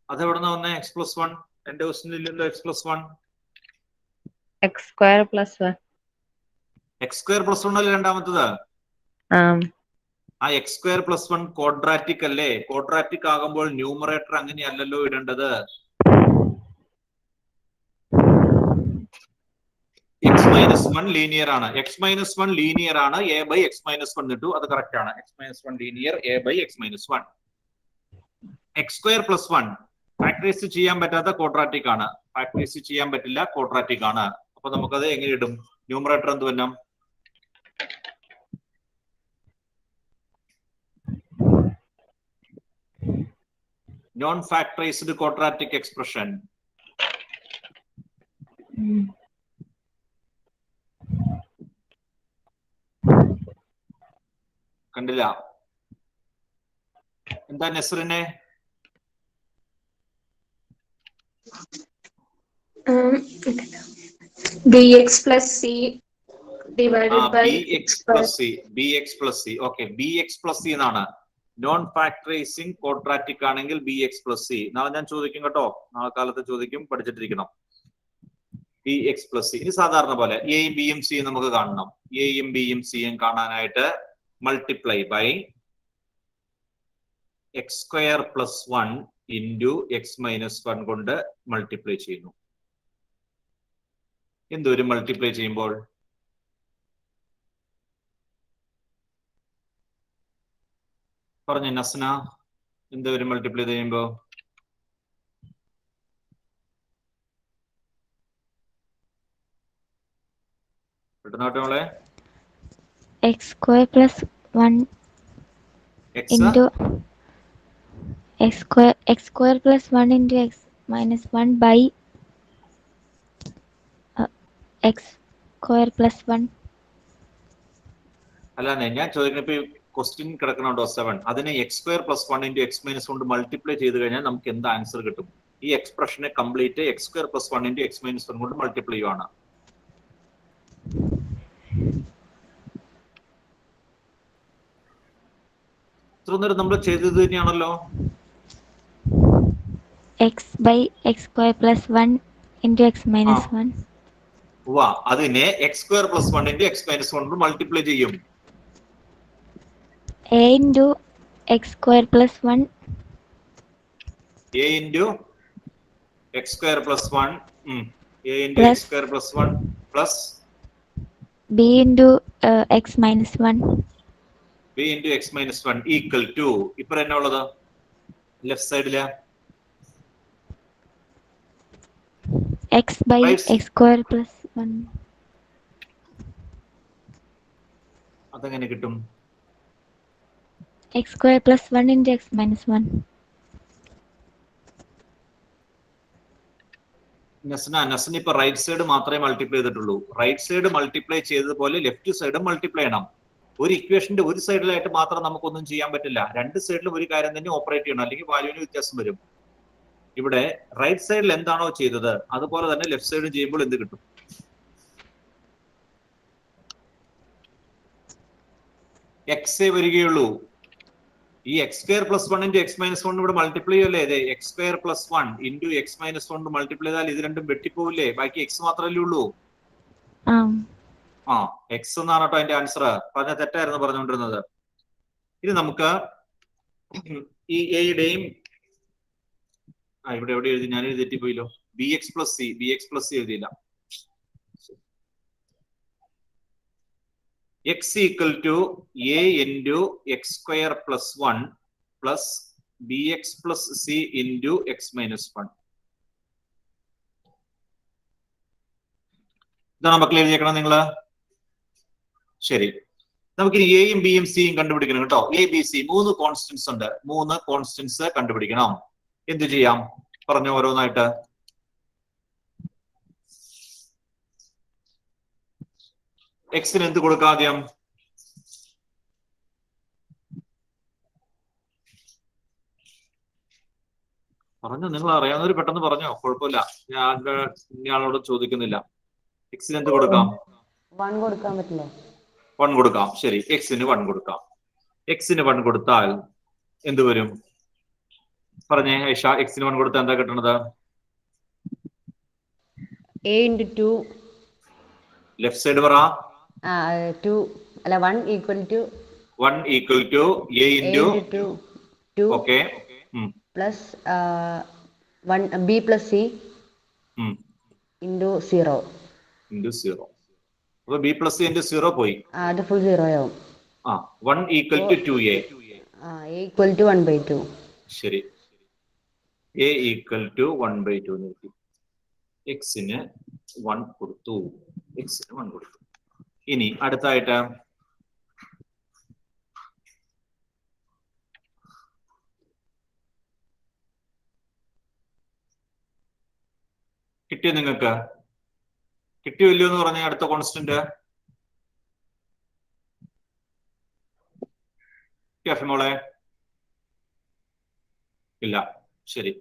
അതെവിടുന്ന വന്നേ? x plus 1 എന്റെ ക്വസ്റ്റ്യൻ ഇല്ലല്ലോ. x plus 1 x square plus 1. x square plus 1 അല്ലേ രണ്ടാമത്തത്? ആ x square plus 1 ക്വാഡ്രാറ്റിക് അല്ലേ? ക്വാഡ്രാറ്റിക് ആകുമ്പോൾ ന്യൂമറേറ്റർ അങ്ങനെയല്ലല്ലോ ഇടേണ്ടത്. x minus 1 ലീനിയർ ആണ്. x minus 1 ലീനിയർ ആണ്. a by x minus 1 ഇട്ടു, അത് കറക്റ്റ് ആണ്. x minus 1 linear, a by x minus 1. x square plus 1 factorise ചെയ്യാൻ പറ്റാത്ത ക്വാഡ്രാറ്റിക് ആണ്. ഫാക്ടറൈസ് ചെയ്യാൻ പറ്റില്ല, ക്വാഡ്രാറ്റിക് ആണ്. അപ്പൊ നമുക്കത് എങ്ങനെ ഇടും? ന്യൂമറേറ്റർ എന്ത് വരണം? Non factorised quadratic expression. കണ്ടില്ല? എന്താ നെസ്റിനെ? bx plus c divided by bx plus c. bx plus c. Okay, bx plus c എന്നാണ്. നോൺ ഫാക്ടറൈസിങ് ക്വാഡ്രാറ്റിക് ആണെങ്കിൽ bx plus c. നാളെ ഞാൻ ചോദിക്കും കേട്ടോ, നാളെ കാലത്ത് ചോദിക്കും, പഠിച്ചിട്ടിരിക്കണം. bx plus c. ഇനി സാധാരണ പോലെ എയും ബിയും സിയും നമുക്ക് കാണണം. എയും ബിയും സിയും കാണാനായിട്ട് multiply by x square plus 1 into x minus 1 കൊണ്ട് മൾട്ടിപ്ലൈ ചെയ്യുന്നു. എന്തൊരു മൾട്ടിപ്ലൈ ചെയ്യുമ്പോൾ? പറഞ്ഞു നസ്ന, എന്തൊരു മൾട്ടിപ്ലൈ ചെയ്യുമ്പോ? പെട്ടെന്നോട്ടെ മോളെ. x square plus 1 into x square plus 1 into x minus 1 by x square plus 1. അല്ലാതെ ഞാൻ ചോദിക്കുന്നപ്പോ ക്വസ്റ്റ്യൻ കിടക്കണുണ്ടോ 7? അതിനെ x square plus 1 into x minus കൊണ്ട് മൾട്ടിപ്ലൈ ചെയ്ത് കഴിഞ്ഞാൽ നമുക്ക് എന്ത് ആൻസർ കിട്ടും? ഈ എക്സ്പ്രഷനെ complete x square plus 1 into x minus 1 കൊണ്ട് മൾട്ടിപ്ലൈ ചെയ്യുവാണ്. ഇത്ര നേരം നമ്മൾ ചെയ്തത് തന്നെയാണല്ലോ. x by x square plus 1 into x minus 1. അതിനെ x square plus 1 into x minus 1 കൊണ്ട് മൾട്ടിപ്ലൈ ചെയ്യും. a into x square plus 1. a into x square plus 1. a into x square plus 1 plus b into x minus 1. b into x minus 1 equal to ഇപ്പറ എന്നാ ഉള്ളത് left സൈഡില് x by x square plus 1. അതെങ്ങനെ കിട്ടും? x square plus 1 into x minus 1. Nasna ഇപ്പൊ right side മാത്രമേ multiply ചെയ്തിട്ടുള്ളൂ. Right side multiply ചെയ്തതുപോലെ left സൈഡും മൾട്ടിപ്ലൈ ചെയ്യണം. ഒരു ഇക്വേഷന്റെ ഒരു സൈഡിലായിട്ട് മാത്രം നമുക്കൊന്നും ചെയ്യാൻ പറ്റില്ല. രണ്ട് സൈഡിലും ഒരു കാര്യം തന്നെ ഓപ്പറേറ്റ് ചെയ്യണം, അല്ലെങ്കിൽ വാല്യൂവിന് വ്യത്യാസം വരും. ഇവിടെ റൈറ്റ് സൈഡിൽ എന്താണോ ചെയ്തത് അതുപോലെ തന്നെ ലെഫ്റ്റ് സൈഡും ചെയ്യുമ്പോൾ എന്ത് കിട്ടും? എക്സേ വരികയുള്ളൂ. ഈ X square plus 1 into X minus 1 ഇവിടെ മൾട്ടിപ്ലൈ ചെയ്യല്ലേ? അതെ, X square plus 1 into X minus 1 multiply ചെയ്താൽ ഇത് രണ്ടും വെട്ടിപ്പോവില്ലേ? ബാക്കി എക്സ് മാത്രമല്ലേ ഉള്ളൂ. ആ എക്സ് എന്നാണ് കേട്ടോ അതിന്റെ ആൻസർ. പറഞ്ഞ തെറ്റായിരുന്നു പറഞ്ഞുകൊണ്ടിരുന്നത്. ഇത് നമുക്ക് ഈ എയുടെയും ഇവിടെ എവിടെ എഴുതി? ഞാൻ എഴുതി തെറ്റിപ്പോയില്ലോ. ബി എക്സ് പ്ലസ് സി എഴുതിയില്ല. X equal to A into X square plus 1 plus B X plus C into X minus 1. ഇതാണ് മക്കൾ എഴുതിയേക്കണം നിങ്ങള്. ശരി, നമുക്കിനി എയും ബിയും സിയും കണ്ടുപിടിക്കണം കേട്ടോ. എ ബി സി 3 കോൺസ്റ്റന്റ്സ് ഉണ്ട്. 3 കോൺസ്റ്റന്റ്സ് കണ്ടുപിടിക്കണം. എന്ത് ചെയ്യാം? പറഞ്ഞു ഓരോന്നായിട്ട്. എക്സിന് എന്ത് കൊടുക്കാം ആദ്യം? പറഞ്ഞു, നിങ്ങൾ അറിയാവുന്നവര് പെട്ടെന്ന് പറഞ്ഞോ, കുഴപ്പമില്ല. ഞാൻ ഇയാളോട് ചോദിക്കുന്നില്ല. എക്സിന് എന്ത് കൊടുക്കാം? 1 കൊടുക്കാൻ പറ്റില്ലേ? 1 കൊടുക്കാം. ശരി, എക്സിന് 1 കൊടുക്കാം. എക്സിന് 1 കൊടുത്താൽ എന്ത് വരും? പറഞ്ഞേ ഐഷ, എക്സിന് 1 കൊടുത്താൽ എന്താ കിട്ടണത്? a into 2. ലെഫ്റ്റ് സൈഡ് പറ. 2 അല്ല 1 equal to a into 2 okay plus 1 b plus c into 0. അപ്പൊ b plus c into 0 പോയി. അത് ഫുൾ 0 ആവും. 1 equal to 2a. a equal to 1/2. ശരി, a equal to 1/2 നോക്കി. എക്സിന് 1 കൊടുത്തു. ഇനി അടുത്തായിട്ട് കിട്ടിയോ? നിങ്ങൾക്ക് കിട്ടിയോ ഇല്ലയോ എന്ന് പറഞ്ഞ അടുത്ത കോൺസ്റ്റന്റ് മോളെ? ഇല്ല. ശരി,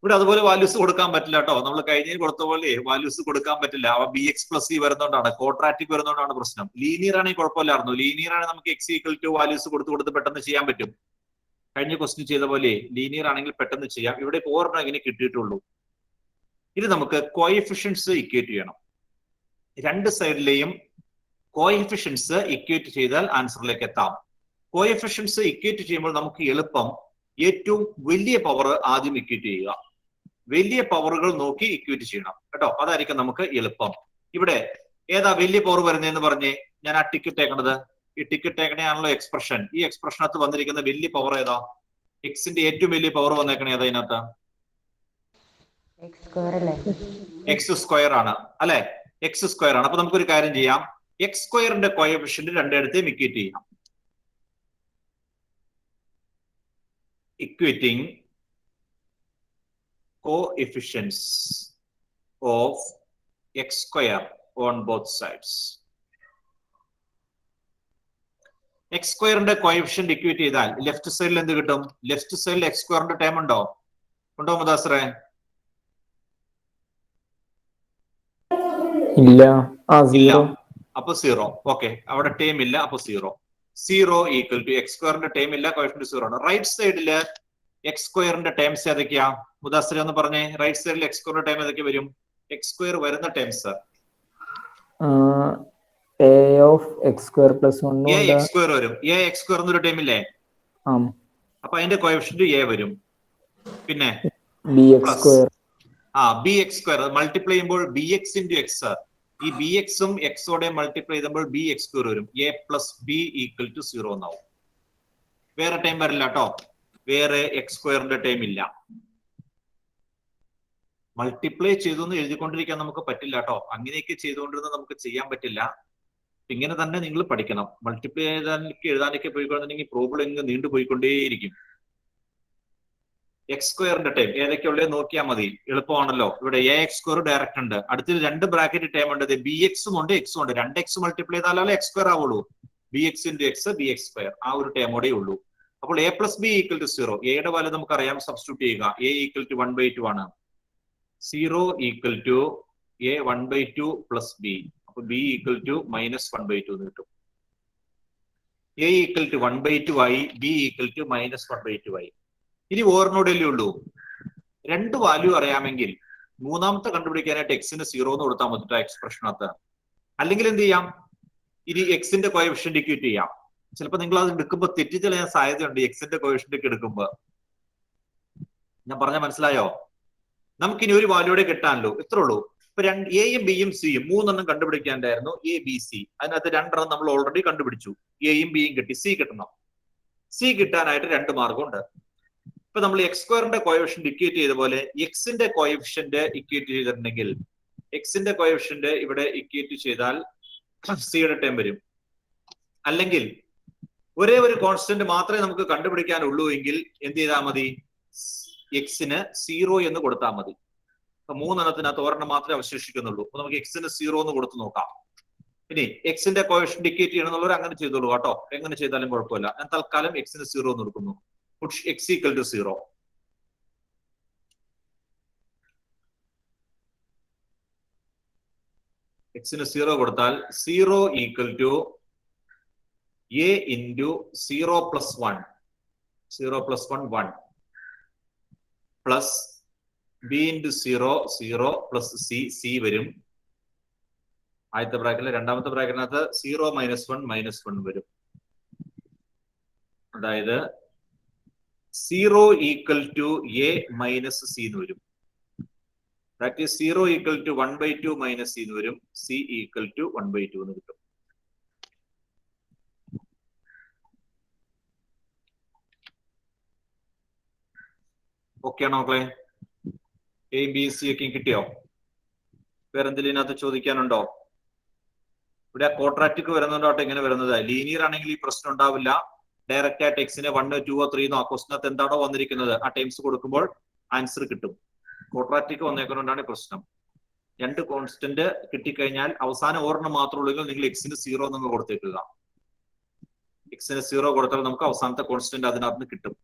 ഇവിടെ അതുപോലെ വാല്യൂസ് കൊടുക്കാൻ പറ്റില്ല കേട്ടോ. നമ്മൾ കഴിഞ്ഞ കൊടുത്ത പോലെ വാല്യൂസ് കൊടുക്കാൻ പറ്റില്ല. അവ ബി എക്സ് പ്ലസ് സി വരുന്നോണ്ടാണ്, ക്വാഡ്രാറ്റിക് വരുന്നോണ്ടാണ് പ്രശ്നം. ലീനിയർ ആണെങ്കിൽ കുഴപ്പമില്ലായിരുന്നു. ലീനിയർ ആണ് നമുക്ക് എക്സ് ഈക്വൽ ടു വാല്യൂസ് കൊടുത്ത് പെട്ടെന്ന് ചെയ്യാൻ പറ്റും. കഴിഞ്ഞ ക്വസ്റ്റ്യൻ ചെയ്ത പോലെ ലീനിയർ ആണെങ്കിൽ പെട്ടെന്ന് ചെയ്യാം. ഇവിടെ ഇപ്പോൾ ഒരെണ്ണം ഇങ്ങനെ കിട്ടിയിട്ടുള്ളൂ. ഇത് നമുക്ക് കോഎഫിഷ്യൻസ് ഇക്വേറ്റ് ചെയ്യണം. രണ്ട് സൈഡിലെയും കോഎഫിഷ്യൻസ് ഇക്വേറ്റ് ചെയ്താൽ ആൻസറിലേക്ക് എത്താം. കോഎഫിഷ്യൻസ് ഇക്വേറ്റ് ചെയ്യുമ്പോൾ നമുക്ക് എളുപ്പം ഏറ്റവും വലിയ പവർ ആദ്യം ഇക്വേറ്റ് ചെയ്യുക. വലിയ പവറുകൾ നോക്കി ഇക്വേറ്റ് ചെയ്യണം കേട്ടോ. അതായിരിക്കും നമുക്ക് എളുപ്പം. ഇവിടെ ഏതാ വലിയ പവർ വരുന്നതെന്ന് പറഞ്ഞേ. ഞാൻ ആ ടിക്കറ്റ് ടേക്കണത്, ഈ ടിക്കറ്റ് ടേക്കണയാണല്ലോ എക്സ്പ്രഷൻ. ഈ എക്സ്പ്രഷനകത്ത് വന്നിരിക്കുന്ന വലിയ പവർ ഏതാ? എക്സിന്റെ ഏറ്റവും വലിയ പവർ വന്നേക്കണേ ഏതാ ഇതിനകത്ത്? എക്സ് സ്ക്വയർ ആണ് അല്ലെ? എക്സ് സ്ക്വയർ ആണ്. അപ്പൊ നമുക്കൊരു കാര്യം ചെയ്യാം. എക്സ് സ്ക്വയറിന്റെ കോഎഫിഷ്യന്റ് രണ്ടിടത്തെയും ഇക്വേറ്റ് ചെയ്യാം. Equating coefficients of x square on both sides. x സ്ക്വയറിന്റെ കോഎഫിഷ്യന്റ് ഇക്വേറ്റ് ചെയ്താൽ ലെഫ്റ്റ് സൈഡിൽ എന്ത് കിട്ടും? ലെഫ്റ്റ് സൈഡിൽ എക്സ് സ്ക്വയറിന്റെ ടേം ഉണ്ടോ മുദാസറെ? ഇല്ല. അപ്പൊ 0. ഓക്കെ, അവിടെ ടേം ഇല്ല. അപ്പൊ 0 ഈക്വൽ ടു എക്സ് സ്ക്വയറിന്റെ ടേം ഇല്ല, കോഎഫിഷ്യന്റ് 0 ആണ്. റൈറ്റ് സൈഡില് എക്സ് സ്ക്വയറിന്റെ ടേംസ് ഏതൊക്കെയാ? മുദാസറി ഒന്ന് പറഞ്ഞേ. റൈറ്റ് സൈഡിൽ എക്സ് സ്ക്വയറിന്റെ ടേം ഏതൊക്കെ വരും? എക്സ് സ്ക്വയർ വരുന്ന terms a of x square plus 1 a x square വരും. a x square എന്നൊരു ടേം ഇല്ലേ? അപ്പൊ അതിന്റെ കോഎഫിഷ്യന്റ് a വരും. പിന്നെ bx square. bx square multiply ചെയ്യുമ്പോൾ bx into x ഈ ബി എക്സും എക്സോടെ മൾട്ടിപ്ലൈ ചെയ്യുമ്പോൾ ബി എക്സ് സ്ക്വയർ വരും. A plus b equal to 0 എന്നാവും. വേറെ ടൈം വരില്ല കേട്ടോ, വേറെ എക്സ് സ്ക്വയറിന്റെ ടൈം ഇല്ല. മൾട്ടിപ്ലൈ ചെയ്തു എന്ന് എഴുതിക്കൊണ്ടിരിക്കാൻ നമുക്ക് പറ്റില്ല കേട്ടോ. അങ്ങനെയൊക്കെ ചെയ്തുകൊണ്ടിരുന്നത് നമുക്ക് ചെയ്യാൻ പറ്റില്ല. ഇങ്ങനെ തന്നെ നിങ്ങൾ പഠിക്കണം. മൾട്ടിപ്ലൈ എഴുതാനൊക്കെ പോയിക്കൊണ്ടെങ്കിൽ പ്രോബ്ലം ഇങ്ങ് നീണ്ടുപോയിക്കൊണ്ടേയിരിക്കും. എക്സ് സ്ക്വയറിന്റെ ടൈം ഏതൊക്കെയുള്ളത് നോക്കിയാൽ മതി, എളുപ്പമാണല്ലോ. ഇവിടെ എ എക്സ് സ്ക്വയർ ഡയറക്റ്റ് ഉണ്ട്, അടുത്തൊരു 2 ബ്രാക്കറ്റ് ടൈം ഉണ്ട്, ബി എക്സും ഉണ്ട് എക്സും ഉണ്ട്. 2x മൾട്ടിപ്ലൈ ചെയ്താലേ എക്സ് സ്ക്വയർ ആവുള്ളൂ. B x into x b x square, ആ ഒരു ടൈമോടെ ഉള്ളൂ. അപ്പോൾ a plus b equal to 0. എയുടെ വാല്യൂ നമുക്കറിയാം, സബ്സ്റ്റിറ്റ്യൂട്ട് ചെയ്യുക. എ ഈക്വൽ ടു 1/2 ആണ്. 0 equal to a 1/2 plus b. അപ്പൊ ബി ഈക്വൽ ടു -1/2 എന്ന് കിട്ടും. എ ഈക്വൽ ടു 1/2 ആയി, ബി ഈക്വൽ ടു -1/2 ആയി. ഇനി ഓർമ്മോടല്ലേ ഉള്ളൂ. 2 വാല്യൂ അറിയാമെങ്കിൽ മൂന്നാമത്തെ കണ്ടുപിടിക്കാനായിട്ട് എക്സിന് 0 എന്ന് കൊടുത്താൽ മതി എക്സ്പ്രഷനകത്ത്. അല്ലെങ്കിൽ എന്ത് ചെയ്യാം, ഇനി എക്സിന്റെ കോഎഫിഷ്യന്റ് ഇക്വേറ്റ് ചെയ്യാം. ചിലപ്പോൾ നിങ്ങൾ അത് എടുക്കുമ്പോൾ തെറ്റിച്ചെല്ലാൻ സാധ്യതയുണ്ട്. എക്സിന്റെ കോഎഫിഷ്യന്റ് ഒക്കെ എടുക്കുമ്പോൾ ഞാൻ പറഞ്ഞ മനസ്സിലായോ? നമുക്കിനി ഒരു വാല്യൂടെ കിട്ടാനല്ലോ, ഇത്രേ ഉള്ളൂ. ഇപ്പൊ എയും ബിയും സിയും 3 കണ്ടുപിടിക്കാണ്ടായിരുന്നു, എ ബി സി. അതിനകത്ത് 2 നമ്മൾ ഓൾറെഡി കണ്ടുപിടിച്ചു. എയും ബിയും കിട്ടി, സി കിട്ടണം. സി കിട്ടാനായിട്ട് 2 മാർഗമുണ്ട്. ഇപ്പൊ നമ്മൾ എക്സ് സ്ക്വയറിന്റെ കോഎഫിഷ്യന്റ് ഇക്വേറ്റ് ചെയ്ത പോലെ എക്സിന്റെ കോഎഫിഷ്യന്റ് ഇക്വേറ്റ് ചെയ്തിട്ടുണ്ടെങ്കിൽ എക്സിന്റെ കോഎഫിഷ്യന്റ് ഇവിടെ ഇക്വേറ്റ് ചെയ്താൽ സിയുടെ ടൈം വരും. അല്ലെങ്കിൽ ഒരേ ഒരു കോൺസ്റ്റന്റ് മാത്രമേ നമുക്ക് കണ്ടുപിടിക്കാനുള്ളൂ എങ്കിൽ എന്ത് ചെയ്താൽ മതി, എക്സിന് 0 എന്ന് കൊടുത്താൽ മതി. അപ്പൊ 3 ഒരെണ്ണം മാത്രമേ അവശേഷിക്കുന്നുള്ളൂ. അപ്പൊ നമുക്ക് എക്സിന് 0 എന്ന് കൊടുത്തു നോക്കാം. ഇനി എക്സിന്റെ കോഎഫിഷ്യന്റ് ഇക്വേറ്റ് ചെയ്യണമെന്നുള്ളവർ അങ്ങനെ ചെയ്തോളൂ കേട്ടോ, എങ്ങനെ ചെയ്താലും കുഴപ്പമില്ല. ഞാൻ തൽക്കാലം എക്സിന് 0 എന്ന് കൊടുക്കുന്നു. x equal to 0. എക്സിന് 0 കൊടുത്താൽ 0 equal to A into 0 plus 1. 0 plus 1 1 plus b into 0 0 plus c c വരും. ആദ്യത്തെ ബ്രാക്കറ്റിൽ, രണ്ടാമത്തെ ബ്രാക്കറ്റിനകത്ത് 0 -1 -1 വരും. അതായത് 0 equal to a minus c എന്ന് വരും. That is 0 equal to 1/2 minus c എന്ന് വരും. സി ഈക്വൽ ടു 1/2 എന്ന് കിട്ടും. ഓക്കെ ആണോ മക്കളെ? എ ബി സി ഒക്കെ കിട്ടിയോ? വേറെന്തെങ്കിലും ഇതിനകത്ത് ചോദിക്കാനുണ്ടോ? ഇവിടെ ക്വാഡ്രാറ്റിക് വരുന്നുണ്ടോട്ടെ, ഇങ്ങനെ വരുന്നത് ലീനിയർ ആണെങ്കിൽ ഈ പ്രശ്നം ഉണ്ടാവില്ല. ഡയറക്റ്റ് ആയിട്ട് എക്സിനെ 1 2 3 ആ ക്വസ്റ്റിനകത്ത് എന്താണോ വന്നിരിക്കുന്നത് ആ ടൈംസ് കൊടുക്കുമ്പോൾ ആൻസർ കിട്ടും. ക്വാഡ്രാറ്റിക് വന്നേക്കുന്നതുകൊണ്ടാണ് പ്രശ്നം. 2 കോൺസ്റ്റന്റ് കിട്ടിക്കഴിഞ്ഞാൽ അവസാനം ഒരെണ്ണം മാത്രമേ ഉള്ളെങ്കിൽ നിങ്ങൾ എക്സിന് 0 എന്ന് കൊടുത്തേക്കുക. എക്സിന് 0 കൊടുത്താൽ നമുക്ക് അവസാനത്തെ കോൺസ്റ്റന്റ് അതിനകത്ത് കിട്ടും.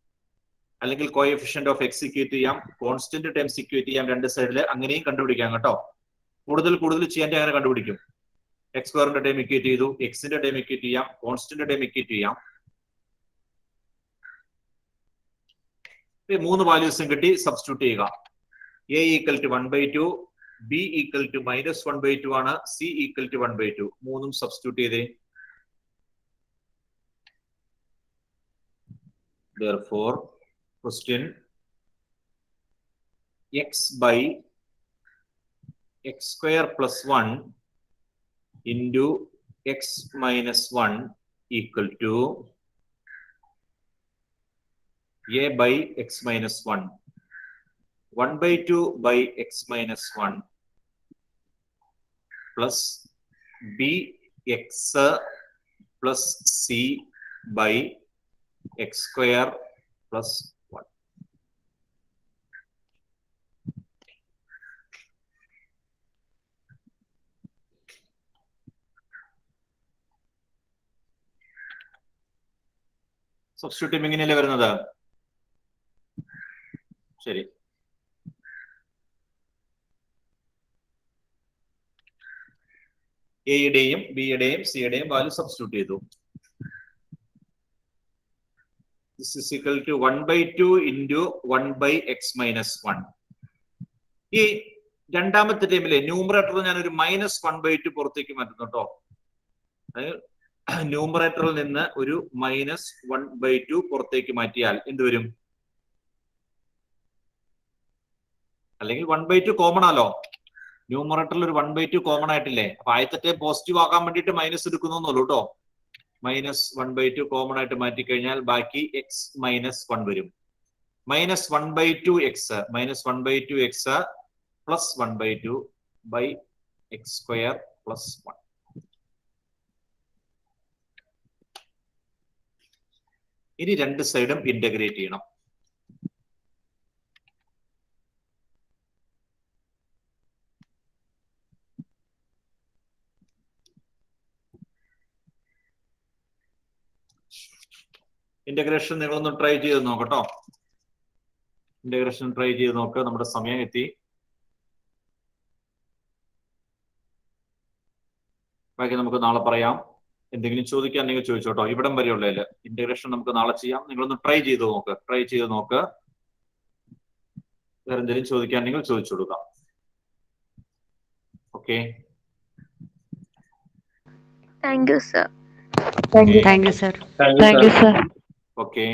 അല്ലെങ്കിൽ കോഎഫിഷ്യന്റ് ഓഫ് എക്സ് ഇക്വേറ്റ് ചെയ്യാം, കോൺസ്റ്റന്റ് ടൈംസ് ഇക്വേറ്റ് ചെയ്യാം 2 സൈഡിൽ, അങ്ങനെയും കണ്ടുപിടിക്കാം കേട്ടോ. കൂടുതൽ ചെയ്യാൻ അങ്ങനെ കണ്ടുപിടിക്കും. എക്സ് സ്ക്വയറിന്റെ ടൈം ഇക്വേറ്റ് ചെയ്തു, എക്സിന്റെ ടൈം ഇക്വേറ്റ് ചെയ്യാം, കോൺസ്റ്റന്റ് ടൈം ഇക്വേറ്റ് ചെയ്യാം. 3 വാല്യൂസും കിട്ടി, സബ്സ്റ്റിറ്റ്യൂട്ട് ചെയ്യുക. A equal to 1/2, b equal to -1/2 ആണ്, സി ഈക്വൽ ടു 1/2. 3 സബ്സ്റ്റിറ്റ്യൂട്ട് ചെയ്തേ. Therefore, question x by x square plus 1 into x minus 1 equal to a by x minus 1. 1/2 by x minus 1 plus bx plus c by x square plus 1. Substitute ഇങ്ങനെയല്ലേ വരുന്നത്? ശരി, എയുടെയും ബിയുടെയും സിയുടെയും value substitute ചെയ്തു. This is equal to 1/2 into 1 by x minus 1. ഈ രണ്ടാമത്തെ ടൈമിലെ ന്യൂമറേറ്ററിൽ ഞാൻ ഒരു -1/2 പുറത്തേക്ക് മാറ്റുന്നു കേട്ടോ. ന്യൂമറേറ്ററിൽ നിന്ന് ഒരു -1/2 പുറത്തേക്ക് മാറ്റിയാൽ എന്ത് വരും? അല്ലെങ്കിൽ 1/2 കോമൺ ആലോ. ന്യൂമറേറ്ററിൽ ഒരു 1/2 കോമൺ ആയിട്ടില്ലേ? അപ്പൊ ആദ്യത്തെ പോസിറ്റീവ് ആക്കാൻ വേണ്ടിയിട്ട് മൈനസ് എടുക്കുന്നുള്ളൂ കേട്ടോ. -1/2 കോമൺ ആയിട്ട് മാറ്റി കഴിഞ്ഞാൽ ബാക്കി x - 1 വരും. -1/2x plus 1/2 by x² plus 1. ഇനി രണ്ട് സൈഡും ഇന്റഗ്രേറ്റ് ചെയ്യണം. ഇന്റഗ്രേഷൻ നിങ്ങളൊന്ന് ട്രൈ ചെയ്ത് നോക്കട്ടോ. ഇന്റഗ്രേഷൻ ട്രൈ ചെയ്ത് നോക്കുക. നമ്മുടെ സമയം എത്തി. ബാക്കി നമുക്ക് നാളെ പറയാം. എന്തെങ്കിലും ചോദിക്കാനെങ്കിൽ ചോദിച്ചോട്ടോ. ഇവിടം വരെയുള്ളതിൽ ഇന്റഗ്രേഷൻ നമുക്ക് നാളെ ചെയ്യാം. നിങ്ങളൊന്ന് ട്രൈ ചെയ്ത് നോക്ക്. വേറെ എന്തെങ്കിലും ചോദിക്കാനെങ്കിൽ ചോദിച്ചു കൊടുക്കാം. Okay. Thank you sir. Okay. Thank you sir. Okay.